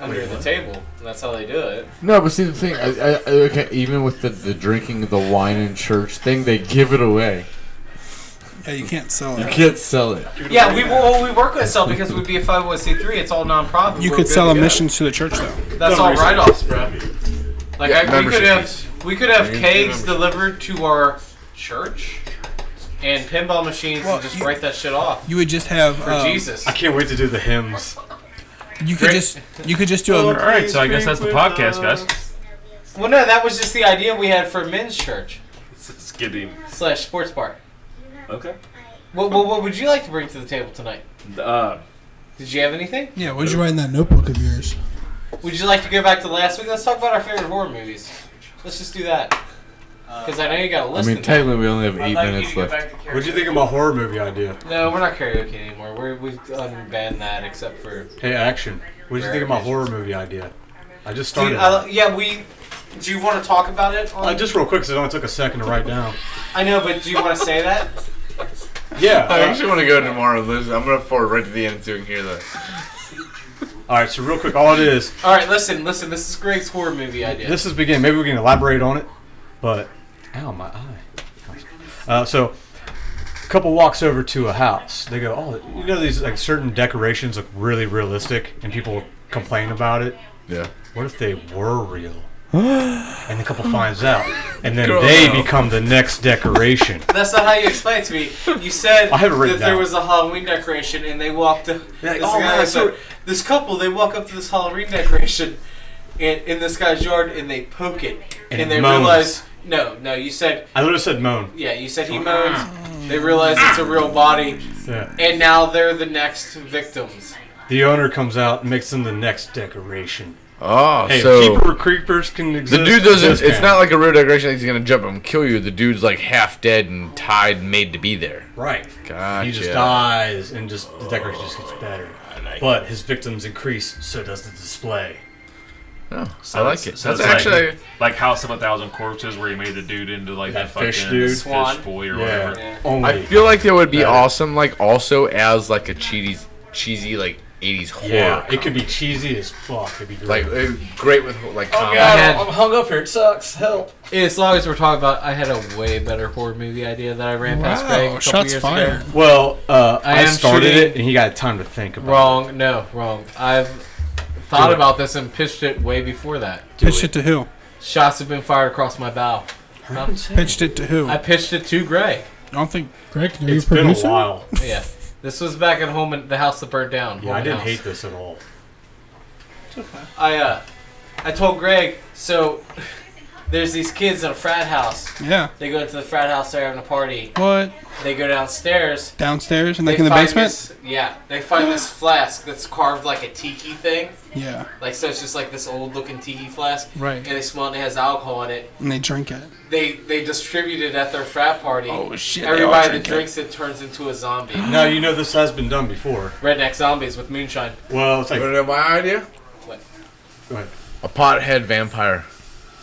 under Wait, the what? table? That's how they do it. No, but see the thing, okay, even with the drinking the wine in church thing, they give it away. Yeah, you can't sell You it. can't sell it. Yeah, we work with sell because we'd be a 501c3. It's all nonprofit. You We're could good sell to go. admissions to the church though. That's Done all research. write-offs, bro. Like Yeah, we could have Membership fees. kegs delivered to our church and pinball machines Well, and just you- write that shit off You would just have. for Jesus. I can't wait to do the hymns. You could just do All a. right, so I guess that's the podcast, guys. Well, no, that was just the idea we had for men's church It's getting / sports bar. okay. What would you like to bring to the table tonight? Did you have anything? Yeah, what did you write in that notebook of yours? Would you like to go back to last week? Let's talk about our favorite horror movies. Let's just do that. Because I know you got a I list. mean, technically, we only have 8 minutes left. What'd you think of my horror movie idea? No, we're not karaoke anymore. We've unbanned that except for. Hey, Action. What'd you think of my horror movie idea? I just Dude, started. do you want to talk about it? Just real quick, because it only took a second to write down. I know, but do you want to say that? Yeah. I actually want to go tomorrow. Listen, I'm going to forward right to the end so you can hear that. Alright, so real quick, all it is. All right, listen. This is Greg's horror movie idea. This is beginning. Maybe we can elaborate on it, but ow, my eye. So, a couple walks over to a house. They go, "Oh, you know these like certain decorations look really realistic, and people complain about it. Yeah. What if they were real?" And the couple finds out, and then Girl, they no. become the next decoration. That's not how you explained it to me. You said I have it written that there down. was a Halloween decoration, and they walked up. Like, this oh, guy man, said, this couple, they walk up to this Halloween decoration in this guy's yard, and they poke it, And and it they moans. realize. No, you said. I literally said moan. Yeah, you said he moans. They realize it's a real body, Yeah. and now they're the next victims. The owner comes out and makes them the next decoration. Oh, Hey, so if keeper creepers can exist. the dude doesn't. this It's can. not like a real decoration that he's going to jump and kill you. The dude's like half dead and tied, made to be there. Right. Gotcha. He just dies, and just the decoration just gets better. But his victims increase, so does the display. Oh, So I like it's- it. So That's it's actually. like House of a Thousand Corpses, where he made the dude into like That that fucking fish dude. Swan. fish boy or Yeah. whatever. Yeah. Only. I feel like it would be Better. awesome, like also as like a cheesy like 80s horror. Yeah, it could be cheesy as fuck. It'd be great. Like great with like comedy. God, I'm hung up here. It sucks. Help. As long as we're talking about, I had a way better horror movie idea that I ran past Greg a couple shots years fired. ago. Well, I am started shooting- it, and he got time to think about Wrong. No, wrong. I've thought Do it. about this and pitched it way before that. Pitched it to who? Shots have been fired across my bow. Pitched it to who? I pitched it to Greg. I don't think Greg. Are it. you It's been a producer? while. Yeah. This was back at home in the house that burned down. Yeah, I Home didn't house. hate this at all. I told Greg, so there's these kids in a frat house. Yeah. They go into the frat house, they're having a party. What? They go downstairs. Downstairs and They like in the find basement? This, yeah, they find this flask that's carved like a tiki thing. Yeah. Like, so it's just like this old looking tiki flask. Right. And they smell it and it has alcohol in it. And they drink it. They distribute it at their frat party. Oh, shit, they Everybody all that drink it. drinks it turns into a zombie. Now you know this has been done before. Redneck zombies with moonshine. Well, it's You like. wanna know my idea? What? Go ahead. A pothead vampire.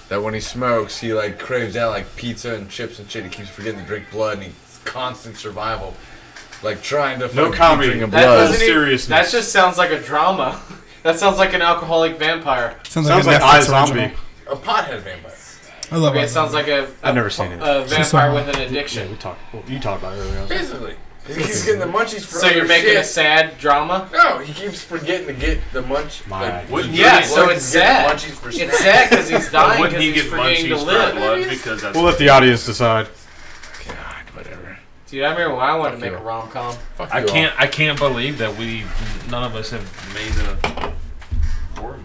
That when he smokes, he like craves out like pizza and chips and shit. He keeps forgetting to drink blood, and he's constant survival, like trying to No fucking keep comedy. drinking That blood. doesn't even, seriousness. that just sounds like a drama. That sounds like an alcoholic vampire. Sounds Sounds like like a I Netflix Zombie. original. A pothead vampire. I love Okay, it. it sounds like I've never seen it. a She's vampire so- with an Yeah, addiction. we talked. Well, you talked about it earlier. Basically, he keeps getting the munchies for So other you're making shit. a sad drama? No, he keeps forgetting to get the munch. My- Wouldn't Yeah, he so get it's the sad. munchies for It's snacks? sad because he's dying Wouldn't because he he's get forgetting to munchies for live. blood because that's We'll let the audience decide. God, whatever. Dude, I remember when I wanted to Fuck make you. a rom-com. Fuck I you all. can't believe that none of us have made a horror movie.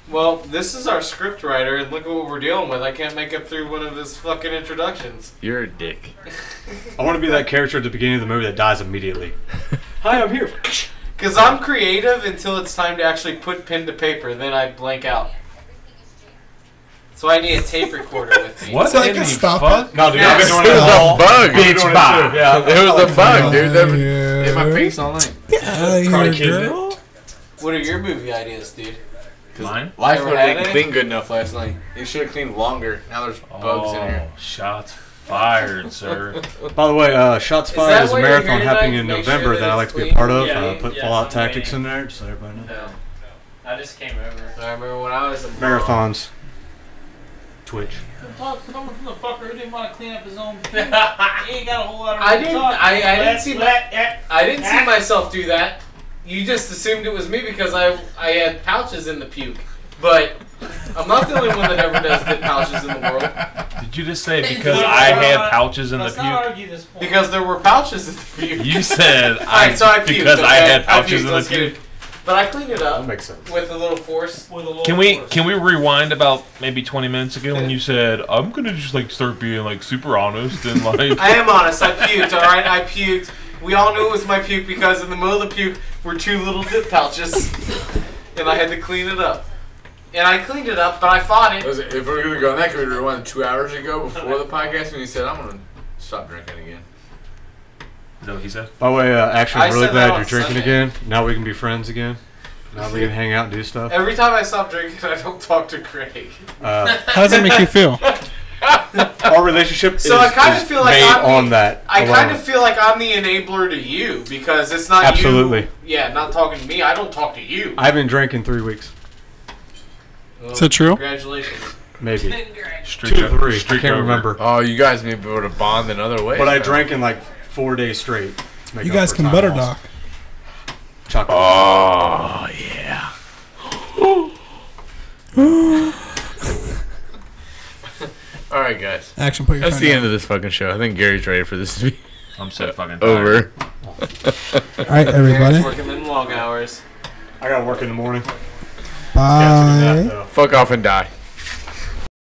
Well, this is our script writer, and look at what we're dealing with. I can't make it through one of his fucking introductions. You're a dick. I want to be that character at the beginning of the movie that dies immediately. Hi, I'm here. Because I'm creative until it's time to actually put pen to paper, then I blank out. So I need a tape recorder with me. What So I in can the stop fuck? No, dude, Yeah, I've been doing it it was all. a bug. I've been doing it Bitch, too. Yeah, It was a bug, dude. That Yeah. in my face all night. Get out of Karate here, Kid. girl. What are your movie ideas, dude? Mine? Life Ever would had didn't any? clean good enough last night. You should have cleaned longer. Now there's bugs in here. Shots Fired, sir. By the way, Shots that Fired is a why you're marathon here happening tonight, in to make November sure that I that like it's to be a clean? part of. Yeah, Put yes, Fallout I'm Tactics waiting. in there, just so everybody knows. No. I just came over. I remember when I was a Marathons. Twitch. Talk from the fucker who didn't want to clean up his own puke. He ain't got a whole lot of I room to didn't. talk. I didn't see. Let- I didn't see myself do that. You just assumed it was me because I had pouches in the puke. But I'm not the only one that ever does get pouches in the world. Did you just say because I had pouches in the Let's not puke? argue this point. Because there were pouches in the puke. You said Alright, so I puked, because I okay? had pouches puked, in the let's get puke. it. But I cleaned it up That makes sense. with a little force. With a little Can we force. rewind about maybe 20 minutes ago when you said I'm gonna just like start being like super honest and like I am honest. I puked. All right, I puked. We all knew it was my puke because in the middle of the puke were 2 little dip pouches, and I had to clean it up. And I cleaned it up, but I fought it. Listen, if we're gonna go on that, can we rewind 2 hours ago before the podcast when he said, "I'm gonna stop drinking again"? Is that what he said? By the way, actually, I I'm really said that glad on you're drinking Sunday. again. Now we can be friends again. Now we can hang out and do stuff. Every time I stop drinking, I don't talk to Craig. How does that make you feel? Our relationship So is, I kinda is feel like made I'm the- on that. I alone. kind of feel like I'm the enabler to you because it's not Absolutely. you. Yeah, not talking to me. I don't talk to you. I haven't drank in 3 weeks. Well, Is that true? Congratulations. Maybe. Streak 2 o- 3. I streak can't over. remember. Oh, you guys may be able to bond in other ways. But I man. drank in like 4 days straight. to make You up guys for can time butter lost. dock. Chocolate. Oh yeah. All right, guys. Action, put your That's phone the down. end of this fucking show. I think Gary's ready for this to be I'm so fucking tired. over. All right, everybody. Working them long hours. I gotta work in the morning. Bye. Yeah, so do that, though. Fuck off and die.